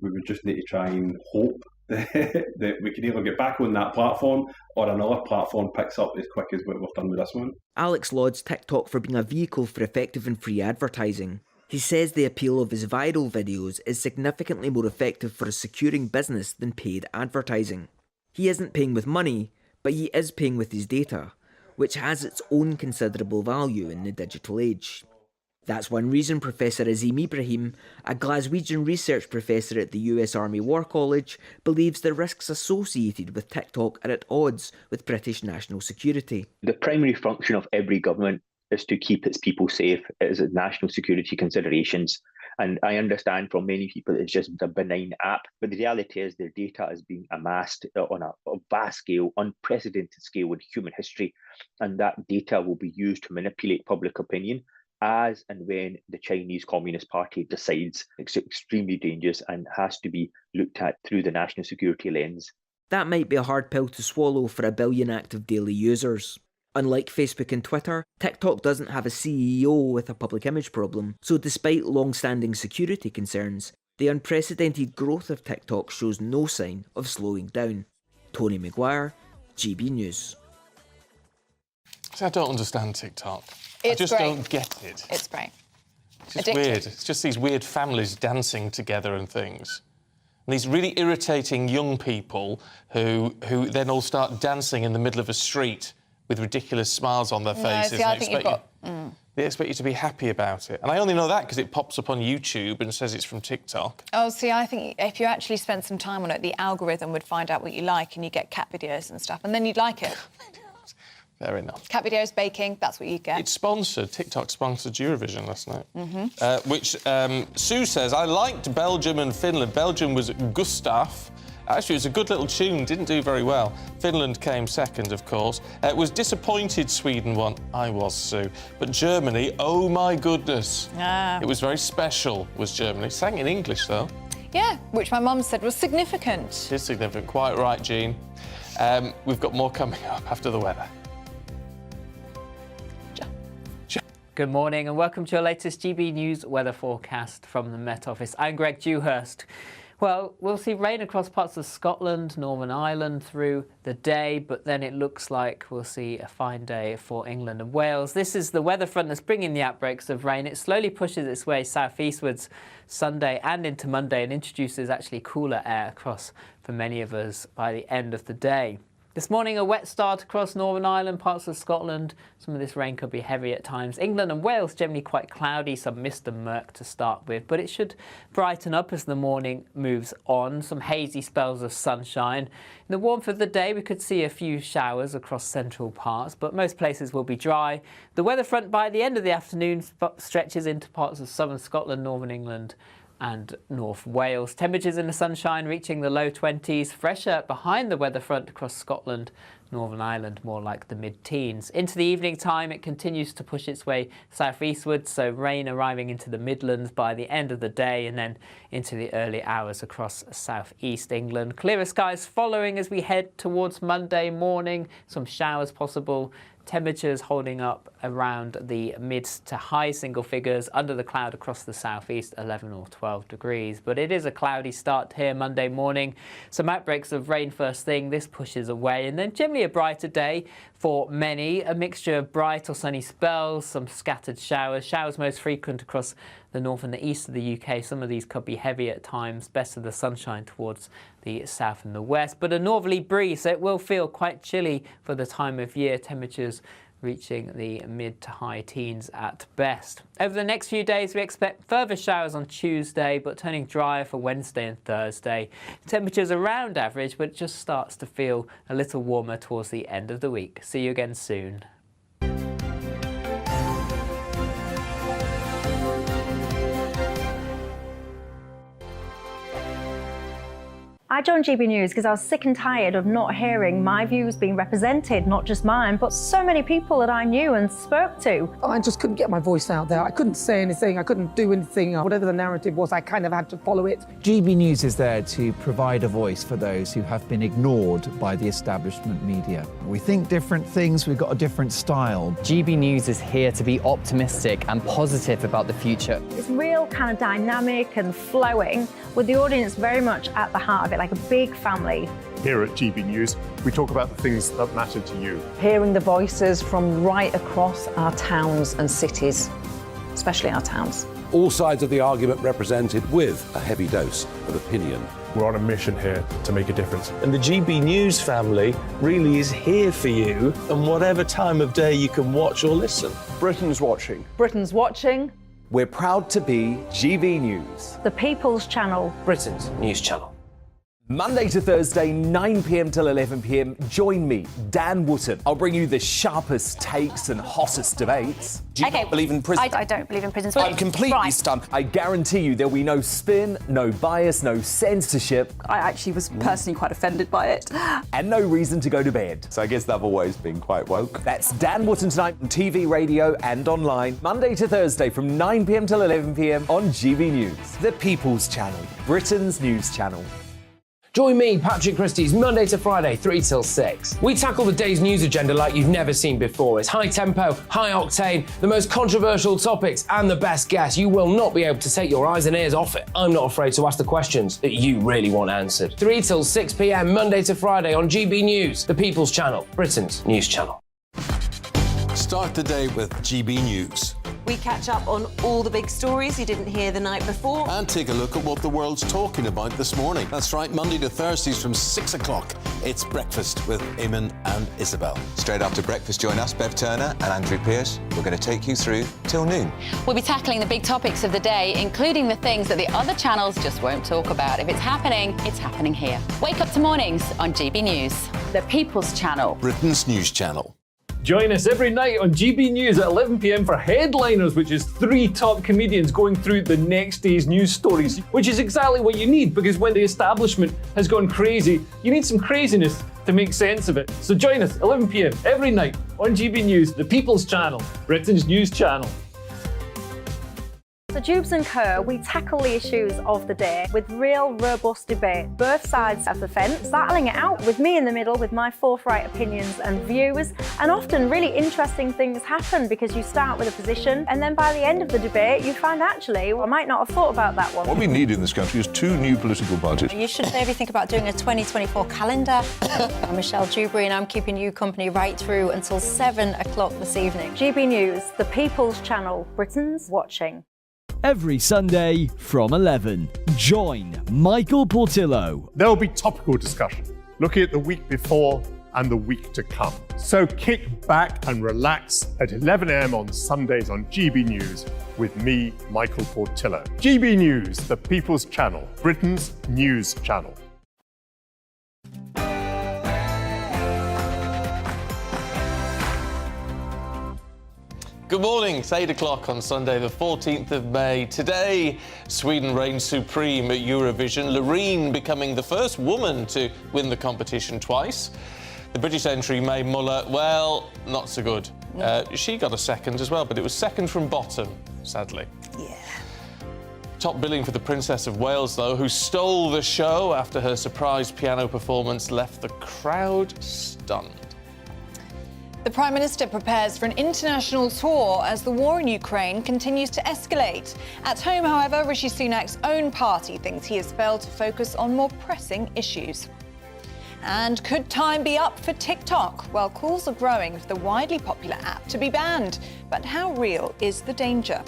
we would just need to try and hope that we can either get back on that platform or another platform picks up as quick as what we've done with this one.
Alex lauds TikTok for being a vehicle for effective and free advertising. He says the appeal of his viral videos is significantly more effective for securing business than paid advertising. He isn't paying with money, but he is paying with his data, which has its own considerable value in the digital age. That's one reason Professor Azim Ibrahim, a Glaswegian research professor at the US Army War College, believes the risks associated with TikTok are at odds with British national security.
The primary function of every government is to keep its people safe. It is national security considerations. And I understand from many people it's just a benign app, but the reality is their data is being amassed on a vast scale, unprecedented scale in human history, and that data will be used to manipulate public opinion as and when the Chinese Communist Party decides. It's extremely dangerous and has to be looked at through the national security lens.
That might be a hard pill to swallow for 1 billion active daily users. Unlike Facebook and Twitter, TikTok doesn't have a CEO with a public image problem, so despite long-standing security concerns, the unprecedented growth of TikTok shows no sign of slowing down. Tony Maguire, GB News.
See, I don't understand TikTok. I
It's
just
great.
don't get it.
It's great.
It's just
Addictive.
weird. It's just these weird families dancing together and things. And these really irritating young people who then all start dancing in the middle of a street with ridiculous smiles on their faces.
See, I
and
think you've got...
they expect you to be happy about it. And I only know that because it pops up on YouTube and says it's from TikTok.
Oh, see, I think if you actually spent some time on it, the algorithm would find out what you like and you get cat videos and stuff, and then you'd like it.
Fair enough.
Cat videos, baking, that's what you get.
It's sponsored. TikTok sponsored Eurovision last night.
Mm-hmm.
Which Sue says, I liked Belgium and Finland. Belgium was Gustav. Actually, it was a good little tune, didn't do very well. Finland came second, of course. It was disappointed Sweden won. I was, Sue. But Germany, oh my goodness. It was very special, was Germany. Sang in English, though.
Yeah, which my mum said was significant.
It is significant. Quite right, Jean. We've got more coming up after the weather.
Good morning and welcome to your latest GB News weather forecast from the Met Office. I'm Greg Dewhurst. Well, we'll see rain across parts of Scotland, Northern Ireland through the day, but then it looks like we'll see a fine day for England and Wales. This is the weather front that's bringing the outbreaks of rain. It slowly pushes its way southeastwards Sunday and into Monday and introduces actually cooler air across for many of us by the end of the day. This morning, a wet start across Northern Ireland, parts of Scotland. Some of this rain could be heavy at times. England and Wales generally quite cloudy, some mist and murk to start with, but it should brighten up as the morning moves on. Some hazy spells of sunshine. In the warmth of the day, we could see a few showers across central parts, but most places will be dry. The weather front by the end of the afternoon stretches into parts of southern Scotland, northern England and North Wales. Temperatures in the sunshine reaching the low 20s, fresher behind the weather front across Scotland, Northern Ireland, more like the mid-teens. Into the evening time, it continues to push its way southeastward, so rain arriving into the Midlands by the end of the day and then into the early hours across southeast England. Clearer skies following as we head towards Monday morning, some showers possible. Temperatures holding up around the mid to high single figures, under the cloud across the southeast, 11 or 12 degrees. But it is a cloudy start here Monday morning. Some outbreaks of rain first thing, this pushes away, and then generally a brighter day for many. A mixture of bright or sunny spells, some scattered showers. Showers most frequent across the north and the east of the UK. Some of these could be heavy at times, best of the sunshine towards the south and the west. But a northerly breeze, so it will feel quite chilly for the time of year. Temperatures reaching the mid to high teens at best. Over the next few days, we expect further showers on Tuesday, but turning drier for Wednesday and Thursday. Temperatures around average, but it just starts to feel a little warmer towards the end of the week. See you again soon.
I joined GB News because I was sick and tired of not hearing my views being represented, not just mine, but so many people that I knew and spoke to.
I just couldn't get my voice out there. I couldn't say anything, I couldn't do anything. Whatever the narrative was, I kind of had to follow it.
GB News is there to provide a voice for those who have been ignored by the establishment media. We think different things, we've got a different style.
GB News is here to be optimistic and positive about the future.
It's real kind of dynamic and flowing, with the audience very much at the heart of it, like a big family.
Here at GB News, we talk about the things that matter to you.
Hearing the voices from right across our towns and cities, especially our towns.
All sides of the argument represented with a heavy dose of opinion.
We're on a mission here to make a difference.
And the GB News family really is here for you, and whatever time of day you can watch or listen.
Britain's watching.
Britain's watching.
We're proud to be GB News.
The People's Channel.
Britain's news channel.
Monday to Thursday, 9 p.m. till 11 p.m. Join me, Dan Wootton. I'll bring you the sharpest takes and hottest debates. Do you not believe in prison?
I don't believe in prisons.
I'm completely stunned. I guarantee you there'll be no spin, no bias, no censorship.
I actually was personally quite offended by it.
And no reason to go to bed.
So I guess they've always been quite woke.
That's Dan Wootton tonight on TV, radio and online. Monday to Thursday from 9 p.m. till 11 p.m. on GB News. The People's Channel, Britain's news channel.
Join me, Patrick Christie's, Monday to Friday, 3 till 6. We tackle the day's news agenda like you've never seen before. It's high tempo, high octane, the most controversial topics, and the best guests. You will not be able to take your eyes and ears off it. I'm not afraid to ask the questions that you really want answered. 3 till 6 p.m, Monday to Friday on GB News, the People's Channel, Britain's news channel.
Start the day with GB News.
We catch up on all the big stories you didn't hear the night before.
And take a look at what the world's talking about this morning. That's right, Monday to Thursdays from 6 o'clock. It's Breakfast with Eamon and Isabel.
Straight after breakfast, join us, Bev Turner and Andrew Pearce. We're going to take you through till noon.
We'll be tackling the big topics of the day, including the things that the other channels just won't talk about. If it's happening here. Wake up to mornings on GB News.
The People's Channel.
Britain's news channel.
Join us every night on GB News at 11 p.m. for Headliners, which is 3 top comedians going through the next day's news stories, which is exactly what you need, because when the establishment has gone crazy, you need some craziness to make sense of it. So join us 11 p.m. every night on GB News, the People's Channel, Britain's news channel.
So Jubes and Co, we tackle the issues of the day with real robust debate, both sides of the fence, battling it out with me in the middle with my forthright opinions and views. And often really interesting things happen because you start with a position and then by the end of the debate you find actually, well, I might not have thought about that one.
What we need in this country is 2 new political parties.
You should maybe think about doing a 2024 calendar. I'm Michelle Dewberry and I'm keeping you company right through until 7 o'clock this evening.
GB News, the People's Channel, Britain's watching.
Every Sunday from 11, join Michael Portillo.
There'll be topical discussion, looking at the week before and the week to come. So kick back and relax at 11 a.m. on Sundays on GB News with me, Michael Portillo. GB News, the People's Channel, Britain's news channel.
Good morning, it's 8 o'clock on Sunday, the 14th of May. Today, Sweden reigns supreme at Eurovision, Loreen becoming the first woman to win the competition twice. The British entry, May Muller, well, not so good. She got a second as well, but it was second from bottom, sadly.
Yeah.
Top billing for the Princess of Wales, though, who stole the show after her surprise piano performance left the crowd stunned.
The Prime Minister prepares for an international tour as the war in Ukraine continues to escalate. At home, however, Rishi Sunak's own party thinks he has failed to focus on more pressing issues. And could time be up for TikTok? Well, calls are growing for the widely popular app to be banned. But how real is the danger?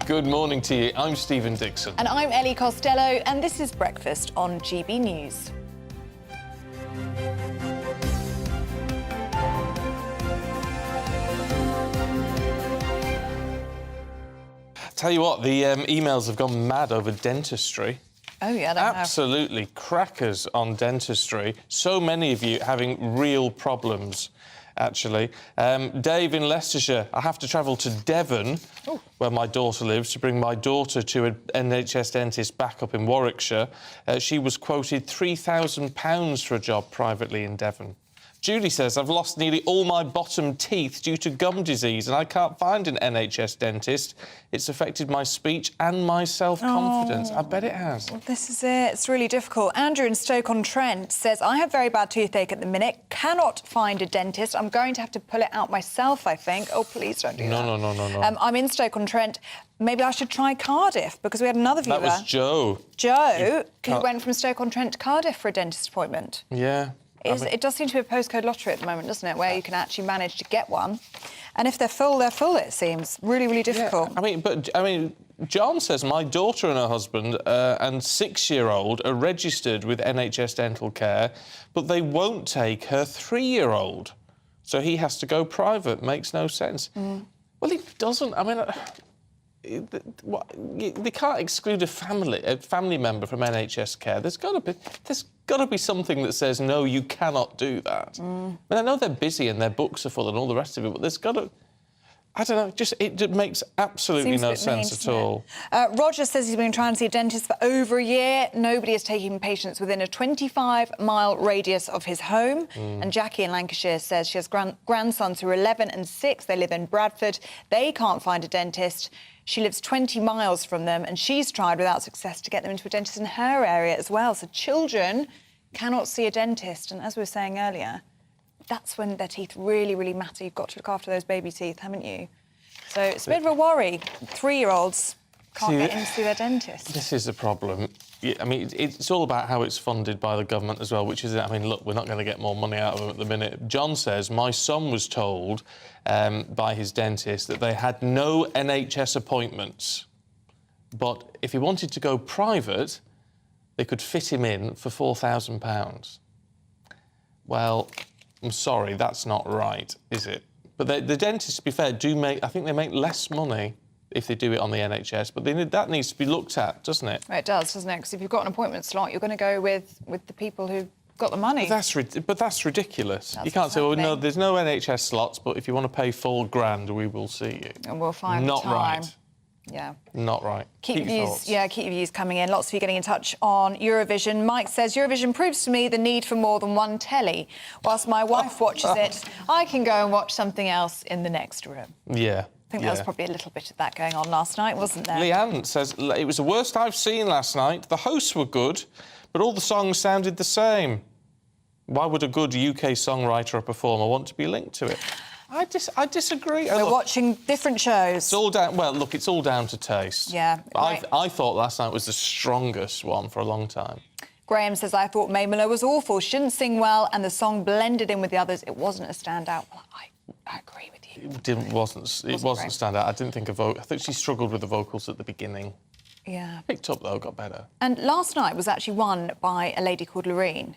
Good morning to you. I'm Stephen Dixon.
And I'm Ellie Costello, and this is Breakfast on GB News.
Tell you what, the emails have gone mad over dentistry.
Oh, yeah, I
Absolutely crackers on dentistry. So many of you having real problems. actually. Dave in Leicestershire. I have to travel to Devon, where my daughter lives, to bring my daughter to an NHS dentist back up in Warwickshire. She was quoted £3,000 for a job privately in Devon. Julie says, I've lost nearly all my bottom teeth due to gum disease and I can't find an NHS dentist. It's affected my speech and my self-confidence. I bet it has.
Well, this is it. It's really difficult. Andrew in Stoke-on-Trent says, I have very bad toothache at the minute, cannot find a dentist. I'm going to have to pull it out myself, I think. Oh, please don't do that.
No.
I'm in Stoke-on-Trent. Maybe I should try Cardiff, because we had another viewer.
That was Joe.
Joe, who went from Stoke-on-Trent to Cardiff for a dentist appointment.
Yeah.
It does seem to be a postcode lottery at the moment, doesn't it, where you can actually manage to get one. And if they're full, it seems. Really, really difficult.
Yeah. John says my daughter and her husband and 6-year-old are registered with NHS Dental Care, but they won't take her 3-year-old. So he has to go private. Makes no sense. Well, it doesn't. They can't exclude a family member from NHS care. There's got to be something that says no, you cannot do that. I know they're busy and their books are full and all the rest of it, but there's got to. I don't know. It makes absolutely no sense at all.
Roger says he's been trying to see a dentist for over a year. Nobody is taking patients within a 25-mile radius of his home. And Jackie in Lancashire says she has grandsons who are 11 and 6. They live in Bradford. They can't find a dentist. She lives 20 miles from them, and she's tried without success to get them into a dentist in her area as well. So children cannot see a dentist. And as we were saying earlier, that's when their teeth really, really matter. You've got to look after those baby teeth, haven't you? So it's a bit of a worry. 3-year-olds can't get in to see their dentist.
This is a problem. It's all about how it's funded by the government as well, which is, look, we're not going to get more money out of them at the minute. John says, my son was told by his dentist that they had no NHS appointments, but if he wanted to go private, they could fit him in for £4,000. Well, I'm sorry, that's not right, is it? But the dentists, to be fair, I think they make less money if they do it on the NHS, but that needs to be looked at, doesn't it?
It does, doesn't it? Because if you've got an appointment slot, you're going to go with the people who've got the money.
But that's ridiculous. You can't say, well, no, there's no NHS slots, but if you want to pay £4,000, we will see you.
And we'll find
Not
the time.
Right.
Yeah.
Not right.
Keep your views coming in. Lots of you getting in touch on Eurovision. Mike says, Eurovision proves to me the need for more than one telly. Whilst my wife watches it, I can go and watch something else in the next room.
Yeah.
I think there was probably a little bit of that going on last night, wasn't there?
Leanne says, it was the worst I've seen last night. The hosts were good, but all the songs sounded the same. Why would a good UK songwriter or performer want to be linked to it? I disagree.
We're watching different shows.
It's all down... Well, look, it's all down to taste.
Yeah.
I thought last night was the strongest one for a long time.
Graham says, I thought Mae Muller was awful. She didn't sing well, and the song blended in with the others. It wasn't a standout. Well, I agree with you.
It wasn't standout. I didn't think I think she struggled with the vocals at the beginning.
Yeah.
Picked up, though, got better.
And last night was actually won by a lady called Loreen,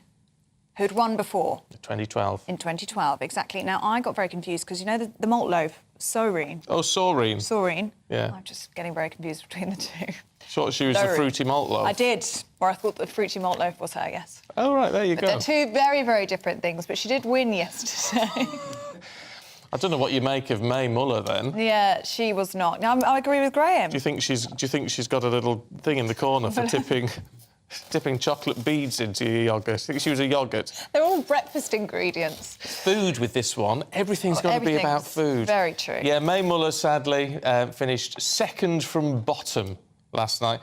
who'd won before.
2012.
In 2012, exactly. Now, I got very confused because, you know, the malt loaf, Soreen.
Oh, Soreen.
Soreen.
Yeah.
I'm just getting very confused between the two.
Thought she was the fruity malt loaf.
I did, or I thought the fruity malt loaf was her, yes.
Oh, right, there you go.
They're two very, very different things, but she did win yesterday.
I don't know what you make of Mae Muller, then.
Yeah, she was not. Now, I agree with Graham.
Do you think she's got a little thing in the corner for tipping chocolate beads into your yoghurt? I think she was a yoghurt.
They're all breakfast ingredients.
Food with this one. Everything's got to be about food.
Very true.
Yeah, Mae Muller, sadly, finished second from bottom last night.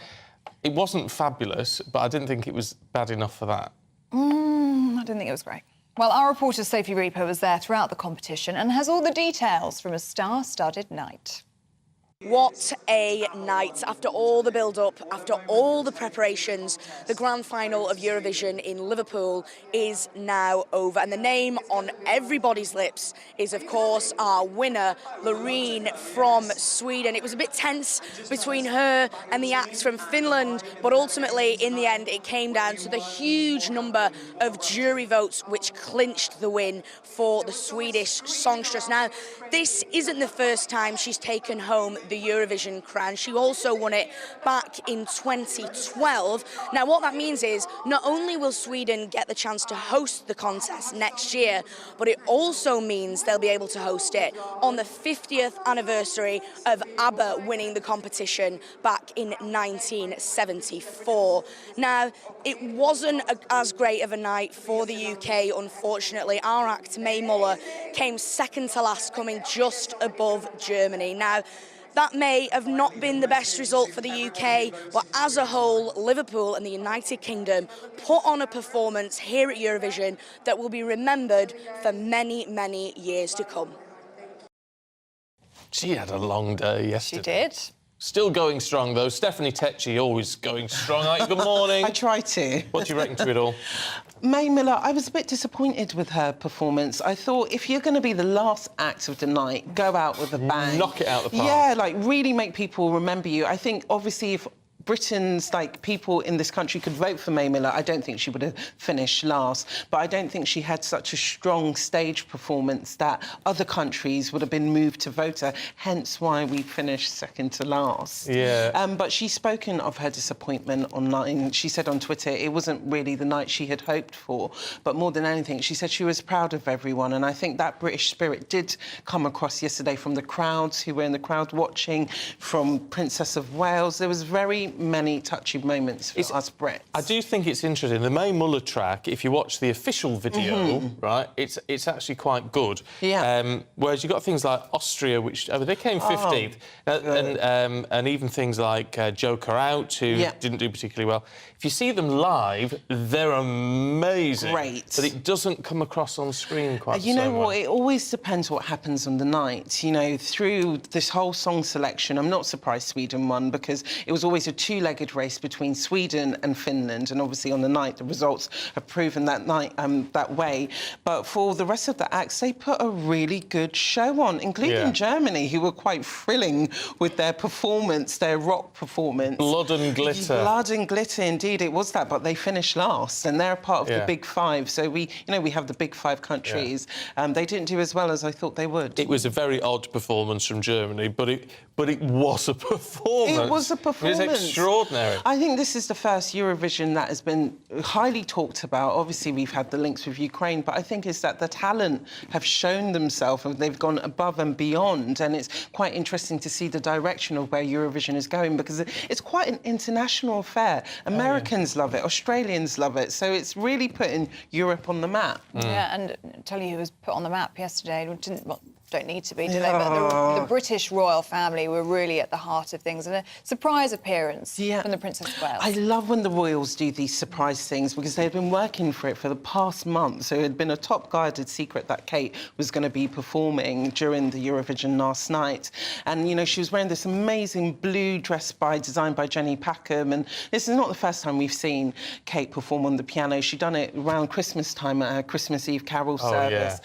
It wasn't fabulous, but I didn't think it was bad enough for that.
I didn't think it was great. Well, our reporter Sophie Reaper was there throughout the competition and has all the details from a star-studded night.
What a night. After all the build-up, after all the preparations, the grand final of Eurovision in Liverpool is now over. And the name on everybody's lips is, of course, our winner, Loreen from Sweden. It was a bit tense between her and the acts from Finland, but ultimately, in the end, it came down to the huge number of jury votes which clinched the win for the Swedish songstress. Now, this isn't the first time she's taken home the Eurovision crown. She also won it back in 2012. Now, what that means is not only will Sweden get the chance to host the contest next year, but it also means they'll be able to host it on the 50th anniversary of ABBA winning the competition back in 1974. Now, it wasn't as great of a night for the UK, unfortunately. Our act, May Muller, came second to last, coming just above Germany. Now, that may have not been the best result for the UK, but as a whole, Liverpool and the United Kingdom put on a performance here at Eurovision that will be remembered for many, many years to come.
She had a long day yesterday.
She did.
Still going strong, though. Stephanie Tetchy, always going strong, aren't you? Good morning.
I try to.
What do you reckon to it all?
May Miller, I was a bit disappointed with her performance. I thought if you're going to be the last act of the night, go out with a bang.
Knock it out the park.
Yeah, like, really make people remember you. I think, obviously, if Britain's, like, people in this country could vote for May Miller, I don't think she would have finished last. But I don't think she had such a strong stage performance that other countries would have been moved to vote her, hence why we finished second to last.
Yeah.
But she's spoken of her disappointment online. She said on Twitter it wasn't really the night she had hoped for, but more than anything, she said she was proud of everyone, and I think that British spirit did come across yesterday from the crowds who were in the crowd watching, from Princess of Wales. There was very many touching moments for us Brits.
I do think it's interesting. The May Muller track, if you watch the official video, right, it's actually quite good.
Yeah.
Whereas you've got things like Austria, which they came 15th, and even things like Joker Out, who didn't do particularly well. If you see them live, they're amazing.
Great.
But it doesn't come across on screen quite
You
so
know what?
much.
It always depends what happens on the night. You know, through this whole song selection, I'm not surprised Sweden won, because it was always a two-legged race between Sweden and Finland, and obviously on the night the results have proven that night that way. But for the rest of the acts, they put a really good show on, including Germany, who were quite thrilling with their performance, their rock performance.
Blood and glitter.
Blood and glitter, indeed, it was that. But they finished last, and they're part of the Big Five. So we have the Big Five countries. They didn't do as well as I thought they would.
It was a very odd performance from Germany, but it was a performance.
It was a performance.
It was extraordinary.
I think this is the first Eurovision that has been highly talked about. Obviously, we've had the links with Ukraine, but I think it's that the talent have shown themselves and they've gone above and beyond. And it's quite interesting to see the direction of where Eurovision is going, because it's quite an international affair. Americans love it, Australians love it. So it's really putting Europe on the map.
Yeah, and tell you who was put on the map yesterday. Don't need to be, do they? But the British royal family were really at the heart of things, and a surprise appearance from the Princess of Wales.
I love when the royals do these surprise things, because they've been working for it for the past month. So it had been a top-guarded secret that Kate was going to be performing during the Eurovision last night. And, you know, she was wearing this amazing blue dress designed by Jenny Packham. And this is not the first time we've seen Kate perform on the piano. She'd done it around Christmas time at her Christmas Eve carol service.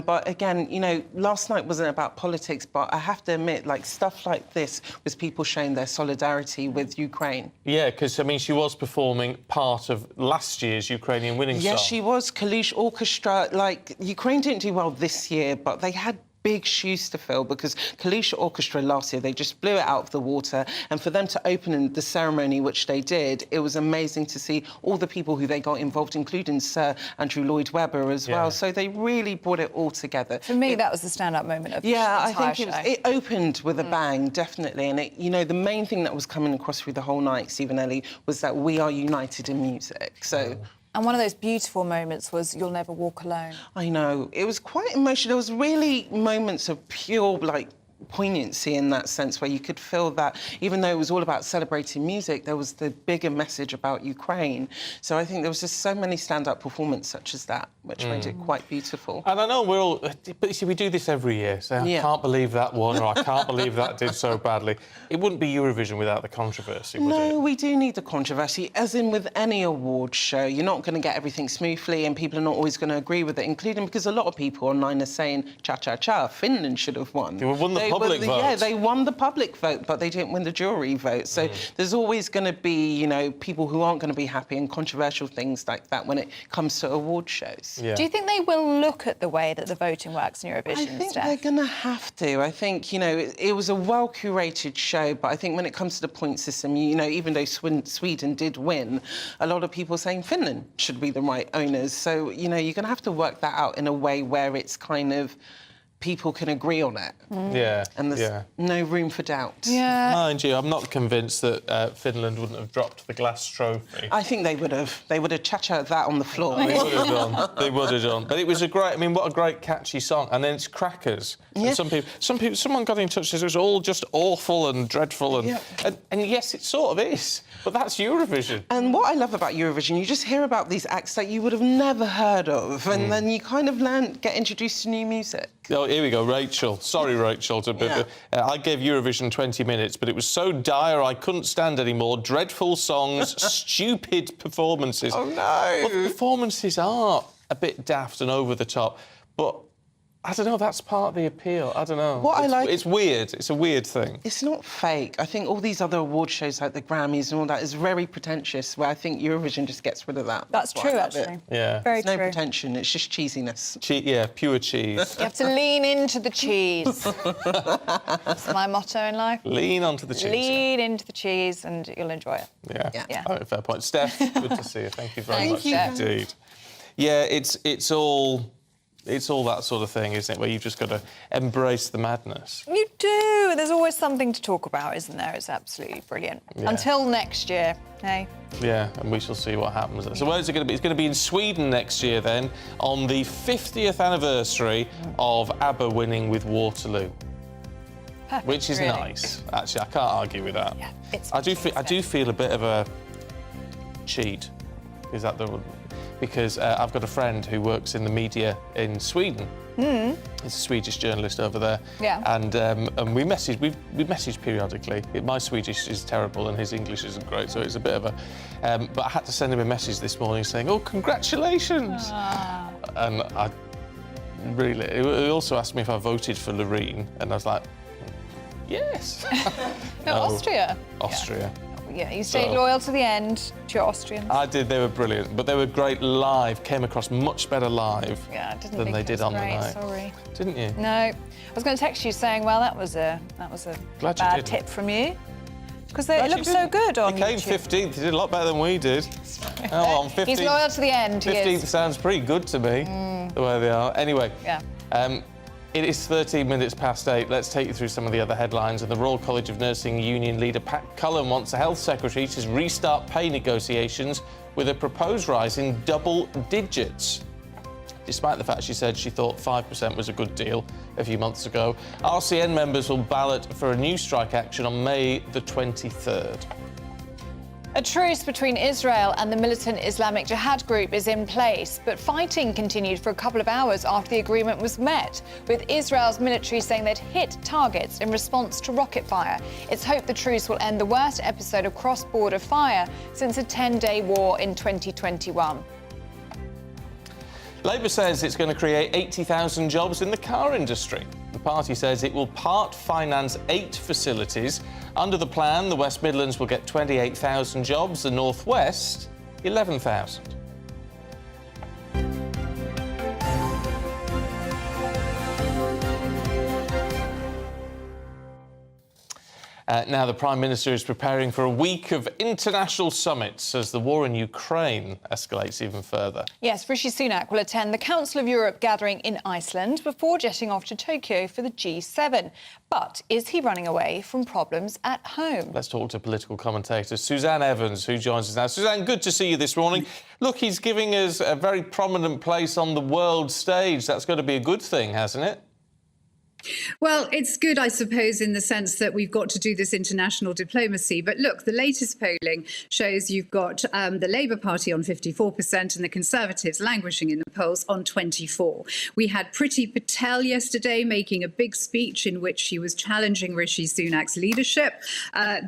But again, you know, last night wasn't about politics, but I have to admit, like, stuff like this was people showing their solidarity with Ukraine.
Yeah, because, I mean, she was performing part of last year's Ukrainian winning song.
Yes, she was. Kalush Orchestra. Like, Ukraine didn't do well this year, but they had big shoes to fill, because Kalush Orchestra last year, they just blew it out of the water, and for them to open in the ceremony, which they did, it was amazing to see all the people who they got involved, including Sir Andrew Lloyd Webber as well. So they really brought it all together.
For me, that was the stand-up moment of the
I
entire
think
show.
it opened with a bang, definitely, and you know, the main thing that was coming across through the whole night, Stephen Ellie, was that we are united in music. So.
And one of those beautiful moments was You'll Never Walk Alone.
I know. It was quite emotional. There was really moments of pure, like, poignancy in that sense, where you could feel that even though it was all about celebrating music, there was the bigger message about Ukraine. So I think there was just so many stand-up performances such as that, which made it quite beautiful.
And I know we're all... But you see, we do this every year, so I can't believe that won, or I can't believe that did so badly. It wouldn't be Eurovision without the controversy, would it?
No, we do need the controversy, as in with any awards show. You're not going to get everything smoothly, and people are not always going to agree with it, including because a lot of people online are saying, cha-cha-cha, Finland should have won.
They won the public vote.
Yeah, they won the public vote, but they didn't win the jury vote. So there's always going to be, you know, people who aren't going to be happy and controversial things like that when it comes to award shows.
Do you think they will look at the way that the voting works in Eurovision?
I think they're going to have to. I think, you know, it was a well-curated show, but I think when it comes to the point system, you know, even though Sweden did win, a lot of people saying Finland should be the right owners. So, you know, you're going to have to work that out in a way where it's kind of people can agree on it.
Yeah.
And there's no room for doubt.
Yeah.
Mind you, I'm not convinced that Finland wouldn't have dropped the glass trophy.
I think they would have. They would have cha-cha'd that on the floor.
They would have done. They would have done. But it was a great... I mean, what a great, catchy song. And then it's crackers.
Yeah.
And someone got in touch and said it was all just awful and dreadful. And yes, it sort of is. But that's Eurovision.
And what I love about Eurovision, you just hear about these acts that you would have never heard of, and then you kind of get introduced to new music.
Oh, here we go, Rachel. Sorry, Rachel. I gave Eurovision 20 minutes, but it was so dire I couldn't stand anymore. Dreadful songs, stupid performances.
Oh, no.
Well, the performances are a bit daft and over the top, but I don't know, that's part of the appeal. I don't know. It's weird. It's a weird thing.
It's not fake. I think all these other award shows like the Grammys and all that is very pretentious, where I think Eurovision just gets rid of that.
That's true, actually.
Yeah.
Very
There's
true.
no pretension, it's just cheesiness.
Yeah, pure cheese.
You have to lean into the cheese. That's my motto in life.
Lean onto the cheese.
Lean into the cheese and you'll enjoy it.
Yeah. Oh, fair point. Steph, good to see you. Thank you very much
Thank you.
indeed. Yeah, it's all that sort of thing, isn't it, where you've just got to embrace the madness.
You do. There's always something to talk about, isn't there? It's absolutely brilliant.
Yeah.
Until next year, hey?
Yeah, and we shall see what happens. So where is it going to be? It's going to be in Sweden next year, then, on the 50th anniversary of ABBA winning with Waterloo.
Perfect,
Which is
really.
nice. Actually, I can't argue with that.
Yeah, it's
I do feel a bit of a cheat. Is that the... Because I've got a friend who works in the media in Sweden. He's a Swedish journalist over there.
Yeah.
And we message periodically. My Swedish is terrible and his English isn't great, so it's a bit of a... but I had to send him a message this morning saying, "Oh, congratulations!" And I really... He also asked me if I voted for Loreen, and I was like, yes.
No, Austria.
Austria.
Yeah, you stayed loyal to the end to your Austrians.
I did, they were brilliant, but they were great live, came across much better live than they did on the night.
Sorry.
Didn't you?
No. I was going to text you saying, well, that was a bad tip from you. Because it looked so good on
YouTube. He came 15th, he did a lot better than we did. Oh, on 15th.
He's loyal to the end,
15th sounds pretty good to me, the way they are. Anyway.
Yeah.
It is 13 minutes past 8. Let's take you through some of the other headlines. And the Royal College of Nursing union leader Pat Cullen wants the Health Secretary to restart pay negotiations with a proposed rise in double digits. Despite the fact she said she thought 5% was a good deal a few months ago. RCN members will ballot for a new strike action on May the 23rd.
A truce between Israel and the militant Islamic Jihad group is in place, but fighting continued for a couple of hours after the agreement was met, with Israel's military saying they'd hit targets in response to rocket fire. It's hoped the truce will end the worst episode of cross-border fire since a 10-day war in 2021.
Labour says it's going to create 80,000 jobs in the car industry. The party says it will part-finance 8 facilities. Under the plan, the West Midlands will get 28,000 jobs, the North West, 11,000. Now, the Prime Minister is preparing for a week of international summits as the war in Ukraine escalates even further.
Yes, Rishi Sunak will attend the Council of Europe gathering in Iceland before jetting off to Tokyo for the G7. But is he running away from problems at home?
Let's talk to political commentator Suzanne Evans, who joins us now. Suzanne, good to see you this morning. Look, he's giving us a very prominent place on the world stage. That's got to be a good thing, hasn't it?
Well, it's good, I suppose, in the sense that we've got to do this international diplomacy. But look, the latest polling shows you've got the Labour Party on 54% and the Conservatives languishing in the polls on 24%. We had Priti Patel yesterday making a big speech in which she was challenging Rishi Sunak's leadership.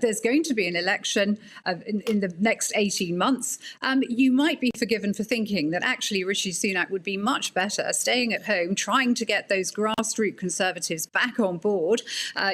There's going to be an election in the next 18 months. You might be forgiven for thinking that actually Rishi Sunak would be much better staying at home, trying to get those grassroots Conservative Conservatives back on board.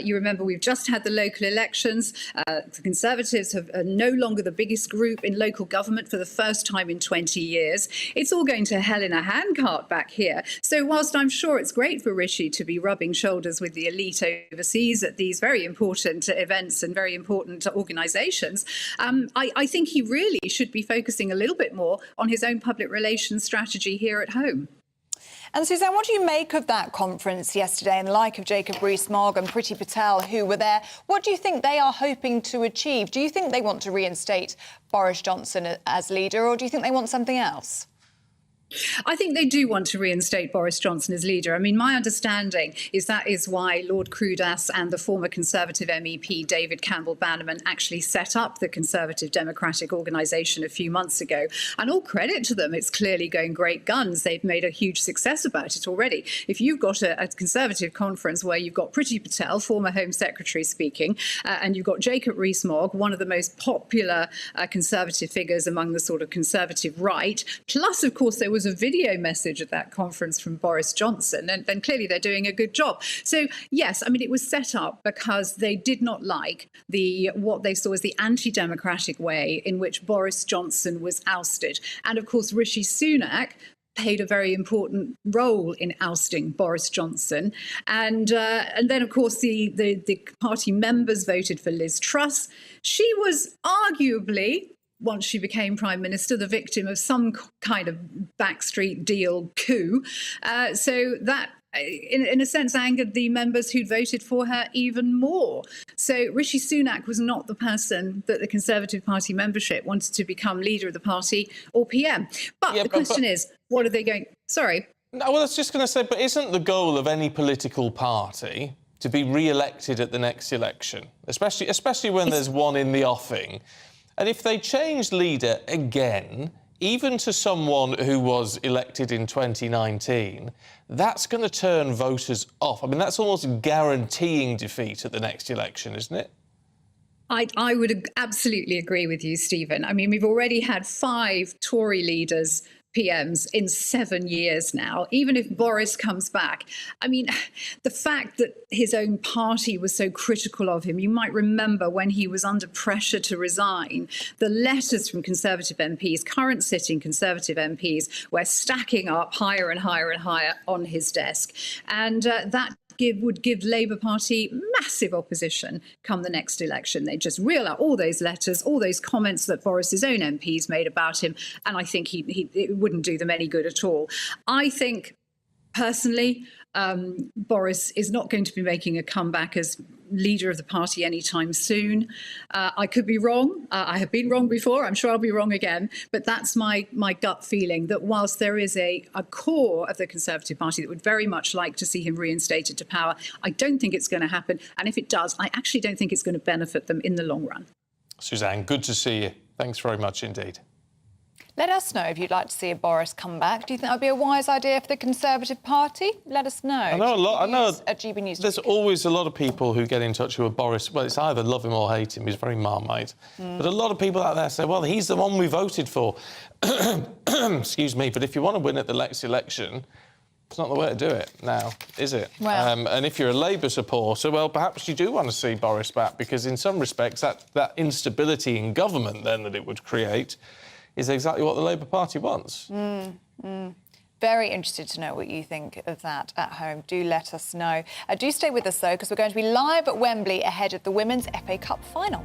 You remember we've just had the local elections. The Conservatives are no longer the biggest group in local government for the first time in 20 years. It's all going to hell in a handcart back here. So whilst I'm sure it's great for Rishi to be rubbing shoulders with the elite overseas at these very important events and very important organisations, I think he really should be focusing a little bit more on his own public relations strategy here at home.
And Suzanne, what do you make of that conference yesterday and the like of Jacob Rees-Mogg and Priti Patel, who were there? What do you think they are hoping to achieve? Do you think they want to reinstate Boris Johnson as leader, or do you think they want something else?
I think they do want to reinstate Boris Johnson as leader. I mean, my understanding is that is why Lord Crudas and the former Conservative MEP David Campbell-Bannerman actually set up the Conservative Democratic Organisation a few months ago. And all credit to them, it's clearly going great guns. They've made a huge success about it already. If you've got a Conservative conference where you've got Priti Patel, former Home Secretary, speaking, and you've got Jacob Rees-Mogg, one of the most popular Conservative figures among the sort of Conservative right, plus, of course, there was a video message at that conference from Boris Johnson, and then clearly they're doing a good job. So, yes, I mean, it was set up because they did not like what they saw as the anti-democratic way in which Boris Johnson was ousted. And, of course, Rishi Sunak played a very important role in ousting Boris Johnson. And then, of course, the party members voted for Liz Truss. She was arguably, once she became Prime Minister, the victim of some kind of backstreet deal coup. So that, in a sense, angered the members who'd voted for her even more. So Rishi Sunak was not the person that the Conservative Party membership wanted to become leader of the party or PM. But the question is, what are they going... Sorry.
No, well, I was just going to say, but isn't the goal of any political party to be re-elected at the next election, especially when there's one in the offing? And if they change leader again, even to someone who was elected in 2019, that's going to turn voters off. I mean, that's almost guaranteeing defeat at the next election, isn't it?
I would absolutely agree with you, Stephen. I mean, we've already had 5 Tory leaders, PMs, in 7 years now. Even if Boris comes back, I mean, the fact that his own party was so critical of him, you might remember when he was under pressure to resign, the letters from Conservative MPs, current sitting Conservative MPs, were stacking up higher and higher and higher on his desk. And that would give Labour Party massive opposition come the next election. They just reel out all those letters, all those comments that Boris's own MPs made about him, and I think it wouldn't do them any good at all. I think, personally, Boris is not going to be making a comeback as leader of the party anytime soon. I could be wrong. I have been wrong before. I'm sure I'll be wrong again. But that's my gut feeling, that whilst there is a core of the Conservative Party that would very much like to see him reinstated to power, I don't think it's going to happen. And if it does, I actually don't think it's going to benefit them in the long run.
Suzanne, good to see you. Thanks very much indeed.
Let us know if you'd like to see a Boris come back. Do you think that would be a wise idea for the Conservative Party? Let us know.
I know a lot. I know
at GBNews.
There's always a lot of people who get in touch with Boris. Well, it's either love him or hate him. He's very Marmite. But a lot of people out there say, well, he's the one we voted for. Excuse me. But if you want to win at the next election, it's not the way to do it now, is it?
Well,
and if you're a Labour supporter, well, perhaps you do want to see Boris back, because in some respects that instability in government then that it would create is exactly what the Labour Party wants.
Very interested to know what you think of that at home. Do let us know. Do stay with us, though, because we're going to be live at Wembley ahead of the Women's FA Cup final.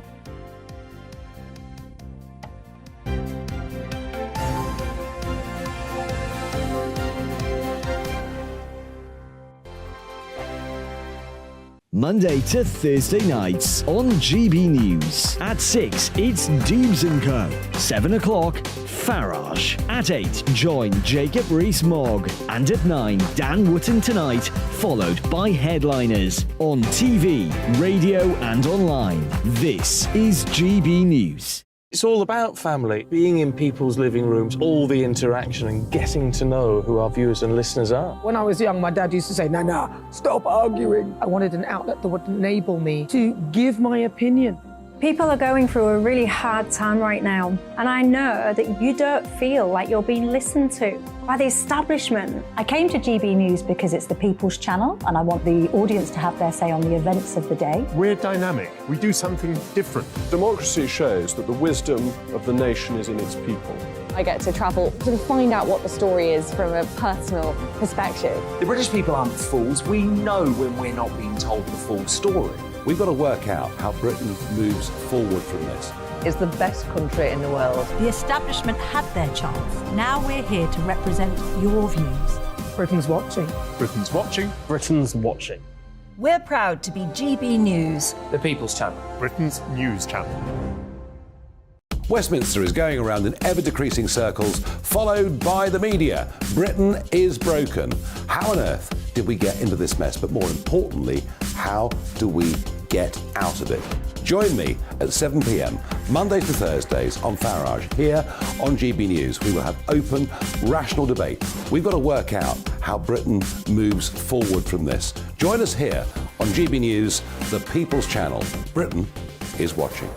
Monday to Thursday nights on GB News. At 6, it's Dubes & Co. 7 o'clock, Farage. At 8, join Jacob Rees-Mogg. And at 9, Dan Wootton Tonight, followed by Headliners. On TV, radio and online. This is GB News.
It's all about family, being in people's living rooms, all the interaction and getting to know who our viewers and listeners are.
When I was young, my dad used to say, Nana, stop arguing. I wanted an outlet that would enable me to give my opinion.
People are going through a really hard time right now, and I know that you don't feel like you're being listened to by the establishment.
I came to GB News because it's the People's Channel, and I want the audience to have their say on the events of the day.
We're dynamic. We do something different.
Democracy shows that the wisdom of the nation is in its people.
I get to travel to find out what the story is from a personal perspective.
The British people aren't fools. We know when we're not being told the full story.
We've got to work out how Britain moves forward from this.
It's the best country in the world.
The establishment had their chance. Now we're here to represent your views.
Britain's watching.
Britain's watching.
Britain's watching.
We're proud to be GB News,
The People's Channel.
Britain's news channel.
Westminster is going around in ever-decreasing circles, followed by the media. Britain is broken. How on earth did we get into this mess? But more importantly, how do we get out of it? Join me at 7 p.m, Mondays to Thursdays on Farage, here on GB News. We will have open, rational debate. We've got to work out how Britain moves forward from this. Join us here on GB News, the People's Channel. Britain is watching.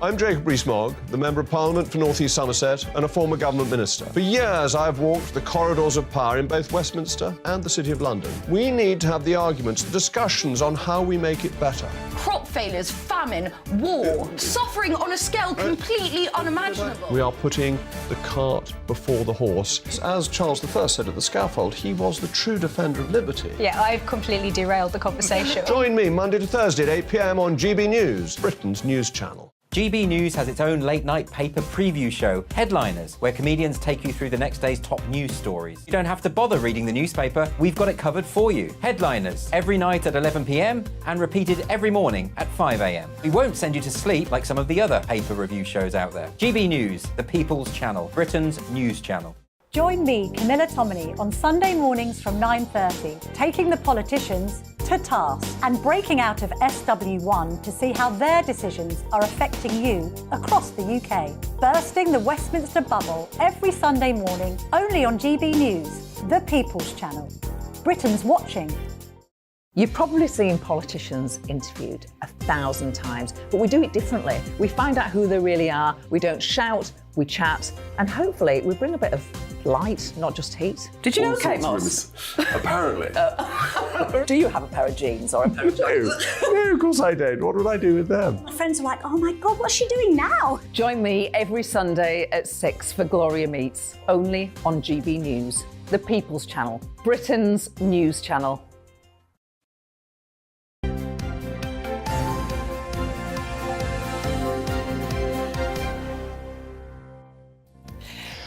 I'm Jacob Rees-Mogg, the Member of Parliament for North East Somerset and a former government minister. For years, I've walked the corridors of power in both Westminster and the City of London. We need to have the arguments, the discussions on how we make it better.
Crop failures, famine, war, suffering on a scale completely unimaginable.
We are putting the cart before the horse. As Charles I said at the scaffold, he was the true defender of liberty.
Yeah, I've completely derailed the conversation.
Join me Monday to Thursday at 8 p.m. on GB News, Britain's news channel.
GB News has its own late-night paper preview show, Headliners, where comedians take you through the next day's top news stories. You don't have to bother reading the newspaper, we've got it covered for you. Headliners, every night at 11 p.m. and repeated every morning at 5 a.m. We won't send you to sleep like some of the other paper review shows out there. GB News, the People's Channel, Britain's news channel.
Join me, Camilla Tominey, on Sunday mornings from 9:30, taking the politicians to task and breaking out of SW1 to see how their decisions are affecting you across the UK. Bursting the Westminster bubble every Sunday morning, only on GB News, the People's Channel. Britain's watching.
You've probably seen politicians interviewed 1,000 times, but we do it differently. We find out who they really are, we don't shout, we chat, and hopefully we bring a bit of light, not just heat.
Did you know Kate Moss?
Apparently.
Do you have a pair of jeans or a pair of jeans?
No, of course I don't. What would I do with them?
My friends are like, oh my God, what's she doing now?
Join me every Sunday at 6 for Gloria Meets, only on GB News, the People's Channel, Britain's news channel.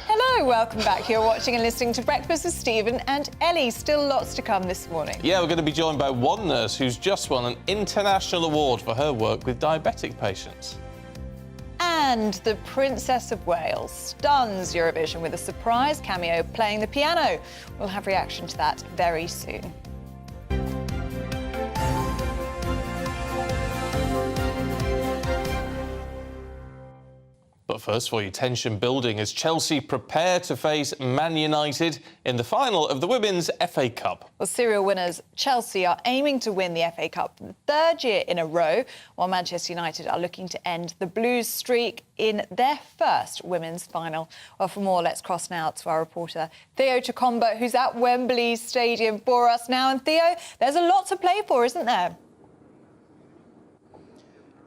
Hello, welcome back. You're watching and listening to Breakfast with Stephen and Ellie. Still lots to come this morning.
Yeah, we're going to be joined by one nurse who's just won an international award for her work with diabetic patients.
And the Princess of Wales stuns Eurovision with a surprise cameo playing the piano. We'll have reaction to that very soon.
But first for you, tension building as Chelsea prepare to face Man United in the final of the Women's FA Cup.
Well, serial winners Chelsea are aiming to win the FA Cup for the third year in a row, while Manchester United are looking to end the Blues streak in their first women's final. Well, for more, let's cross now to our reporter Theo Chacomba, who's at Wembley Stadium for us now. And Theo, there's a lot to play for, isn't there?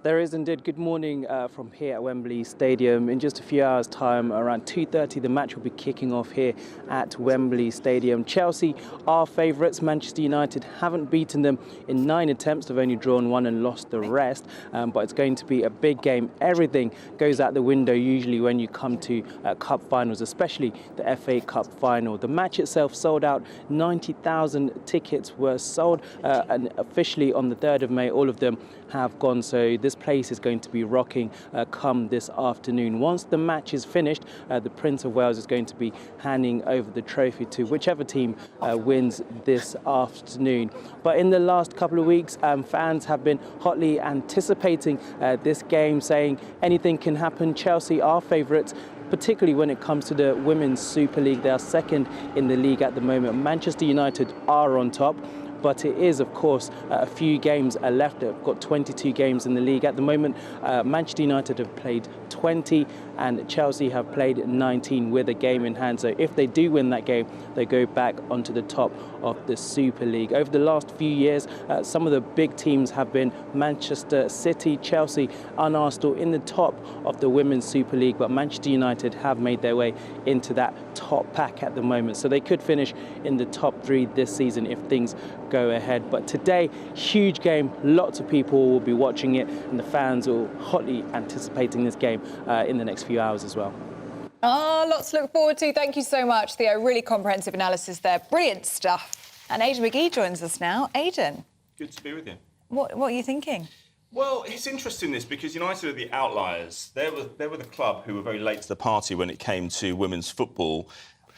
There is indeed. Good morning from here at Wembley Stadium. In just a few hours' time, around 2:30, the match will be kicking off here at Wembley Stadium. Chelsea are favourites. Manchester United haven't beaten them in 9 attempts. They've only drawn 1 and lost the rest. But it's going to be a big game. Everything goes out the window usually when you come to cup finals, especially the FA Cup final. The match itself sold out. 90,000 tickets were sold, and officially on the 3rd of May, all of them have gone. So this place is going to be rocking come this afternoon. Once the match is finished, the Prince of Wales is going to be handing over the trophy to whichever team wins this afternoon. But in the last couple of weeks, fans have been hotly anticipating this game, saying anything can happen. Chelsea are favourites, particularly when it comes to the Women's Super League. They are second in the league at the moment. Manchester United are on top. but it is, of course, a few games are left. They've got 22 games in the league at the moment. Manchester United have played 20 and Chelsea have played 19 with a game in hand. So if they do win that game, they go back onto the top of the Super League. Over the last few years, some of the big teams have been Manchester City, Chelsea and Arsenal in the top of the Women's Super League, but Manchester United have made their way into that top pack at the moment. So they could finish in the top 3 this season if things go ahead. But today, huge game. Lots of people will be watching it and the fans are hotly anticipating this game in the next few hours as well.
Lots to look forward to. Thank you so much, Theo. Really comprehensive analysis there. Brilliant stuff. And Aidan McGee joins us now. Aidan.
Good to be with you.
What are you thinking?
Well, it's interesting this because United are the outliers. They were the club who were very late to the party when it came to women's football.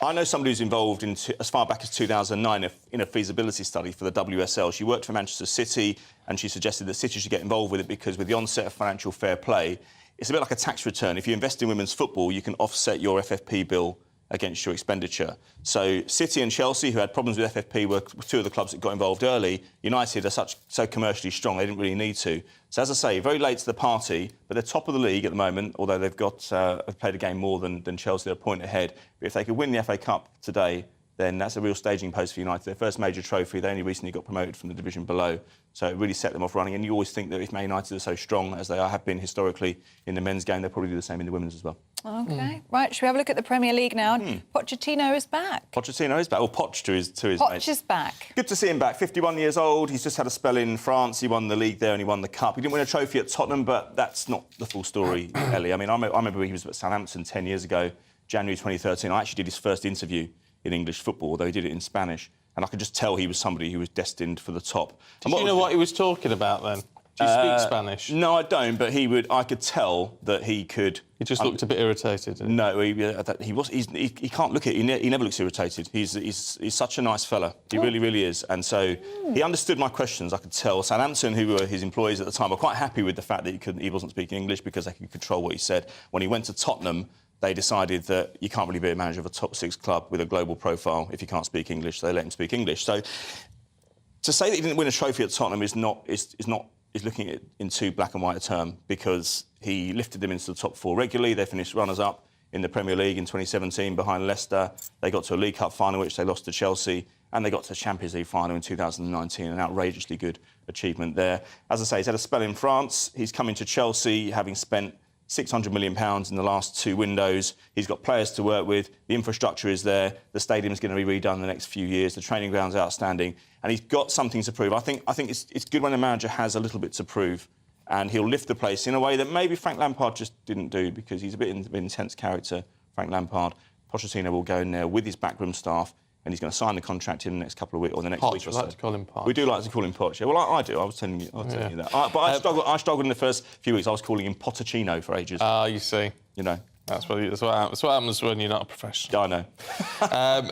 I know somebody who's involved in as far back as 2009 in a feasibility study for the WSL. She worked for Manchester City and she suggested that City should get involved with it because with the onset of financial fair play, it's a bit like a tax return. If you invest in women's football, you can offset your FFP bill against your expenditure. So City and Chelsea, who had problems with FFP, were two of the clubs that got involved early. United are so commercially strong, they didn't really need to. So as I say, very late to the party, but they're top of the league at the moment, although they've played a game more than Chelsea, they're a point ahead. But if they could win the FA Cup today, then that's a real staging post for United. Their first major trophy, they only recently got promoted from the division below. So it really set them off running. And you always think that if Man United are so strong, as they have been historically in the men's game, they'll probably do the same in the women's as well.
OK. Right, should we have a look at the Premier League now? Pochettino is back.
Pochettino is back. Well, Poch to his
Poch
mates.
is back.
Good to see him back. 51 years old. He's just had a spell in France. He won the league there and he won the cup. He didn't win a trophy at Tottenham, but that's not the full story, Ellie. I mean, I remember he was at Southampton 10 years ago, January 2013. I actually did his first interview in English football, although he did it in Spanish. And I could just tell he was somebody who was destined for the top.
Did you know what he was talking about then? Do you speak Spanish?
No, I don't, but I could tell that he could...
He just looked a bit irritated.
No, he can't look at it. He never looks irritated. He's such a nice fella. He really, really is. And so he understood my questions, I could tell. Southampton, who were his employees at the time, were quite happy with the fact that he wasn't speaking English because they could control what he said. When he went to Tottenham, they decided that you can't really be a manager of a top 6 club with a global profile if you can't speak English, so they let him speak English. So to say that he didn't win a trophy at Tottenham is looking at it in too black and white a term, because he lifted them into the top 4 regularly. They finished runners-up in the Premier League in 2017 behind Leicester. They got to a League Cup final, which they lost to Chelsea, and they got to the Champions League final in 2019, an outrageously good achievement there. As I say, he's had a spell in France. He's coming to Chelsea having spent £600 million in the last 2 windows. He's got players to work with. The infrastructure is there. The stadium's going to be redone in the next few years. The training ground's outstanding. And he's got something to prove. I think it's good when a manager has a little bit to prove, and he'll lift the place in a way that maybe Frank Lampard just didn't do, because he's a bit of an intense character, Frank Lampard. Pochettino will go in there with his backroom staff, and he's going to sign the contract in the next couple of weeks, or the next week or so.
We like to call him Poch.
We do like to call him Poch. Yeah, well, I do. I was telling you that. But I struggled in the first few weeks. I was calling him Pochettino for ages.
You see.
You know.
That's what happens when you're not a professional.
I know.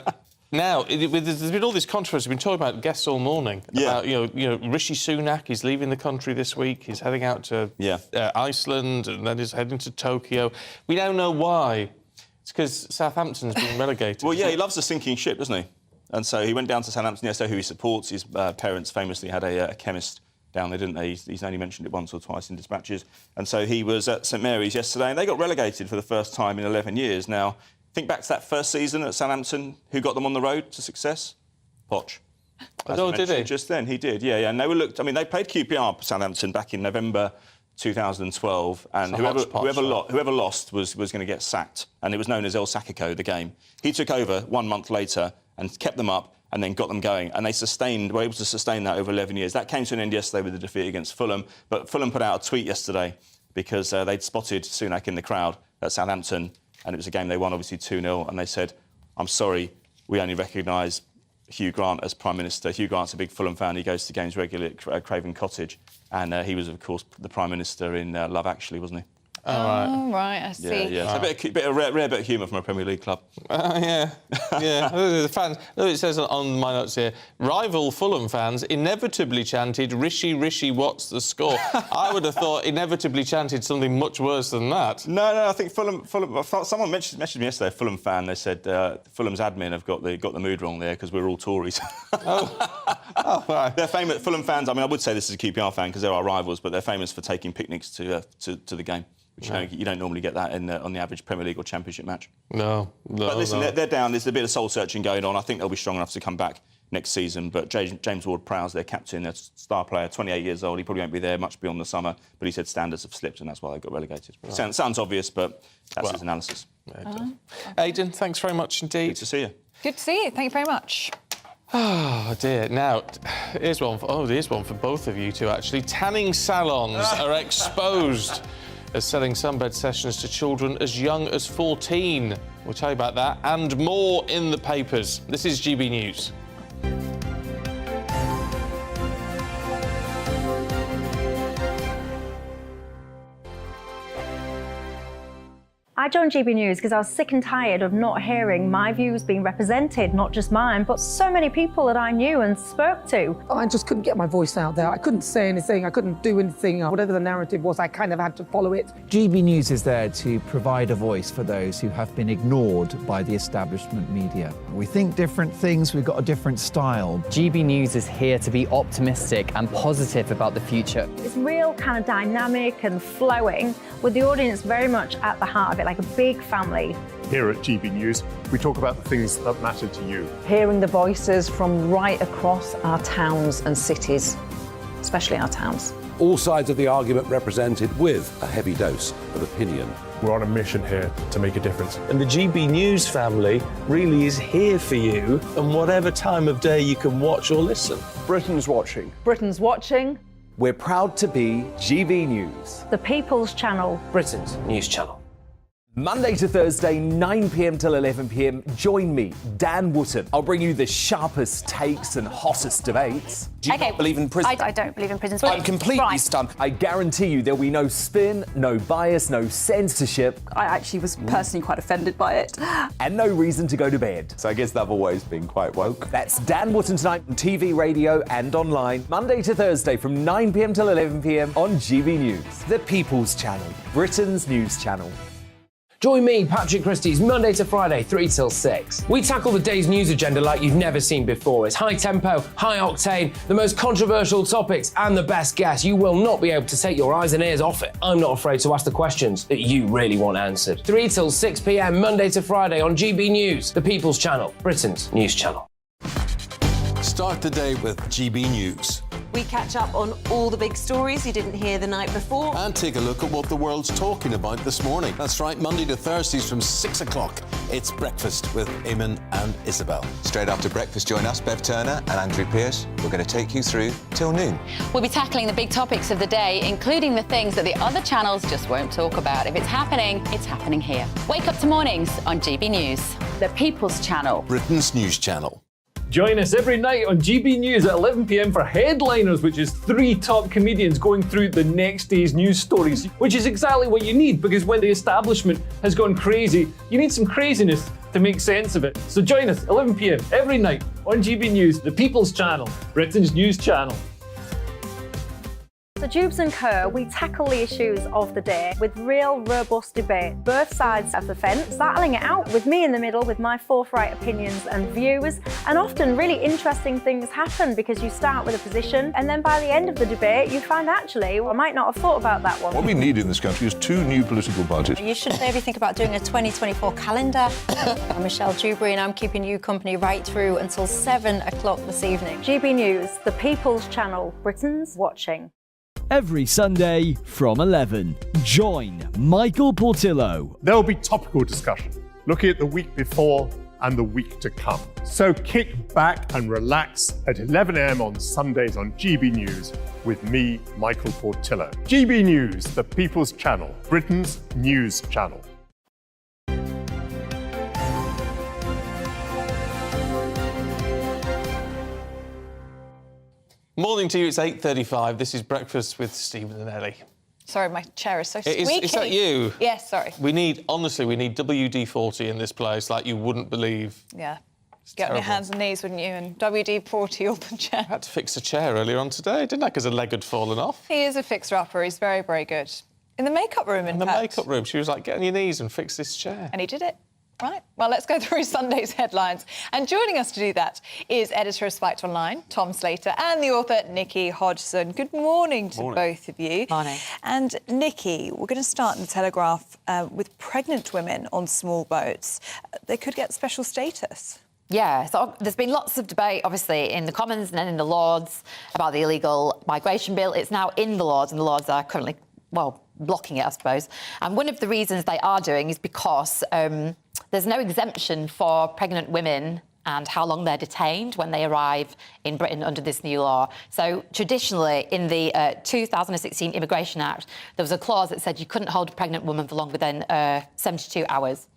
Now, there's been all this controversy. We've been talking about guests all morning.
Yeah.
About, Rishi Sunak is leaving the country this week. He's heading out to Iceland, and then he's heading to Tokyo. We don't know why. It's because Southampton's been relegated.
Well, yeah, he loves a sinking ship, doesn't he? And so he went down to Southampton yesterday, who he supports. His parents famously had a chemist down there, didn't they? He's only mentioned it once or twice in dispatches. And so he was at St Mary's yesterday, and they got relegated for the first time in 11 years. Now, think back to that first season at Southampton. Who got them on the road to success? Poch.
Oh, did he?
Just then, he did, yeah. And they were looked... I mean, they played QPR Southampton back in November 2012, and whoever lost was going to get sacked, and it was known as El Sackico, the game. He took over 1 month later and kept them up and then got them going, and were able to sustain that over 11 years. That came to an end yesterday with the defeat against Fulham, but Fulham put out a tweet yesterday because they'd spotted Sunak in the crowd at Southampton, and it was a game they won, obviously 2-0, and they said, "I'm sorry, we only recognise Hugh Grant as Prime Minister." Hugh Grant's a big Fulham fan. He goes to games regularly at Craven Cottage. And he was, of course, the Prime Minister in Love Actually, wasn't he?
Oh, right, I see.
Yeah. It's a rare bit of humour from a Premier League club.
Yeah. The fans... It says on my notes here, rival Fulham fans inevitably chanted, "Rishi, Rishi, what's the score?" I would have thought inevitably chanted something much worse than that.
No, I think Fulham... Someone messaged me yesterday, a Fulham fan. They said Fulham's admin have got the mood wrong there because we're all Tories.
Oh.
Oh, right. They're famous. Fulham fans. I mean, I would say this is a QPR fan because they're our rivals, but they're famous for taking picnics to the game, which you don't normally get that on the average Premier League or Championship match.
No.
But listen, they're down. There's a bit of soul searching going on. I think they'll be strong enough to come back next season. But James Ward-Prowse, their captain, their star player, 28 years old. He probably won't be there much beyond the summer. But he said standards have slipped, and that's why they got relegated. Right. Sounds obvious, but that's his analysis.
Aidan, thanks very much indeed.
Good to see you.
Good to see you. Thank you very much.
Oh dear. Now, here's one for both of you two, actually. Tanning salons are exposed as selling sunbed sessions to children as young as 14. We'll tell you about that and more in the papers. This is GB News.
I joined GB News because I was sick and tired of not hearing my views being represented, not just mine, but so many people that I knew and spoke to.
I just couldn't get my voice out there. I couldn't say anything, I couldn't do anything. Whatever the narrative was, I kind of had to follow it.
GB News is there to provide a voice for those who have been ignored by the establishment media. We think different things, we've got a different style.
GB News is here to be optimistic and positive about the future.
It's real kind of dynamic and flowing, with the audience very much at the heart of it, like a big family.
Here at GB News, we talk about the things that matter to you.
Hearing the voices from right across our towns and cities, especially our towns.
All sides of the argument represented with a heavy dose of opinion.
We're on a mission here to make a difference.
And the GB News family really is here for you, and whatever time of day you can watch or listen.
Britain's watching.
Britain's watching.
We're proud to be GB News.
The People's Channel.
Britain's news channel.
Monday to Thursday, 9 p.m. till 11 p.m. Join me, Dan Wootton. I'll bring you the sharpest takes and hottest debates.
Do you not believe in prison?
I don't believe in prison.
I'm completely stunned.
I guarantee you there'll be no spin, no bias, no censorship.
I actually was personally quite offended by it.
And no reason to go to bed.
So I guess they've always been quite woke.
That's Dan Wootton tonight on TV, radio and online. Monday to Thursday from 9 p.m. till 11 p.m. on GB News. The People's Channel, Britain's news channel.
Join me, Patrick Christie's Monday to Friday, 3 till 6. We tackle the day's news agenda like you've never seen before. It's high tempo, high octane, the most controversial topics and the best guests. You will not be able to take your eyes and ears off it. I'm not afraid to ask the questions that you really want answered. 3 till 6 p.m. Monday to Friday on GB News, the People's Channel, Britain's news channel.
Start the day with GB News.
We catch up on all the big stories you didn't hear the night before.
And take a look at what the world's talking about this morning. That's right, Monday to Thursdays from 6 o'clock. It's Breakfast with Eamon and Isabel.
Straight after breakfast, join us, Bev Turner and Andrew Pearce. We're going to take you through till noon.
We'll be tackling the big topics of the day, including the things that the other channels just won't talk about. If it's happening here. Wake up to mornings on GB News, the People's Channel.
Britain's news channel.
Join us every night on GB News at 11 p.m. for Headliners, which is 3 top comedians going through the next day's news stories, which is exactly what you need, because when the establishment has gone crazy, you need some craziness to make sense of it. So join us 11 p.m. every night on GB News, the People's Channel, Britain's news channel.
So Dubes and Co, we tackle the issues of the day with real robust debate, both sides of the fence, battling it out with me in the middle with my forthright opinions and views. And often really interesting things happen because you start with a position and then by the end of the debate you find actually, well, I might not have thought about that one.
What we need in this country is 2 new political parties.
You should maybe think about doing a 2024 calendar. I'm Michelle Dewberry and I'm keeping you company right through until 7 o'clock this evening.
GB News, the People's Channel, Britain's watching.
Every Sunday from 11. Join Michael Portillo.
There will be topical discussion, looking at the week before and the week to come. So kick back and relax at 11 a.m. on Sundays on GB News with me, Michael Portillo. GB News, the People's Channel, Britain's news channel.
Morning to you, it's 8:35. This is Breakfast with Stephen and Ellie.
Sorry, my chair is so squeaky.
Is that you?
Yes, sorry.
We need WD-40 in this place like you wouldn't believe.
Yeah. Get on your hands and knees, wouldn't you? And WD-40 all the chair.
I had to fix a chair earlier on today, didn't I? Because a leg had fallen off.
He is a fixer-upper. He's very, very good. In the makeup room, in fact.
In the makeup room. She was like, get on your knees and fix this chair.
And he did it. Right, well, let's go through Sunday's headlines. And joining us to do that is editor of Spiked Online, Tom Slater, and the author, Nikki Hodgson. Good morning to both of you.
Morning.
And Nikki, we're going to start in the Telegraph with pregnant women on small boats. They could get special status.
Yeah, so there's been lots of debate, obviously, in the Commons and then in the Lords about the illegal migration bill. It's now in the Lords, and the Lords are currently, well, blocking it, I suppose. And one of the reasons they are doing is because there's no exemption for pregnant women and how long they're detained when they arrive in Britain under this new law. So traditionally, in the 2016 Immigration Act, there was a clause that said you couldn't hold a pregnant woman for longer than 72 hours.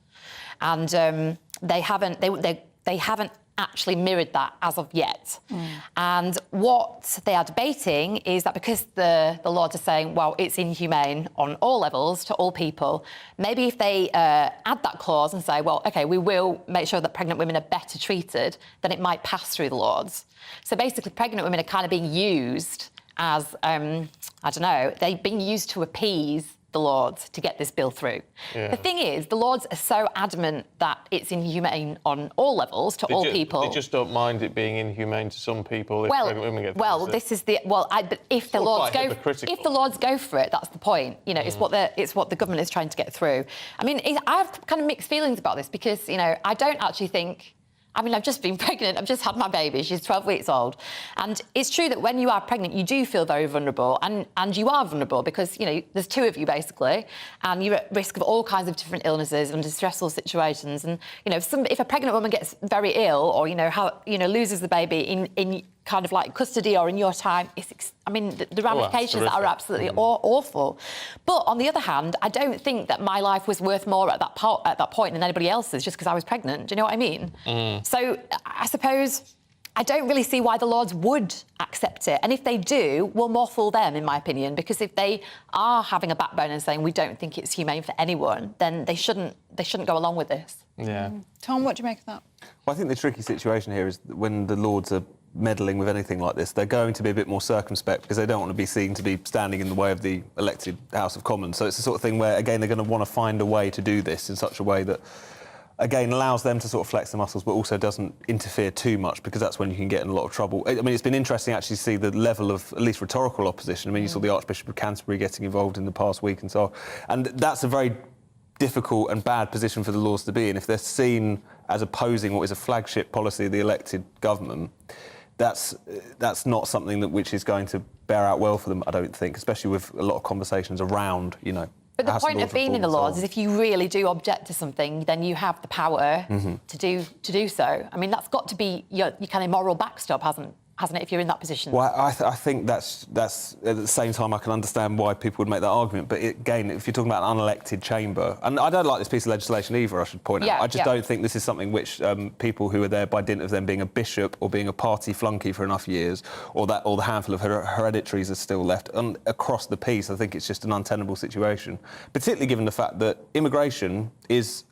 And they haven't actually mirrored that as of yet. And what they are debating is that because the Lords are saying, well, it's inhumane on all levels to all people, maybe if they add that clause and say, well, OK, we will make sure that pregnant women are better treated, then it might pass through the Lords. So basically, pregnant women are kind of being used as, I don't know, they've been used to appease the Lords to get this bill through. Yeah. The thing is, the Lords are so adamant that it's inhumane on all levels to all people.
They just don't mind it being inhumane to some people if pregnant women get
this is the but if the Lords go for it, that's the point. You know, it's what the government is trying to get through. I mean, I have kind of mixed feelings about this because I don't actually think. I mean, I've just been pregnant. I've just had my baby. She's 12 weeks old. And it's true that when you are pregnant, you do feel very vulnerable. And you are vulnerable because, there's two of you, basically. And you're at risk of all kinds of different illnesses and stressful situations. And, if a pregnant woman gets very ill or, loses the baby in kind of like custody or in your time, the ramifications are absolutely awful. But on the other hand, I don't think that my life was worth more at that point than anybody else's just because I was pregnant. Do you know what I mean? So I suppose I don't really see why the Lords would accept it. And if they do, well, more fool them, in my opinion, because if they are having a backbone and saying we don't think it's humane for anyone, then they shouldn't go along with this.
Yeah.
Tom, what do you make of that?
Well, I think the tricky situation here is that when the Lords are meddling with anything like this, they're going to be a bit more circumspect because they don't want to be seen to be standing in the way of the elected House of Commons. So it's the sort of thing where, again, they're going to want to find a way to do this in such a way that, again, allows them to sort of flex the muscles but also doesn't interfere too much because that's when you can get in a lot of trouble. I mean, it's been interesting actually to see the level of at least rhetorical opposition. I mean, you saw the Archbishop of Canterbury getting involved in the past week and so on. And that's a very difficult and bad position for the Lords to be in. If they're seen as opposing what is a flagship policy of the elected government, that's not something which is going to bear out well for them, I don't think, especially with a lot of conversations around,
But the point of being in the Lords is if you really do object to something, then you have the power to do so. I mean, that's got to be your kind of moral backstop, hasn't it, if you're in that position?
Well, I think that's at the same time I can understand why people would make that argument. But again, if you're talking about an unelected chamber, and I don't like this piece of legislation either, I should point out. I just don't think this is something which people who are there by dint of them being a bishop or being a party flunky for enough years, or the handful of hereditaries are still left across the piece. I think it's just an untenable situation, particularly given the fact that immigration is.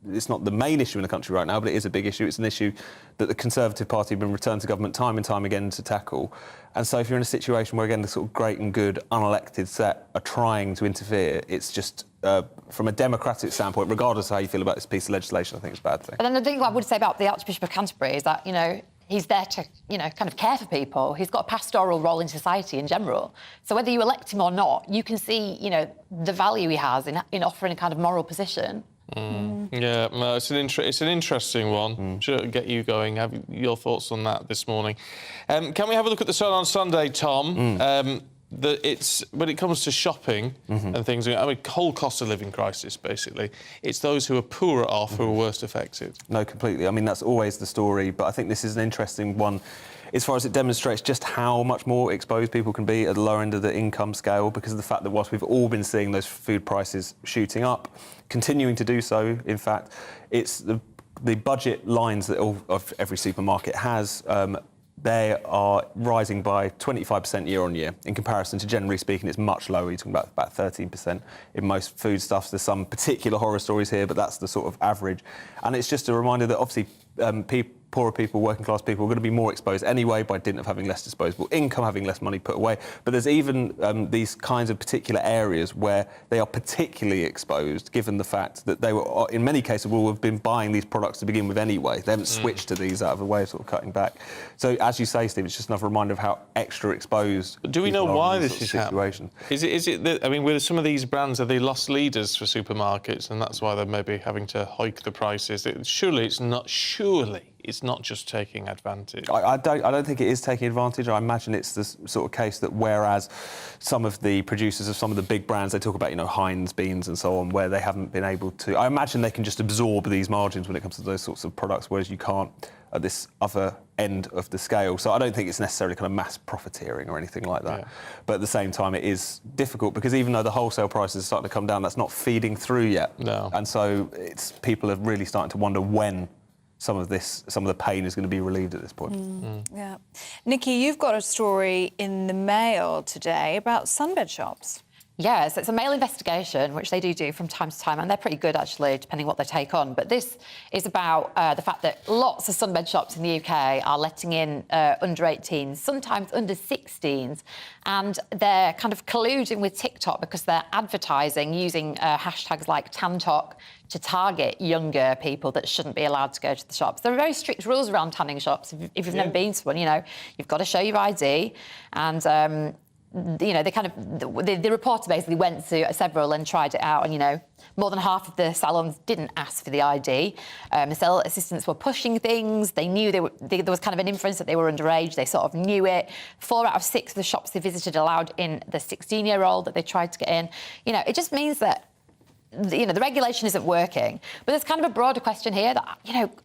It's not the main issue in the country right now, but it is a big issue. It's an issue that the Conservative Party have been returned to government time and time again to tackle. And so if you're in a situation where, again, the sort of great and good unelected set are trying to interfere, it's just, from a democratic standpoint, regardless of how you feel about this piece of legislation, I think it's a bad thing.
But then the thing I would say about the Archbishop of Canterbury is that, he's there to, kind of care for people. He's got a pastoral role in society in general. So whether you elect him or not, you can see, the value he has in offering a kind of moral position.
Yeah, no, it's an interesting one. Should get you going. Have your thoughts on that this morning? Can we have a look at the Sun on Sunday, Tom? It's when it comes to shopping and things. I mean, whole cost of living crisis. Basically, it's those who are poorer off who are worst affected.
No, completely. I mean, that's always the story. But I think this is an interesting one, as far as it demonstrates just how much more exposed people can be at the lower end of the income scale because of the fact that whilst we've all been seeing those food prices shooting up, continuing to do so, in fact, it's the budget lines that of every supermarket has, they are rising by 25% year on year. In comparison to, generally speaking, it's much lower. You're talking about 13% in most foodstuffs. There's some particular horror stories here, but that's the sort of average. And it's just a reminder that obviously poorer people, working class people, are going to be more exposed anyway by dint of having less disposable income, having less money put away. But there's even these kinds of particular areas where they are particularly exposed, given the fact that they were, in many cases, will have been buying these products to begin with anyway. They haven't switched to these out of a way of sort of cutting back. So, as you say, Steve, it's just another reminder of how extra exposed.
But do we know why this is
happening?
Is it that, I mean, with some of these brands, have they lost leaders for supermarkets, and that's why they're maybe having to hike the prices? Surely it's not just taking advantage.
I don't think it is taking advantage. I imagine it's the sort of case that whereas some of the producers of some of the big brands, they talk about, Heinz beans and so on, where they haven't been able to. I imagine they can just absorb these margins when it comes to those sorts of products, whereas you can't at this other end of the scale. So I don't think it's necessarily kind of mass profiteering or anything like that. Yeah. But at the same time, it is difficult because even though the wholesale prices are starting to come down, that's not feeding through yet.
No.
And so people are really starting to wonder when some of the pain is going to be relieved at this point.
Yeah. Nikki, you've got a story in the Mail today about Sunbed shops.
Yes, it's a Mail investigation, which they do from time to time, and they're pretty good, actually, depending what they take on. But this is about the fact that lots of Sunbed shops in the UK are letting in under 18s, sometimes under 16s, and they're kind of colluding with TikTok because they're advertising using hashtags like TanTok to target younger people that shouldn't be allowed to go to the shops. There are very strict rules around tanning shops. If you've never been to one, you've got to show your ID, and the reporter basically went to several and tried it out, and more than half of the salons didn't ask for the ID. The sales assistants were pushing things. They knew there was kind of an inference that they were underage. They sort of knew it. 4 out of 6 of the shops they visited allowed in the 16-year-old that they tried to get in. It just means that the regulation isn't working. But there's kind of a broader question here that,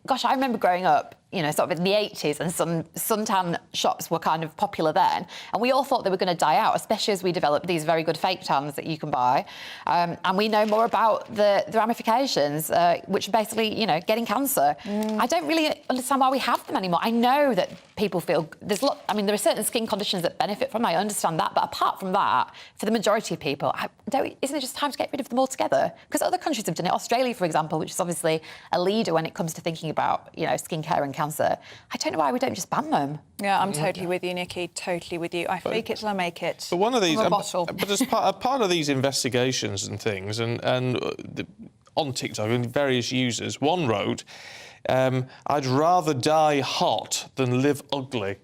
gosh, I remember growing up, sort of in the 80s, and some suntan shops were kind of popular then. And we all thought they were going to die out, especially as we developed these very good fake tans that you can buy. And we know more about the ramifications, which are basically, getting cancer. I don't really understand why we have them anymore. I know that people feel there are certain skin conditions that benefit from them. I understand that. But apart from that, for the majority of people, isn't it just time to get rid of them altogether? Because other countries have done it. Australia, for example, which is obviously a leader when it comes to thinking about, skincare and cancer. I don't know why we don't just ban them.
Yeah, I'm totally with you, Nikki. Totally with you. I fake it till I make it.
But one of these,
bottle.
But as part of these investigations and things, and on TikTok and various users, one wrote, "I'd rather die hot than live ugly."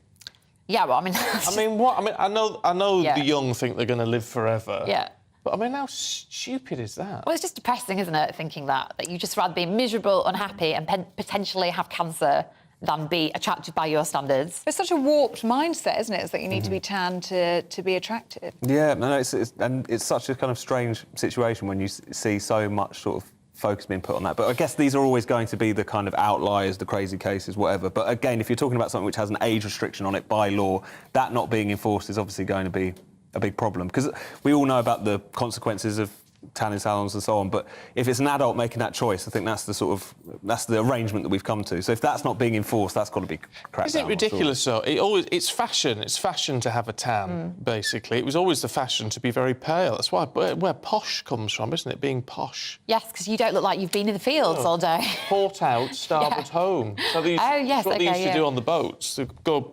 Yeah, well, I mean,
I know
Yeah.
the young think they're going to live forever.
Yeah.
But how stupid is that?
Well, it's just depressing, isn't it, thinking that you just rather be miserable, unhappy, and potentially have cancer than be attracted by your standards.
It's such a warped mindset, isn't it? It's that you need to be tanned to be attractive.
Yeah, no, it's such a kind of strange situation when you see so much sort of focus being put on that. But I guess these are always going to be the kind of outliers, the crazy cases, whatever. But again, if you're talking about something which has an age restriction on it by law, that not being enforced is obviously going to be a big problem, because we all know about the consequences of tanning salons and so on, but if it's an adult making that choice, I think that's the arrangement that we've come to. So if that's not being enforced, that's got to be cracked
Isn't
down.
it ridiculous, though? It's fashion. It's fashion to have a tan, basically. It was always the fashion to be very pale. That's why where posh comes from, isn't it? Being posh.
Yes, because you don't look like you've been in the fields all day.
Port out, starboard home. So
yes,
what they used to
yeah.
do on the boats. To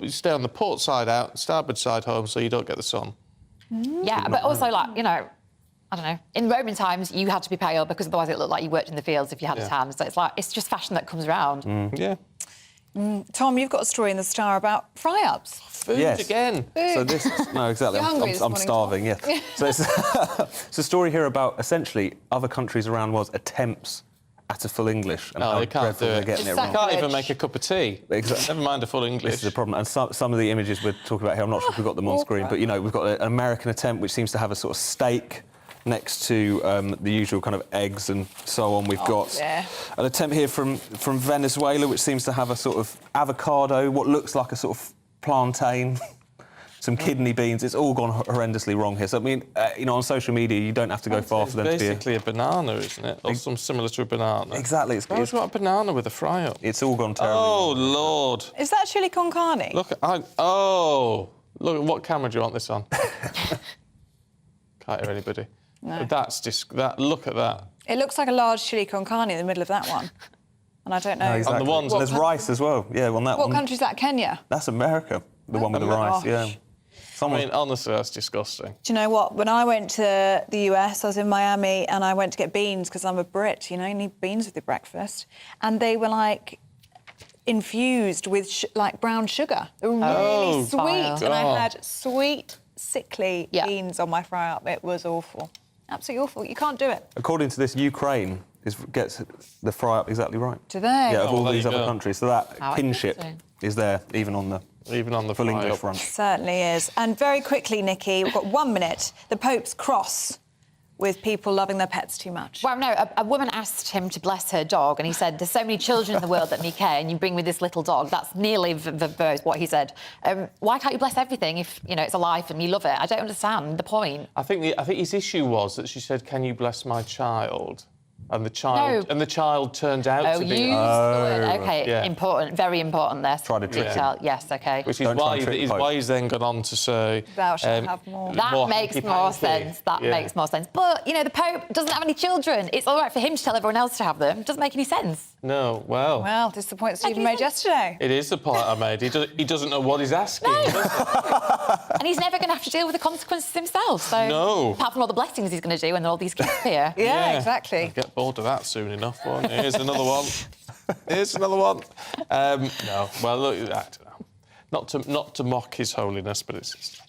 stay on the port side out, starboard side home, so you don't get the sun.
Yeah, but also, I don't know, in Roman times, you had to be pale because otherwise it looked like you worked in the fields if you had a tan. So it's just fashion that comes around.
Yeah.
Tom, you've got a story in The Star about fry-ups.
Food again.
Food.
So this, no, exactly. I'm starving, yes. So it's a story here about, essentially, other countries around the world attempts at a full English. And
they can't do it.
Getting it
They
wrong.
can't even make a cup of tea.
Exactly.
Never mind a full English.
This is a problem. And some of the images we're talking about here, I'm not sure if we've got them on screen, but, we've got an American attempt which seems to have a sort of steak next to the usual kind of eggs and so on. We've got an attempt here from Venezuela, which seems to have a sort of avocado, what looks like a sort of plantain, some kidney beans. It's all gone horrendously wrong here. So, I mean, on social media, you don't have to go far for them to be...
It's basically a banana, isn't it? Or something similar to a banana.
Exactly.
It's got a banana with a fry-up.
It's all gone terribly
wrong.
wrong.
Lord.
Is that chili con carne?
Look at what camera do you want this on? Can't hear anybody.
No.
Look at that.
It looks like a large chili con carne in the middle of that one. And I don't know.
No, exactly.
And the ones,
there's rice as well. Yeah, on that
What
one.
country is that? Kenya?
That's America, the one with the rice. Yeah.
I mean, honestly, that's disgusting.
Do you know what? When I went to the US, I was in Miami and I went to get beans because I'm a Brit, you know, you need beans with your breakfast. And they were like infused with like brown sugar. They were really sweet.
vile.
And I had sweet, sickly beans on my fry up. It was awful. Absolutely awful. You can't do it.
According to this, Ukraine gets the fry up exactly right.
Do they?
Yeah, of all
there
these
you
other
go.
countries. So that
How
kinship
interesting.
is there, even on the full
fry
English
up.
front.
Certainly is. And very quickly, Nikki, we've got 1 minute. The Pope's cross with people loving their pets too much.
Well, no, a woman asked him to bless her dog, and he said, "There's so many children in the world that need care, and you bring me this little dog." That's nearly verse what he said. Why can't you bless everything if you know it's a life and you love it? I don't understand the point.
I think his issue was that she said, "Can you bless my child?" And the child turned out to be.
Okay, important, very important. There.
Try to trick him.
Child. Yes, okay.
Which is why he's then gone on to say,
"Thou shalt have more."
That makes more sense. That makes more sense. But you know, the Pope doesn't have any children. It's all right for him to tell everyone else to have them. It doesn't make any sense.
No, well.
Well, this is the point Stephen made yesterday.
It is the point I made. He doesn't know what he's asking.
And he's never going to have to deal with the consequences himself. So,
No.
apart from all the blessings he's going to do when all these kids appear.
Yeah, exactly.
I'll get bored of that soon enough, won't I? Here's another one. Here's another one. No, well, look, I don't know. Not to mock His Holiness, but it's just...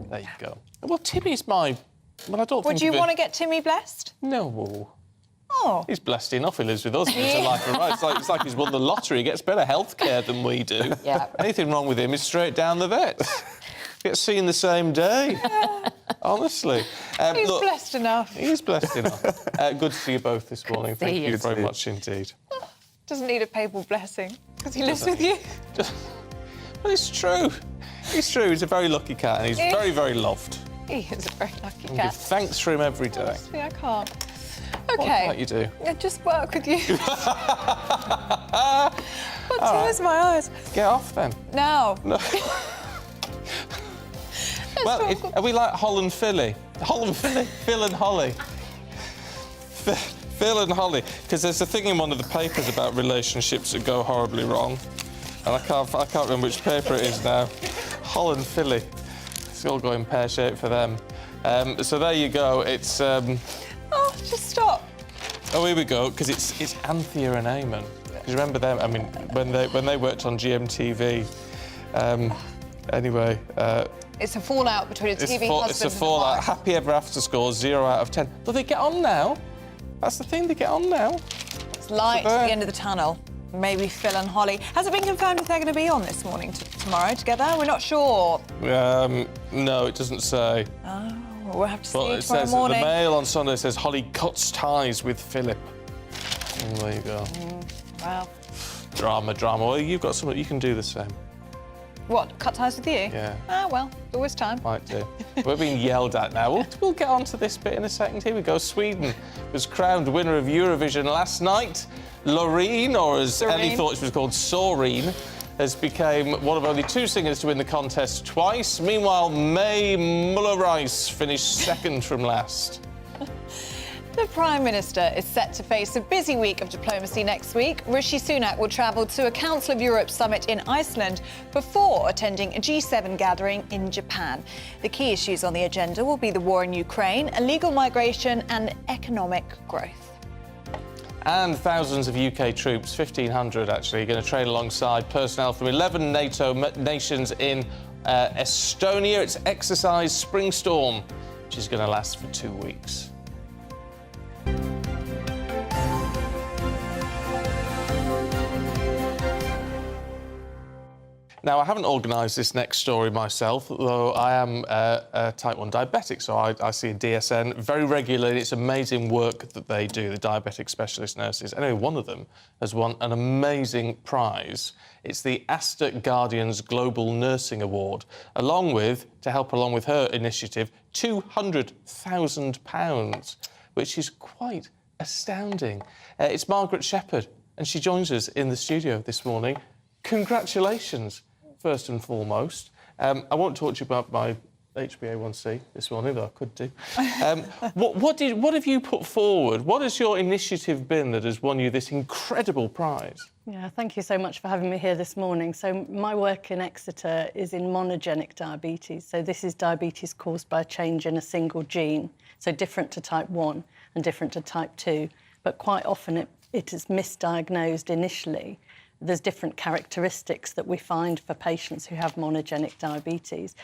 There you go. Well, Timmy's my... Well, I don't think...
Would you want to get Timmy blessed?
No.
Oh.
He's blessed enough. He lives with us. He lives a life of right. It's like he's won the lottery. He gets better health care than we do.
Yeah.
Anything wrong with him is straight down the vet. Gets seen the same day. Honestly.
He's
look,
blessed enough.
He's blessed enough. Good to see you both this morning. Thank
See
you
you.
very much indeed.
Doesn't need a papal blessing because he lives with you.
Well, it's true. It's true. He's a very lucky cat and he's
Yeah.
very, very loved.
He is a very lucky
I give
cat.
thanks for him every day.
Honestly, I can't.
What
Okay.
about you do?
I just work with you. Got
All
tears in my eyes.
Get off then.
No.
Well, are we like Holland Philly? Holland Philly? Phil and Holly. Phil and Holly. Because there's a thing in one of the papers about relationships that go horribly wrong. And I can't remember which paper it is now. Holland Philly. It's all going pear-shaped for them. So there you go. It's...
Oh, just stop.
Oh, here we go, because it's Anthea and Eamon. Because remember them? I mean, when they worked on GMTV. Anyway,
It's a fallout between a TV husband
it's a
and
fallout.
wife.
Happy ever after score, 0 out of 10. But they get on now. That's the thing. They get on now.
It's light at the end of the tunnel. Maybe Phil and Holly. Has it been confirmed if they're going to be on this morning tomorrow together? We're not sure.
No, it doesn't say.
Oh, we'll have to
But
see
it
tomorrow
says
morning.
the Mail on Sunday says Holly cuts ties with Philip. And there you go.
Wow.
Drama. Well, you've got something. You can do the same.
What? Cut ties with you?
Yeah.
Ah, well, there's always time.
Might do. We're being yelled at now. We'll get on to this bit in a second. Here we go. Sweden was crowned winner of Eurovision last night. Loreen, or as Ellie thought she was called, Soreen, has become one of only 2 singers to win the contest twice. Meanwhile, May Muller-Rice finished second from last.
The Prime Minister is set to face a busy week of diplomacy next week. Rishi Sunak will travel to a Council of Europe summit in Iceland before attending a G7 gathering in Japan. The key issues on the agenda will be the war in Ukraine, illegal migration and economic growth.
And thousands of UK troops, 1,500 actually, are going to train alongside personnel from 11 NATO nations in Estonia. It's exercise Spring Storm, which is going to last for 2 weeks. Now, I haven't organised this next story myself, though I am a type 1 diabetic, so I see a DSN very regularly. It's amazing work that they do, the diabetic specialist nurses. Anyway, one of them has won an amazing prize. It's the Astor Guardians Global Nursing Award, to help along with her initiative, £200,000, which is quite astounding. It's Margaret Shepherd, and she joins us in the studio this morning. Congratulations. First and foremost, I won't talk to you about my HbA1c this morning, though I could do. What have you put forward? What has your initiative been that has won you this incredible prize?
Yeah, thank you so much for having me here this morning. So my work in Exeter is in monogenic diabetes. So this is diabetes caused by a change in a single gene, so different to type 1 and different to type 2. But quite often it is misdiagnosed initially. There's different characteristics that we find for patients who have monogenic diabetes.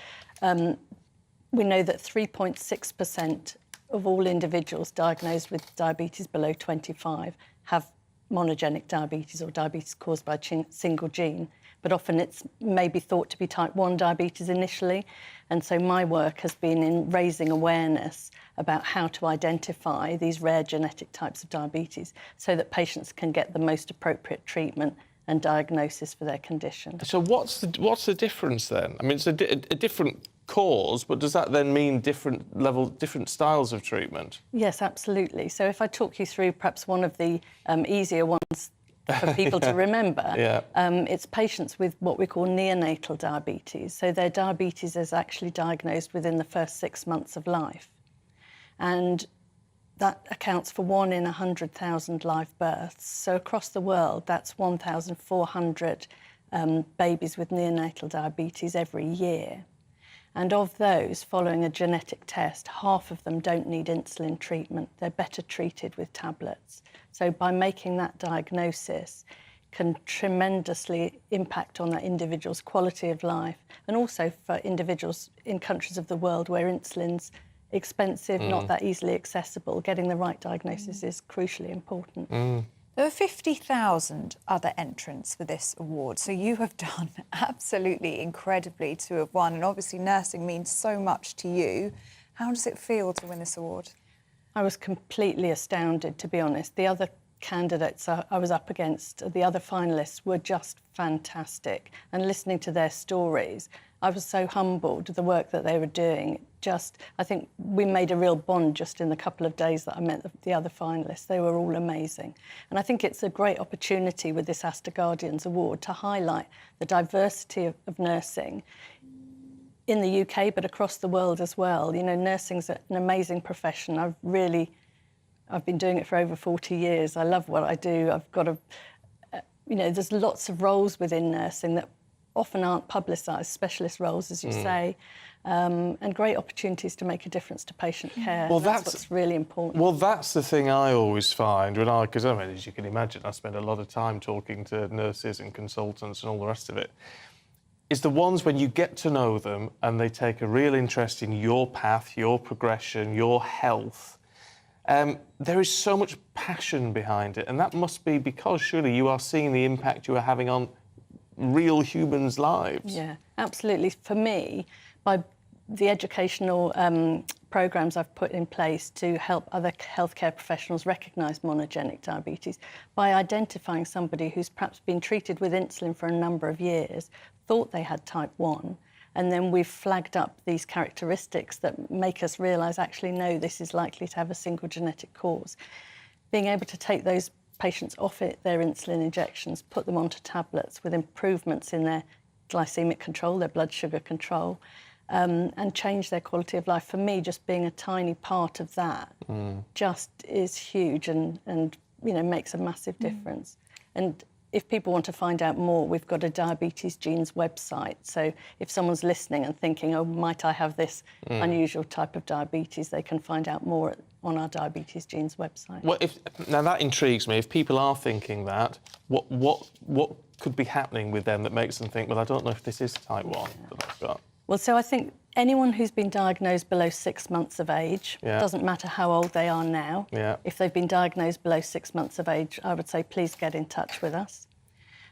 We know that 3.6% of all individuals diagnosed with diabetes below 25 have monogenic diabetes or diabetes caused by a single gene, but often it's maybe thought to be type 1 diabetes initially. And so my work has been in raising awareness about how to identify these rare genetic types of diabetes so that patients can get the most appropriate treatment and diagnosis for their condition.
So what's the difference then? I mean, it's a different cause, but does that then mean different styles of treatment?
Yes, absolutely. So if I talk you through perhaps one of the easier ones for people to remember, it's patients with what we call neonatal diabetes. So their diabetes is actually diagnosed within the first 6 months of life. And that accounts for 1 in 100,000 live births. So across the world, that's 1,400 babies with neonatal diabetes every year. And of those, following a genetic test, half of them don't need insulin treatment. They're better treated with tablets. So by making that diagnosis can tremendously impact on that individual's quality of life, and also for individuals in countries of the world where insulin's expensive, not that easily accessible, getting the right diagnosis is crucially important.
There are 50,000 other entrants for this award, so you have done absolutely incredibly to have won, and obviously nursing means so much to you. How does it feel to win this award?
I was completely astounded, to be honest. The other candidates I was up against, the other finalists, were just fantastic. And listening to their stories, I was so humbled, the work that they were doing. I think we made a real bond just in the couple of days that I met the other finalists. They were all amazing. And I think it's a great opportunity with this Astor Guardians Award to highlight the diversity of nursing in the UK, but across the world as well. You know, nursing's an amazing profession. I've been doing it for over 40 years. I love what I do. I've got there's lots of roles within nursing that often aren't publicised, specialist roles, as you say, and great opportunities to make a difference to patient care. Well, that's what's really important.
Well, that's the thing I always find because as you can imagine, I spend a lot of time talking to nurses and consultants and all the rest of it, is the ones when you get to know them and they take a real interest in your path, your progression, your health. There is so much passion behind it, and that must be because surely you are seeing the impact you are having on real humans' lives.
Yeah, absolutely. For me, by the educational programmes I've put in place to help other healthcare professionals recognise monogenic diabetes, by identifying somebody who's perhaps been treated with insulin for a number of years, thought they had type 1, and then we've flagged up these characteristics that make us realise, actually, no, this is likely to have a single genetic cause. Being able to take those patients off their insulin injections, put them onto tablets with improvements in their glycemic control, their blood sugar control, and change their quality of life. For me, just being a tiny part of that just is huge and makes a massive difference. And if people want to find out more, we've got a Diabetes Genes website. So if someone's listening and thinking, oh, might I have this unusual type of diabetes, they can find out more on our Diabetes Genes website.
Well, now that intrigues me. If people are thinking that, what could be happening with them that makes them think, well, I don't know if this is type 1 that I've got?
Well, so I think anyone who's been diagnosed below 6 months of age, doesn't matter how old they are now, if they've been diagnosed below 6 months of age, I would say please get in touch with us.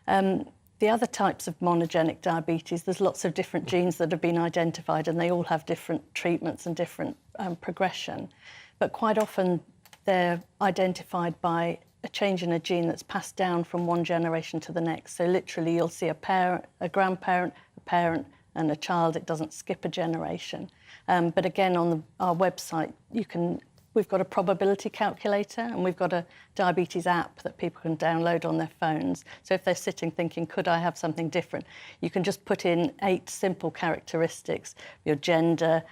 The other types of monogenic diabetes, there's lots of different genes that have been identified and they all have different treatments and different progression. But quite often they're identified by a change in a gene that's passed down from one generation to the next. So literally you'll see a parent, a grandparent, a parent and a child. It doesn't skip a generation. But again, on our website, you can We've got a probability calculator and we've got a diabetes app that people can download on their phones. So if they're sitting thinking, could I have something different? You can just put in 8 simple characteristics, your gender,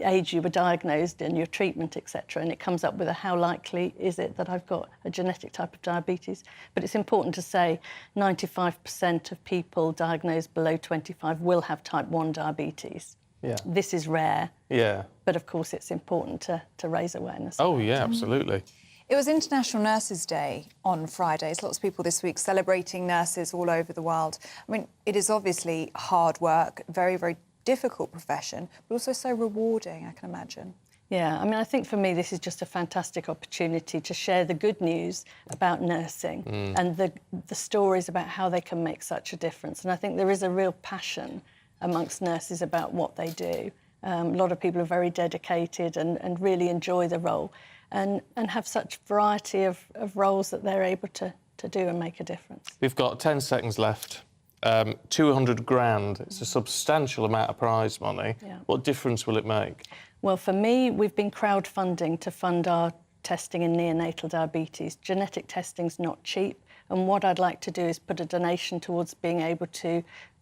age you were diagnosed and your treatment, etc. And it comes up with a how likely is it that I've got a genetic type of diabetes. But it's important to say 95% of people diagnosed below 25 will have type 1 diabetes.
Yeah.
This is rare.
Yeah.
But of course it's important to raise awareness.
Oh, yeah, absolutely.
It was International Nurses' Day on Fridays. Lots of people this week celebrating nurses all over the world. I mean, it is obviously hard work, very, very difficult profession, but also so rewarding, I can imagine.
Yeah, I mean, I think for me this is just a fantastic opportunity to share the good news about nursing and the stories about how they can make such a difference. And I think there is a real passion amongst nurses about what they do. A lot of people are very dedicated and really enjoy the role and have such variety of roles that they're able to do and make a difference.
We've got 10 seconds left. 200 grand, it's a substantial amount of prize money.
Yeah.
What difference will it make?
Well, for me, we've been crowdfunding to fund our testing in neonatal diabetes. Genetic testing's not cheap, and what I'd like to do is put a donation towards being able to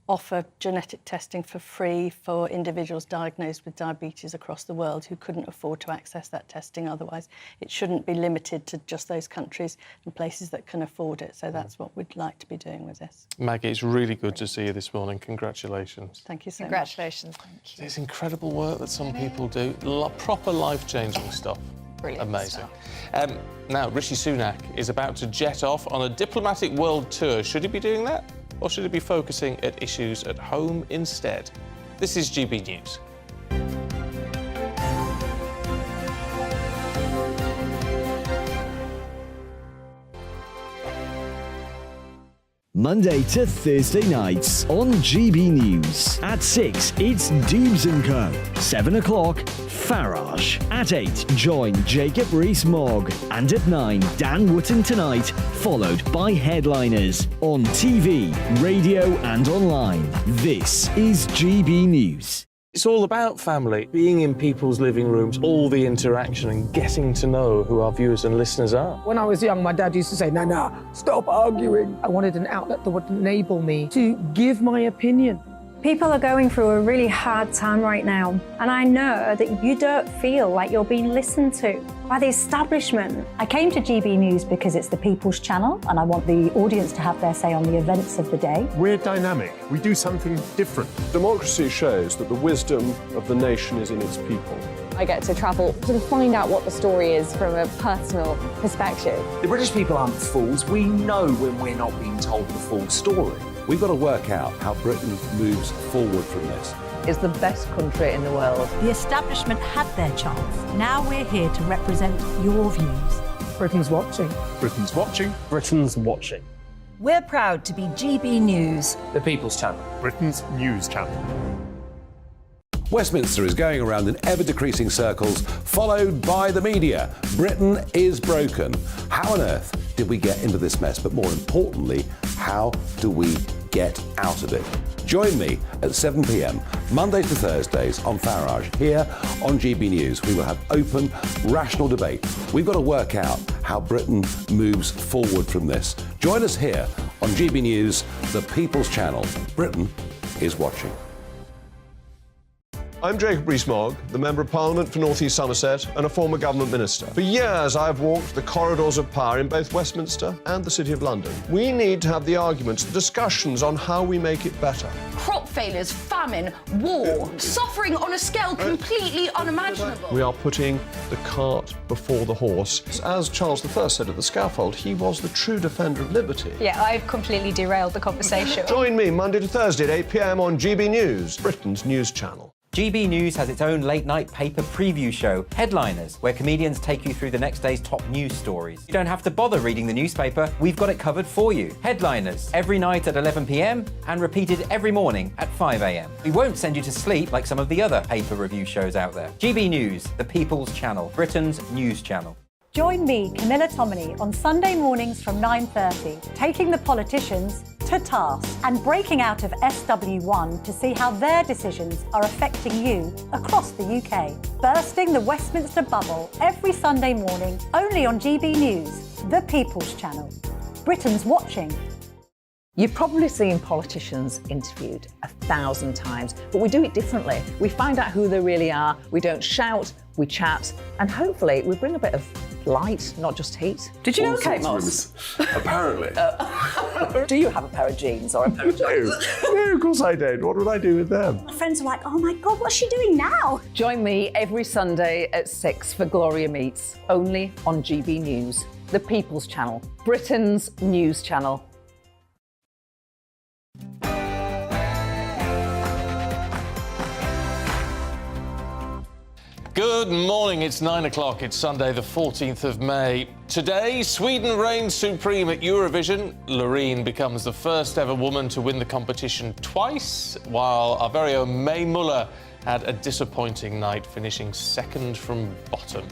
offer genetic testing for free for individuals diagnosed with diabetes across the world who couldn't afford to access that testing otherwise. It shouldn't be limited to just those countries and places that can afford it. So that's what we'd like to be doing with this.
Maggie, it's really good to see you this morning. Congratulations.
Thank you so much.
Congratulations. Thank you.
It's incredible work that some people do. Proper life-changing stuff.
Brilliant.
Amazing. Now, Rishi Sunak is about to jet off on a diplomatic world tour. Should he be doing that? Or should he be focusing at issues at home instead? This is GB News.
Monday to Thursday nights on GB News. At 6, it's Dubes & Co. 7 o'clock, Farage. At 8, join Jacob Rees-Mogg. And at 9, Dan Wootton Tonight, followed by Headliners. On TV, radio and online. This is GB News.
It's all about family, being in people's living rooms, all the interaction and getting to know who our viewers and listeners are.
When I was young, my dad used to say, Nana, stop arguing. I wanted an outlet that would enable me to give my opinion.
People are going through a really hard time right now, and I know that you don't feel like you're being listened to by the establishment.
I came to GB News because it's the People's Channel and I want the audience to have their say on the events of the day.
We're dynamic. We do something different.
Democracy shows that the wisdom of the nation is in its people.
I get to travel to find out what the story is from a personal perspective.
The British people aren't fools. We know when we're not being told the full story.
We've got to work out how Britain moves forward from this.
It's the best country in the world.
The establishment had their chance. Now we're here to represent your views.
Britain's watching.
Britain's watching.
Britain's watching.
We're proud to be GB News.
The People's Channel.
Britain's news channel.
Westminster is going around in ever-decreasing circles, followed by the media. Britain is broken. How on earth did we get into this mess? But more importantly, how do we get out of it? Join me at 7 p.m, Mondays to Thursdays on Farage, here on GB News. We will have open, rational debate. We've got to work out how Britain moves forward from this. Join us here on GB News, the People's Channel. Britain is watching.
I'm Jacob Rees-Mogg, the Member of Parliament for North East Somerset and a former government minister. For years, I've walked the corridors of power in both Westminster and the City of London. We need to have the arguments, the discussions on how we make it better.
Crop failures, famine, war, suffering on a scale completely unimaginable.
We are putting the cart before the horse. As Charles I said at the scaffold, he was the true defender of liberty.
Yeah, I've completely derailed the conversation.
Join me Monday to Thursday at 8 p.m. on GB News, Britain's news channel.
GB News has its own late-night paper preview show, Headliners, where comedians take you through the next day's top news stories. You don't have to bother reading the newspaper, we've got it covered for you. Headliners, every night at 11 p.m. and repeated every morning at 5 a.m. We won't send you to sleep like some of the other paper review shows out there. GB News, the People's Channel, Britain's news channel.
Join me, Camilla Tominey, on Sunday mornings from 9:30, taking the politicians to to task and breaking out of SW1 to see how their decisions are affecting you across the UK. Bursting the Westminster bubble every Sunday morning, only on GB News, the People's Channel. Britain's watching.
You've probably seen politicians interviewed 1,000 times, but we do it differently. We find out who they really are, we don't shout, we chat, and hopefully we bring a bit of light, not just heat. Did you know Kate Moss?
Apparently.
Do you have a pair of jeans or a pair of jeans?
No, of course I don't. What would I do with them?
My friends are like, oh my God, what's she doing now?
Join me every Sunday at 6 for Gloria Meets, only on GB News, the People's Channel, Britain's news channel.
Good morning, it's 9 o'clock, it's Sunday the 14th of May. Today, Sweden reigns supreme at Eurovision. Loreen becomes the first ever woman to win the competition twice, while our very own May Muller had a disappointing night, finishing second from bottom.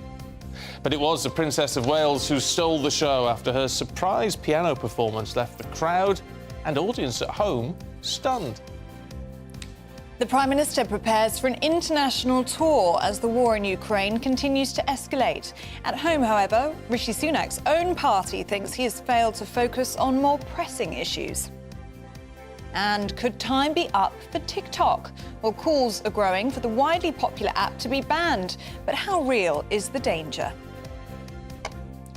But it was the Princess of Wales who stole the show after her surprise piano performance left the crowd and audience at home stunned.
The Prime Minister prepares for an international tour as the war in Ukraine continues to escalate. At home, however, Rishi Sunak's own party thinks he has failed to focus on more pressing issues. And could time be up for TikTok? Well, calls are growing for the widely popular app to be banned. But how real is the danger?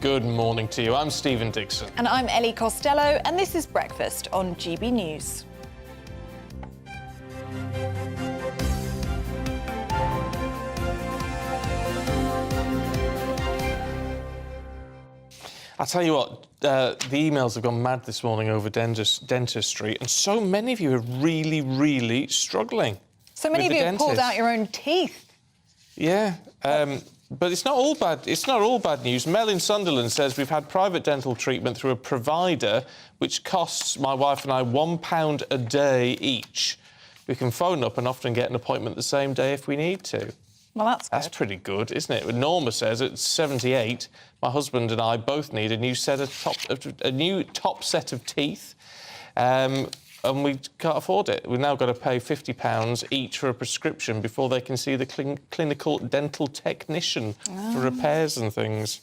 Good morning to you. I'm Stephen Dixon.
And I'm Ellie Costello, and this is Breakfast on GB News.
I'll tell you what, the emails have gone mad this morning over dentistry, and so many of you are really, really struggling.
So many of you have pulled out your own teeth.
Yeah, but it's not all bad. It's not all bad news. Mel in Sunderland says we've had private dental treatment through a provider, which costs my wife and I £1 a day each. We can phone up and often get an appointment the same day if we need to.
Well, that's good.
That's pretty good, isn't it? Norma says at 78, my husband and I both need a new top set of teeth, and we can't afford it. We've now got to pay £50 each for a prescription before they can see the clinical dental technician for repairs and things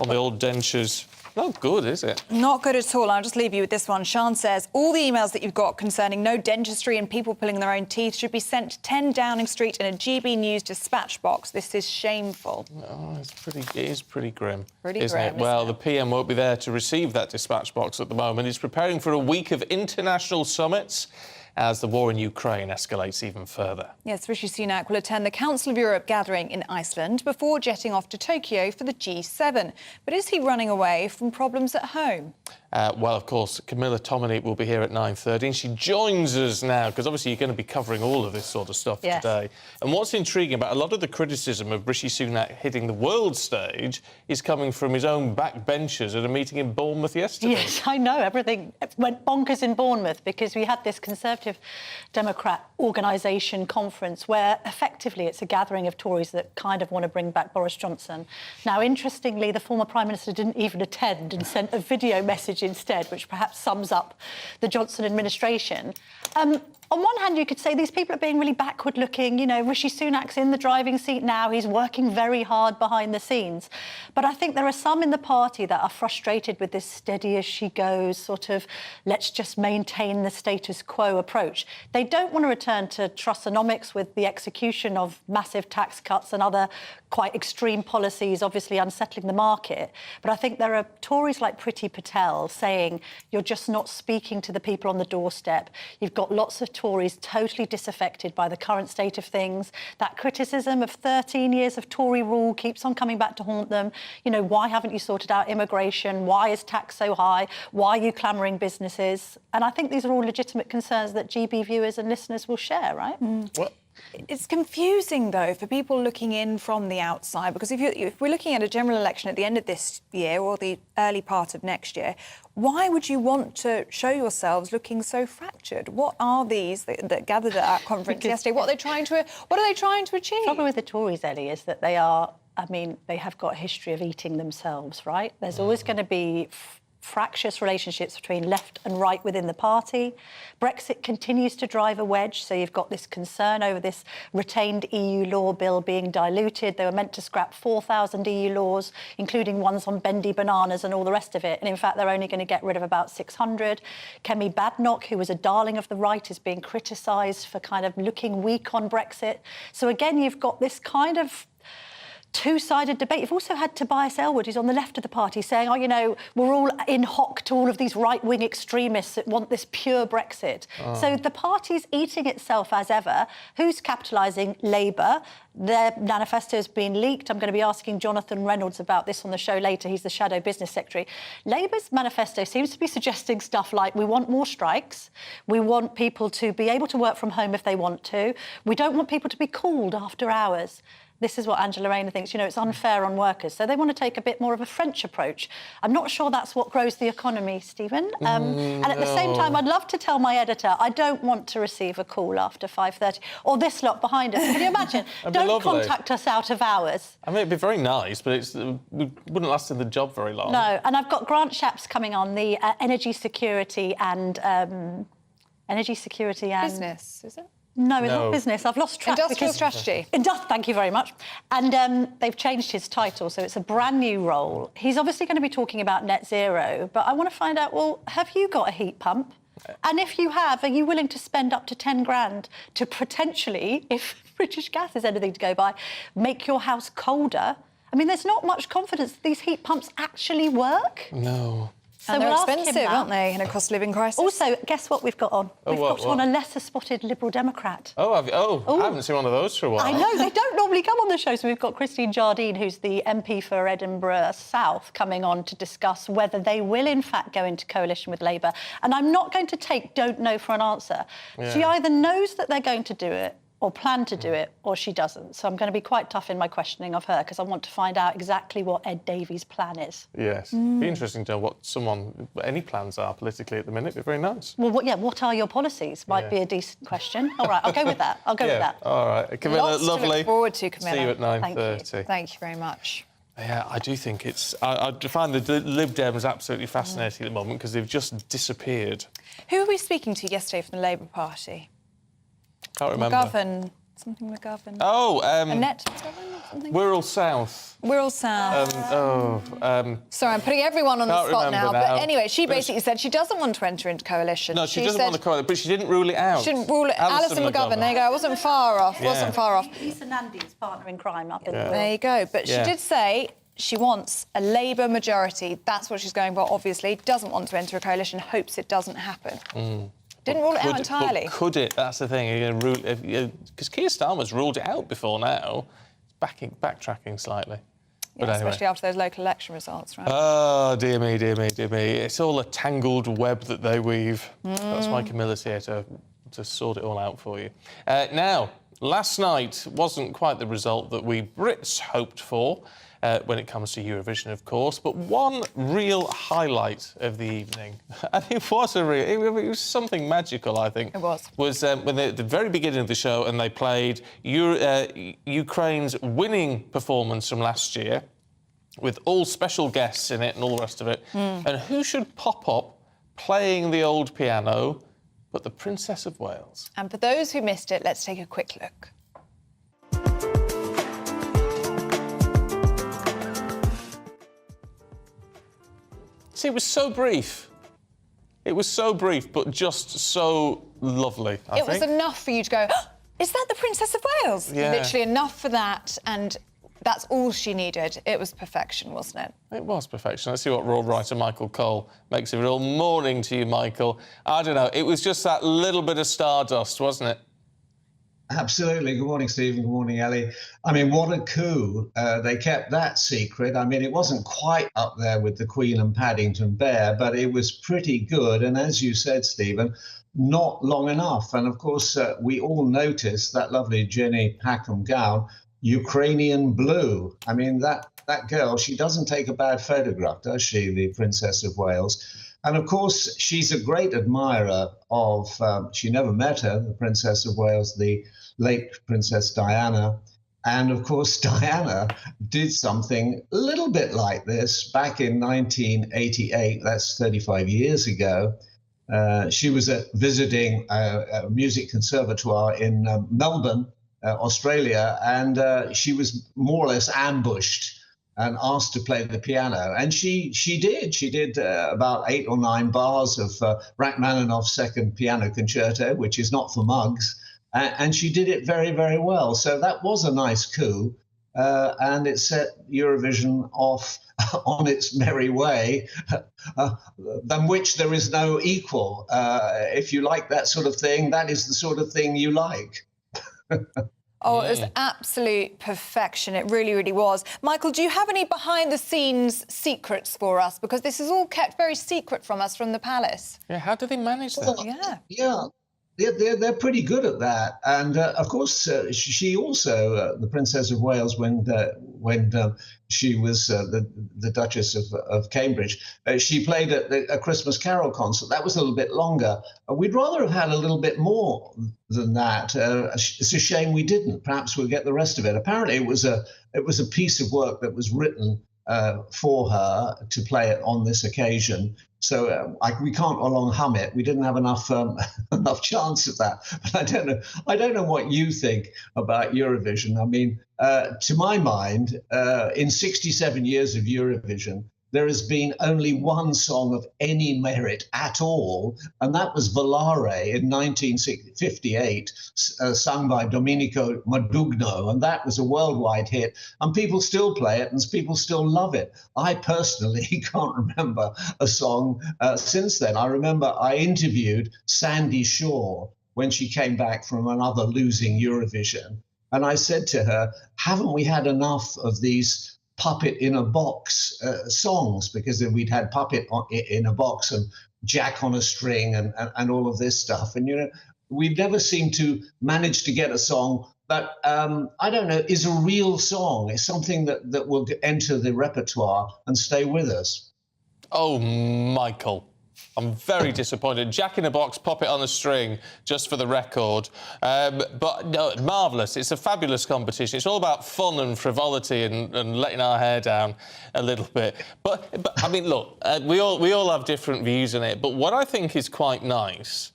on the old dentures. Not good, is it?
Not good at all. I'll just leave you with this one. Sean says, all the emails that you've got concerning no dentistry and people pulling their own teeth should be sent to 10 Downing Street in a GB News dispatch box. This is shameful.
Oh, it is pretty grim.
Pretty
isn't
grim,
it? Well,
isn't it?
the PM won't be there to receive that dispatch box at the moment. He's preparing for a week of international summits as the war in Ukraine escalates even further.
Yes, Rishi Sunak will attend the Council of Europe gathering in Iceland before jetting off to Tokyo for the G7. But is he running away from problems at home?
Well, of course, Camilla Tominey will be here at 9:30, and she joins us now, because obviously you're going to be covering all of this sort of stuff today. And what's intriguing about a lot of the criticism of Rishi Sunak hitting the world stage is coming from his own backbenchers at a meeting in Bournemouth yesterday.
Yes, I know. Everything went bonkers in Bournemouth because we had this Conservative Democrat organisation conference where effectively it's a gathering of Tories that kind of want to bring back Boris Johnson. Now, interestingly, the former Prime Minister didn't even attend and sent a video message instead, which perhaps sums up the Johnson administration. On one hand, you could say these people are being really backward-looking. You know, Rishi Sunak's in the driving seat now. He's working very hard behind the scenes. But I think there are some in the party that are frustrated with this steady-as-she-goes sort of let's just maintain the status quo approach. They don't want to return to Trussonomics with the execution of massive tax cuts and other quite extreme policies, obviously unsettling the market. But I think there are Tories like Priti Patel saying you're just not speaking to the people on the doorstep. You've got lots of Tories totally disaffected by the current state of things. That criticism of 13 years of Tory rule keeps on coming back to haunt them. You know, why haven't you sorted out immigration? Why is tax so high? Why are you clamouring businesses? And I think these are all legitimate concerns that GB viewers and listeners will share, right?
What?
It's confusing, though, for people looking in from the outside, because if we're looking at a general election at the end of this year or the early part of next year, why would you want to show yourselves looking so fractured? What are these that gathered at our conference yesterday? What are they trying to achieve?
The problem with the Tories, Ellie, is that they have got a history of eating themselves, right? There's always going to be fractious relationships between left and right within the party. Brexit continues to drive a wedge, so you've got this concern over this retained EU law bill being diluted. They were meant to scrap 4,000 EU laws, including ones on bendy bananas and all the rest of it, and in fact they're only going to get rid of about 600. Kemi Badenoch, who was a darling of the right, is being criticised for kind of looking weak on Brexit. So again, you've got this kind of two-sided debate. You've also had Tobias Ellwood, who's on the left of the party, saying, oh, you know, we're all in hock to all of these right-wing extremists that want this pure Brexit.
Oh.
So the party's eating itself as ever. Who's capitalising? Labour. Their manifesto has been leaked. I'm going to be asking Jonathan Reynolds about this on the show later. He's the Shadow Business Secretary. Labour's manifesto seems to be suggesting stuff like, we want more strikes, we want people to be able to work from home if they want to, we don't want people to be called after hours. This is what Angela Rayner thinks, you know, it's unfair on workers. So they want to take a bit more of a French approach. I'm not sure that's what grows the economy, Stephen. And at the same time, I'd love to tell my editor, I don't want to receive a call after 5:30. Or this lot behind us. Can you imagine? Don't contact us out of hours.
I mean, it'd be very nice, but we wouldn't last in the job very long.
No, and I've got Grant Shapps coming on, the energy security and...
Business, is it?
No, it's not business. I've lost track.
Industrial strategy.
Thank you very much. And they've changed his title, so it's a brand new role. He's obviously going to be talking about net zero, but I want to find out, well, have you got a heat pump? And if you have, are you willing to spend up to 10 grand to potentially, if British Gas is anything to go by, make your house colder? I mean, there's not much confidence that these heat pumps actually work.
No.
So
and they're
we'll ask him
expensive,
that.
aren't they, in a cost of living crisis?
Also, guess what we've got on? We've got on a lesser-spotted Liberal Democrat.
Oh, have you? Oh, I haven't seen one of those for a while.
I know, they don't normally come on the show. So we've got Christine Jardine, who's the MP for Edinburgh South, coming on to discuss whether they will, in fact, go into coalition with Labour. And I'm not going to take don't know for an answer.
Yeah.
She either knows that they're going to do it or plan to do it, or she doesn't. So I'm going to be quite tough in my questioning of her, because I want to find out exactly what Ed Davies' plan is.
Yes. Be interesting to know what any plans are politically at the minute. It'd be very nice.
Well, what are your policies? Might be a decent question. All right, I'll go with that. I'll go with that.
All right. Camilla,
Lots
lovely.
to look forward to, Camilla.
See you at 9:30.
Thank you very much.
Yeah, I do think it's... I find the Lib Dems absolutely fascinating at the moment because they've just disappeared.
Who were we speaking to yesterday from the Labour Party?
Can't remember.
McGovern. Something McGovern.
Oh,
Annette McGovern or something?
Wirral South.
Wirral South. Sorry, I'm putting everyone on the spot now. But anyway, she basically said she doesn't want to enter into coalition.
No, she doesn't want to coalition, but she didn't rule it out.
She didn't rule it. Alison McGovern, there you go. I wasn't far off.
Yeah.
Wasn't far off.
Lisa Nandy's partner in crime up in the
There you go. But she did say she wants a Labour majority. That's what she's going for, obviously. Doesn't want to enter a coalition, hopes it doesn't happen. Didn't rule it out entirely.
But could it? That's the thing. Because Keir Starmer's ruled it out before now. Backtracking slightly.
Yeah,
But anyway.
especially after those local election results, right?
Oh, dear me, dear me, dear me. It's all a tangled web that they weave. That's why Camilla's here to sort it all out for you. Now, last night wasn't quite the result that we Brits hoped for when it comes to Eurovision, of course, but one real highlight of the evening, and it was something magical, I think.
It was.
Was when they, at the very beginning of the show, and they played Ukraine's winning performance from last year, with all special guests in it and all the rest of it. And who should pop up playing the old piano but the Princess of Wales?
And for those who missed it, let's take a quick look.
See, it was so brief. It was so brief, but just so lovely, I think.
It was enough for you to go, oh, is that the Princess of Wales?
Yeah.
Literally enough for that, and that's all she needed. It was perfection, wasn't it?
It was perfection. Let's see what royal writer Michael Cole makes of it all. Morning to you, Michael. I don't know, it was just that little bit of stardust, wasn't it?
Absolutely. Good morning, Stephen. Good morning, Ellie. I mean, what a coup. They kept that secret. I mean, it wasn't quite up there with the Queen and Paddington Bear, but it was pretty good. And as you said, Stephen, not long enough. And of course, we all noticed that lovely Jenny Packham gown, Ukrainian blue. I mean, that girl, she doesn't take a bad photograph, does she, the Princess of Wales? And of course, she's a great admirer of, she never met her, the Princess of Wales, the late Princess Diana. And of course, Diana did something a little bit like this back in 1988. That's 35 years ago. She was visiting a music conservatoire in Melbourne, Australia, and she was more or less ambushed and asked to play the piano. And she did. She did about 8 or 9 bars of Rachmaninoff's Second Piano Concerto, which is not for mugs. And she did it very, very well. So that was a nice coup. And it set Eurovision off on its merry way, than which there is no equal. If you like that sort of thing, that is the sort of thing you like.
Oh, it was absolute perfection. It really, really was. Michael, do you have any behind-the-scenes secrets for us? Because this is all kept very secret from us from the palace.
Yeah, how do they manage that?
Yeah.
They're pretty good at that. And of course, she also, the Princess of Wales, when she was the Duchess of Cambridge, she played at a Christmas Carol concert. That was a little bit longer. We'd rather have had a little bit more than that. It's a shame we didn't. Perhaps we'll get the rest of it. Apparently, it was a piece of work that was written for her to play it on this occasion. So we can't along hum it. We didn't have enough chance of that. But I don't know what you think about Eurovision. I mean, to my mind, in 67 years of Eurovision, there has been only one song of any merit at all, and that was Volare in 1958, sung by Domenico Modugno, and that was a worldwide hit, and people still play it, and people still love it. I personally can't remember a song since then. I remember I interviewed Sandy Shaw when she came back from another losing Eurovision, and I said to her, haven't we had enough of these puppet in a box songs, because we'd had puppet in a box and Jack on a string and all of this stuff. And, you know, we've never seemed to manage to get a song that, I don't know, is a real song. It's something that will enter the repertoire and stay with us.
Oh, Michael. I'm very disappointed. Jack in a box, puppet on a string, just for the record. But no, marvellous. It's a fabulous competition. It's all about fun and frivolity and letting our hair down a little bit. But I mean, look, we all have different views on it. But what I think is quite nice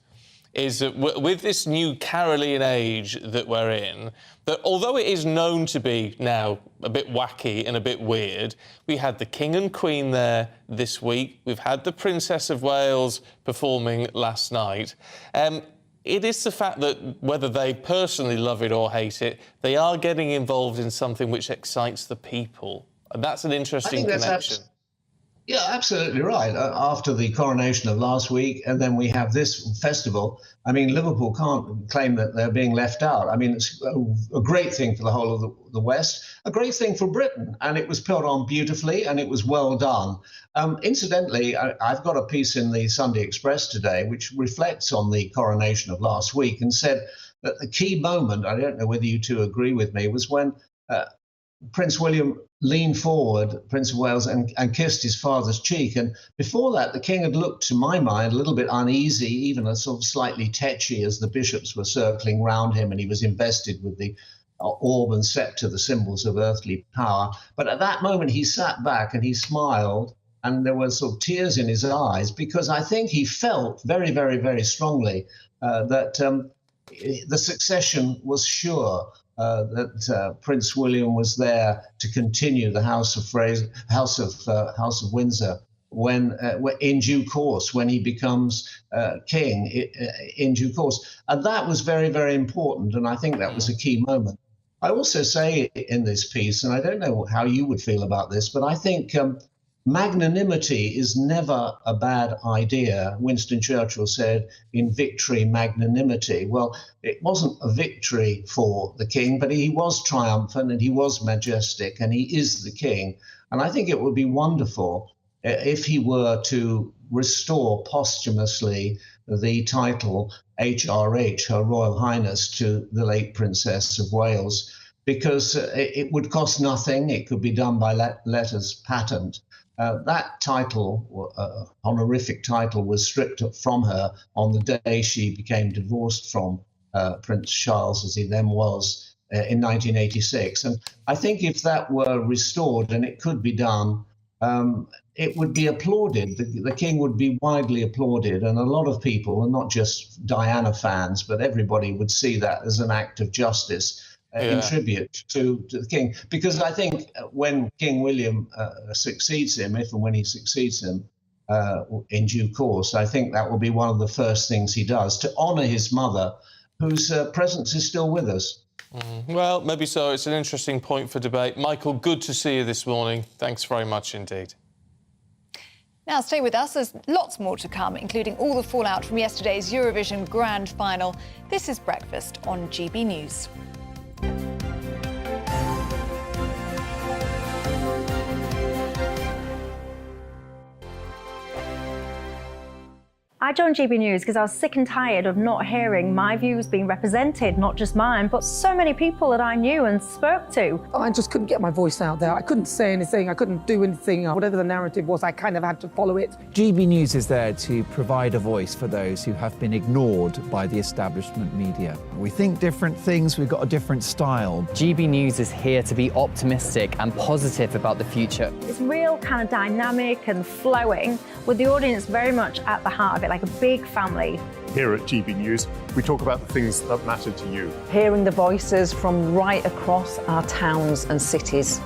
is that with this new Carolean age that we're in, that although it is known to be now a bit wacky and a bit weird, we had the King and Queen there this week. We've had the Princess of Wales performing last night. It is the fact that whether they personally love it or hate it, they are getting involved in something which excites the people. And that's an interesting connection.
Yeah, absolutely right. After the coronation of last week, and then we have this festival. I mean, Liverpool can't claim that they're being left out. I mean, it's a great thing for the whole of the West, a great thing for Britain, and it was put on beautifully, and it was well done. Incidentally, I've got a piece in the Sunday Express today which reflects on the coronation of last week and said that the key moment, I don't know whether you two agree with me, was when Prince William leaned forward, Prince of Wales, and kissed his father's cheek. And before that, the king had looked, to my mind, a little bit uneasy, even a sort of slightly tetchy, as the bishops were circling round him and he was invested with the orb and sceptre, the symbols of earthly power. But at that moment, he sat back and he smiled, and there were sort of tears in his eyes, because I think he felt very, very, very strongly that the succession was sure. That Prince William was there to continue the House of Windsor when in due course, when he becomes king in due course, and that was very, very important. And I think that was a key moment. I also say in this piece, and I don't know how you would feel about this, but I think magnanimity is never a bad idea. Winston Churchill said, in victory, magnanimity. Well, it wasn't a victory for the king, but he was triumphant and he was majestic and he is the king. And I think it would be wonderful if he were to restore posthumously the title HRH, Her Royal Highness, to the late Princess of Wales, because it would cost nothing. It could be done by letters patent. That title, honorific title, was stripped from her on the day she became divorced from Prince Charles, as he then was, in 1986. And I think if that were restored, and it could be done, it would be applauded. The King would be widely applauded, and a lot of people, and not just Diana fans, but everybody would see that as an act of justice in tribute to the King. Because I think when King William succeeds him, if and when he succeeds him in due course, I think that will be one of the first things he does to honour his mother, whose presence is still with us.
Well, maybe so. It's an interesting point for debate. Michael, good to see you this morning. Thanks very much indeed.
Now, stay with us. There's lots more to come, including all the fallout from yesterday's Eurovision Grand Final. This is Breakfast on GB News.
I joined GB News because I was sick and tired of not hearing my views being represented, not just mine, but so many people that I knew and spoke to.
I just couldn't get my voice out there. I couldn't say anything. I couldn't do anything. Whatever the narrative was, I kind of had to follow it.
GB News is there to provide a voice for those who have been ignored by the establishment media. We think different things, we've got a different style.
GB News is here to be optimistic and positive about the future.
It's real kind of dynamic and flowing, with the audience very much at the heart of it, like a big family.
Here at GB News, we talk about the things that matter to you.
Hearing the voices from right across our towns and cities,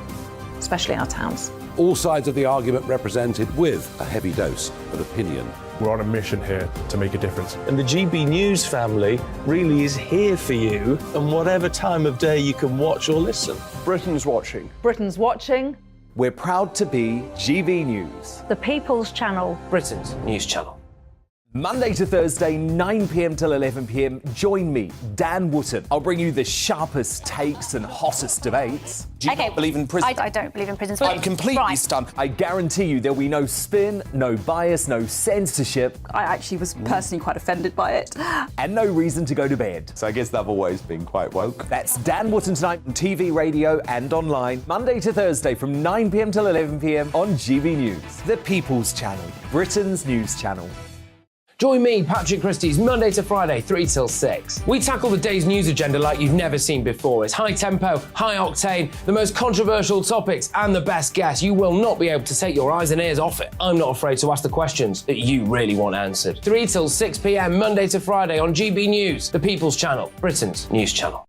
especially our towns.
All sides of the argument represented with a heavy dose of opinion.
We're on a mission here to make a difference.
And the GB News family really is here for you, and whatever time of day you can watch or listen.
Britain's watching.
Britain's watching.
We're proud to be GB News,
The People's Channel.
Britain's news channel. Monday to Thursday, 9 p.m. till 11 p.m. Join me, Dan Wootton. I'll bring you the sharpest takes and hottest debates.
Do you not believe in prison?
I don't believe in prison.
I'm completely stunned.
I guarantee you there'll be no spin, no bias, no censorship.
I actually was personally quite offended by it.
And no reason to go to bed.
So I guess they've always been quite woke.
That's Dan Wootton tonight on TV, radio and online. Monday to Thursday from 9 p.m. till 11 p.m. on GB News. The People's Channel, Britain's news channel.
Join me, Patrick Christie's, Monday to Friday, 3 till 6. We tackle the day's news agenda like you've never seen before. It's high tempo, high octane, the most controversial topics, and the best guests. You will not be able to take your eyes and ears off it. I'm not afraid to ask the questions that you really want answered. 3 till 6 p.m, Monday to Friday on GB News, the People's Channel, Britain's news channel.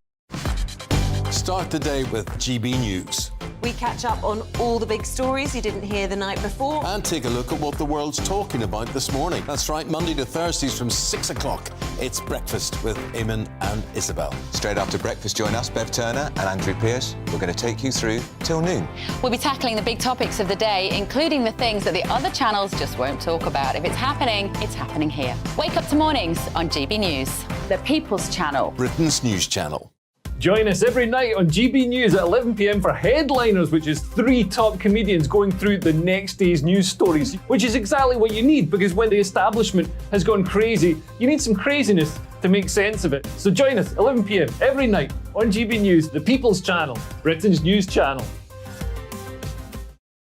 Start the day with GB News.
We catch up on all the big stories you didn't hear the night before.
And take a look at what the world's talking about this morning. That's right, Monday to Thursdays from 6 o'clock. It's Breakfast with Eamon and Isabel.
Straight after breakfast, join us, Bev Turner and Andrew Pearce. We're going to take you through till noon.
We'll be tackling the big topics of the day, including the things that the other channels just won't talk about. If it's happening here. Wake up to mornings on GB News, the People's Channel,
Britain's news channel.
Join us every night on GB News at 11 p.m. for Headliners, which is 3 top comedians going through the next day's news stories, which is exactly what you need, because when the establishment has gone crazy, you need some craziness to make sense of it. So join us 11 p.m. every night on GB News, the People's Channel, Britain's news channel.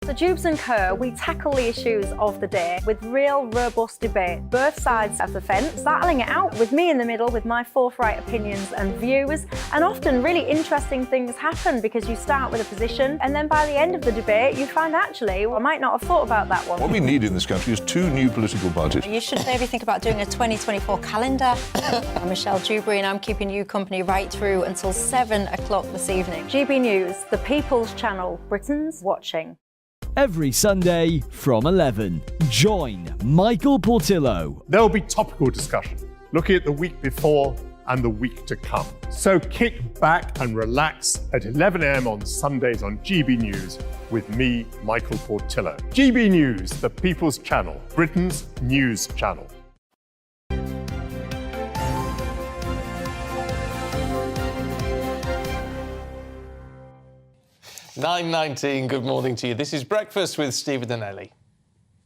So Dubes and Kerr, we tackle the issues of the day with real robust debate, both sides of the fence, battling it out with me in the middle with my forthright opinions and views. And often really interesting things happen because you start with a position and then by the end of the debate you find actually, well, I might not have thought about that one.
What we need in this country is 2 new political parties.
You should maybe think about doing a 2024 calendar. I'm Michelle Dewberry and I'm keeping you company right through until 7 o'clock this evening.
GB News, the People's Channel, Britain's watching.
Every Sunday from 11, join Michael Portillo.
There will be topical discussion, looking at the week before and the week to come. So kick back and relax at 11 a.m. on Sundays on GB News with me, Michael Portillo. GB News, the People's Channel, Britain's news channel.
9:19, good morning to you. This is Breakfast with Stephen and Ellie.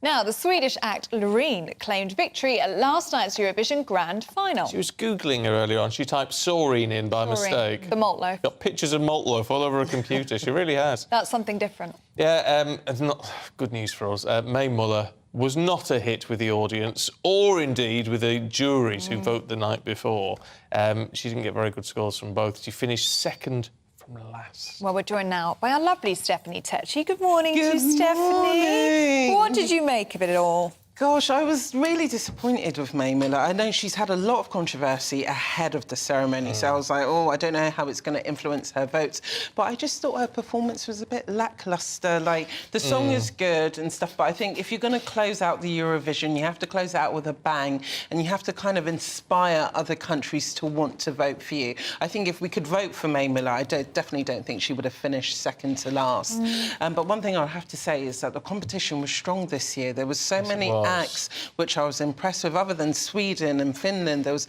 Now, the Swedish act Loreen claimed victory at last night's Eurovision Grand Final.
She was Googling her earlier on. She typed Saurine in by mistake.
The malt loaf.
Got pictures of malt loaf all over her computer. She really has.
That's something different.
Yeah, it's not good news for us. May Muller was not a hit with the audience or indeed with the juries who vote the night before. She didn't get very good scores from both. She finished second from last.
Well, we're joined now by our lovely Stephanie Tetchy. Good morning to you, Stephanie.
Morning.
What did you make of it all?
Gosh, I was really disappointed with Mae Muller. I know she's had a lot of controversy ahead of the ceremony, so I was like, oh, I don't know how it's going to influence her votes. But I just thought her performance was a bit lacklustre. Like, the song is good and stuff, but I think if you're going to close out the Eurovision, you have to close it out with a bang, and you have to kind of inspire other countries to want to vote for you. I think if we could vote for Mae Muller, I definitely don't think she would have finished second to last. But one thing I have to say is that the competition was strong this year. There was so many acts which I was impressed with, other than Sweden and Finland. There was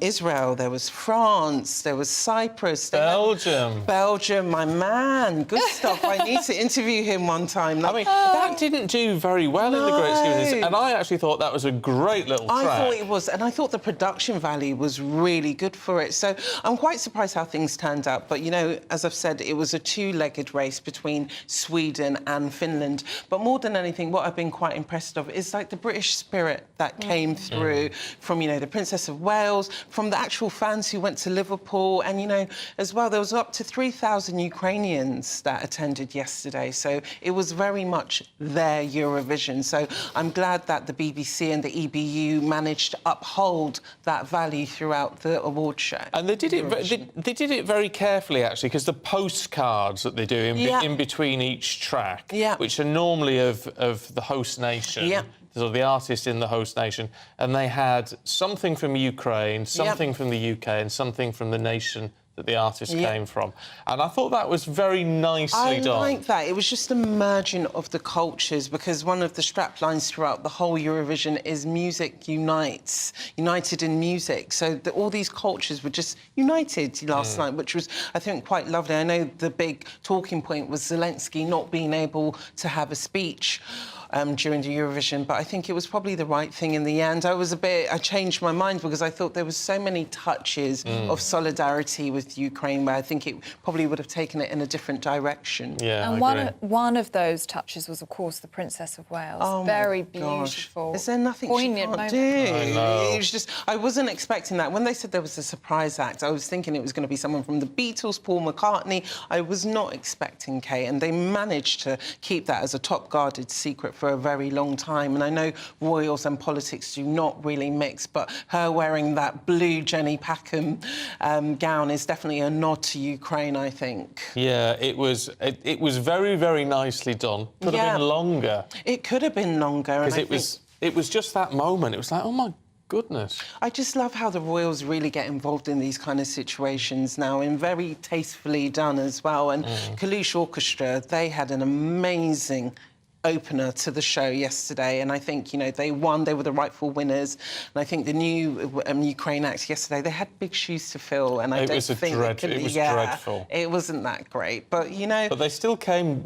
Israel, there was France, there was Cyprus. Belgium, my man. Good stuff. I need to interview him one time.
I mean, that didn't do very well in the Great Scheme of Things, and I actually thought that was a great little track.
I thought it was, and I thought the production value was really good for it. So I'm quite surprised how things turned out. But, you know, as I've said, it was a two-legged race between Sweden and Finland. But more than anything, what I've been quite impressed of is like the British spirit that came through from, you know, the Princess of Wales, from the actual fans who went to Liverpool, and, you know, as well, there was up to 3,000 Ukrainians that attended yesterday. So it was very much their Eurovision. So I'm glad that the BBC and the EBU managed to uphold that value throughout the award show.
And they did it very carefully, actually, because the postcards that they do in between each track, which are normally of the host nation, so the artist in the host nation, and they had something from Ukraine, something from the UK, and something from the nation that the artist came from. And I thought that was very nicely done.
I like that. It was just a merging of the cultures, because one of the strap lines throughout the whole Eurovision is music unites, united in music. So all these cultures were just united last night, which was, I think, quite lovely. I know the big talking point was Zelensky not being able to have a speech during the Eurovision, but I think it was probably the right thing in the end. I changed my mind because I thought there was so many touches of solidarity with Ukraine where I think it probably would have taken it in a different direction.
Yeah, and one of those touches was, of course, the Princess of Wales.
Oh,
very
gosh.
beautiful.
Is there nothing
poignant
she can't
moment?
do?
I know.
It was just, I wasn't expecting that. When they said there was a surprise act, I was thinking it was going to be someone from the Beatles, Paul McCartney. I was not expecting Kate, and they managed to keep that as a top-guarded secret for a very long time. And I know royals and politics do not really mix, but her wearing that blue Jenny Packham gown is definitely a nod to Ukraine, I think.
Yeah, it was very, very nicely done. Could have been longer.
It could have been longer.
Because it was just that moment. It was like, oh, my goodness.
I just love how the royals really get involved in these kind of situations now, and very tastefully done as well. And Kalush Orchestra, they had an amazing opener to the show yesterday, and I think, you know, they won. They were the rightful winners, and I think the new Ukraine acts yesterday, they had big shoes to fill, and I don't think
it was dreadful.
It wasn't that great, but, you know...
But they still came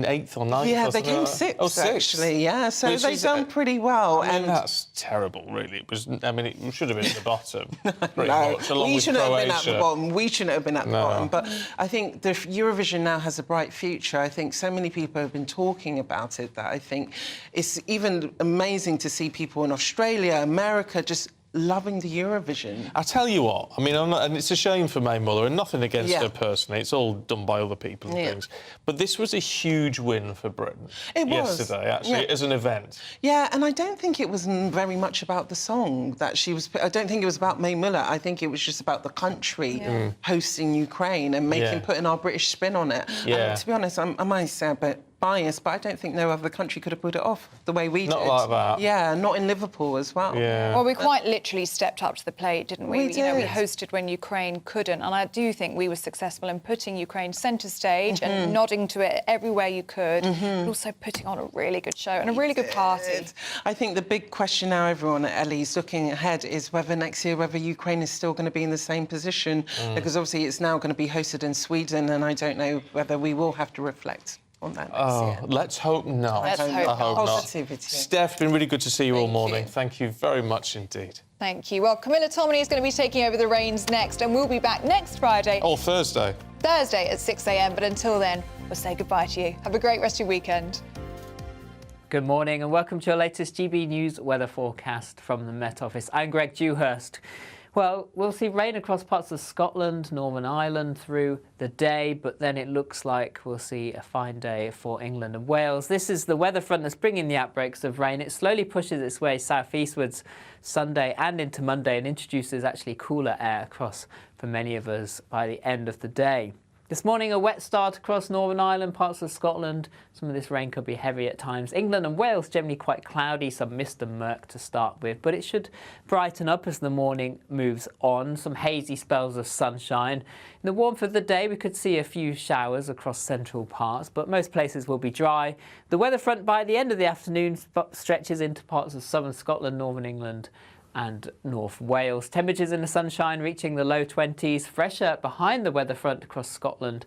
8th or 9th.
Yeah, they came 6th, actually, yeah, so they've done pretty well.
I mean, that's terrible, really. It was. I mean, it should have been at the bottom, pretty
No,
much, along
we
with
shouldn't
Croatia.
have been at the bottom. We shouldn't have been at the bottom. But I think the Eurovision now has a bright future. I think so many people have been talking about it that I think it's even amazing to see people in Australia, America, just loving the Eurovision.
I tell you what, I mean, and it's a shame for Mae Muller, and nothing against her personally. It's all done by other people and things. But this was a huge win for Britain.
It was.
Yesterday, actually, as an event.
Yeah, and I don't think it was very much about the song that she was... I don't think it was about Mae Muller. I think it was just about the country hosting Ukraine and putting our British spin on it.
Yeah.
And to be honest, I might say a bit biased, but I don't think no other country could have put it off the way we did.
Not like that.
Yeah, not in Liverpool as well.
Yeah.
Well, we quite literally stepped up to the plate, didn't we?
We
You know, we
did.
hosted when Ukraine couldn't, and I do think we were successful in putting Ukraine centre stage and nodding to it everywhere you could, but also putting on a really good show and a really good party.
I think the big question now everyone at Ellie's looking ahead is whether next year, whether Ukraine is still going to be in the same position, because obviously it's now going to be hosted in Sweden, and I don't know whether we will have to reflect on that next year.
Let's hope not.
Let's hope
I hope not.
Positivity.
Steph, it's been really good to see you all morning. Thank you very much indeed.
Thank you. Well, Camilla Tominey is going to be taking over the reins next, and we'll be back next Friday.
Oh, Thursday.
Thursday at 6 a.m. But until then, we'll say goodbye to you. Have a great rest of your weekend.
Good morning and welcome to your latest GB News weather forecast from the Met Office. I'm Greg Dewhurst. Well, we'll see rain across parts of Scotland, Northern Ireland through the day, but then it looks like we'll see a fine day for England and Wales. This is the weather front that's bringing the outbreaks of rain. It slowly pushes its way southeastwards Sunday and into Monday and introduces actually cooler air across for many of us by the end of the day. This morning, a wet start across Northern Ireland, parts of Scotland. Some of this rain could be heavy at times. England and Wales generally quite cloudy, some mist and murk to start with, but it should brighten up as the morning moves on. Some hazy spells of sunshine. In the warmth of the day, we could see a few showers across central parts, but most places will be dry. The weather front by the end of the afternoon stretches into parts of southern Scotland, northern England and North Wales. Temperatures in the sunshine reaching the low 20s, fresher behind the weather front across Scotland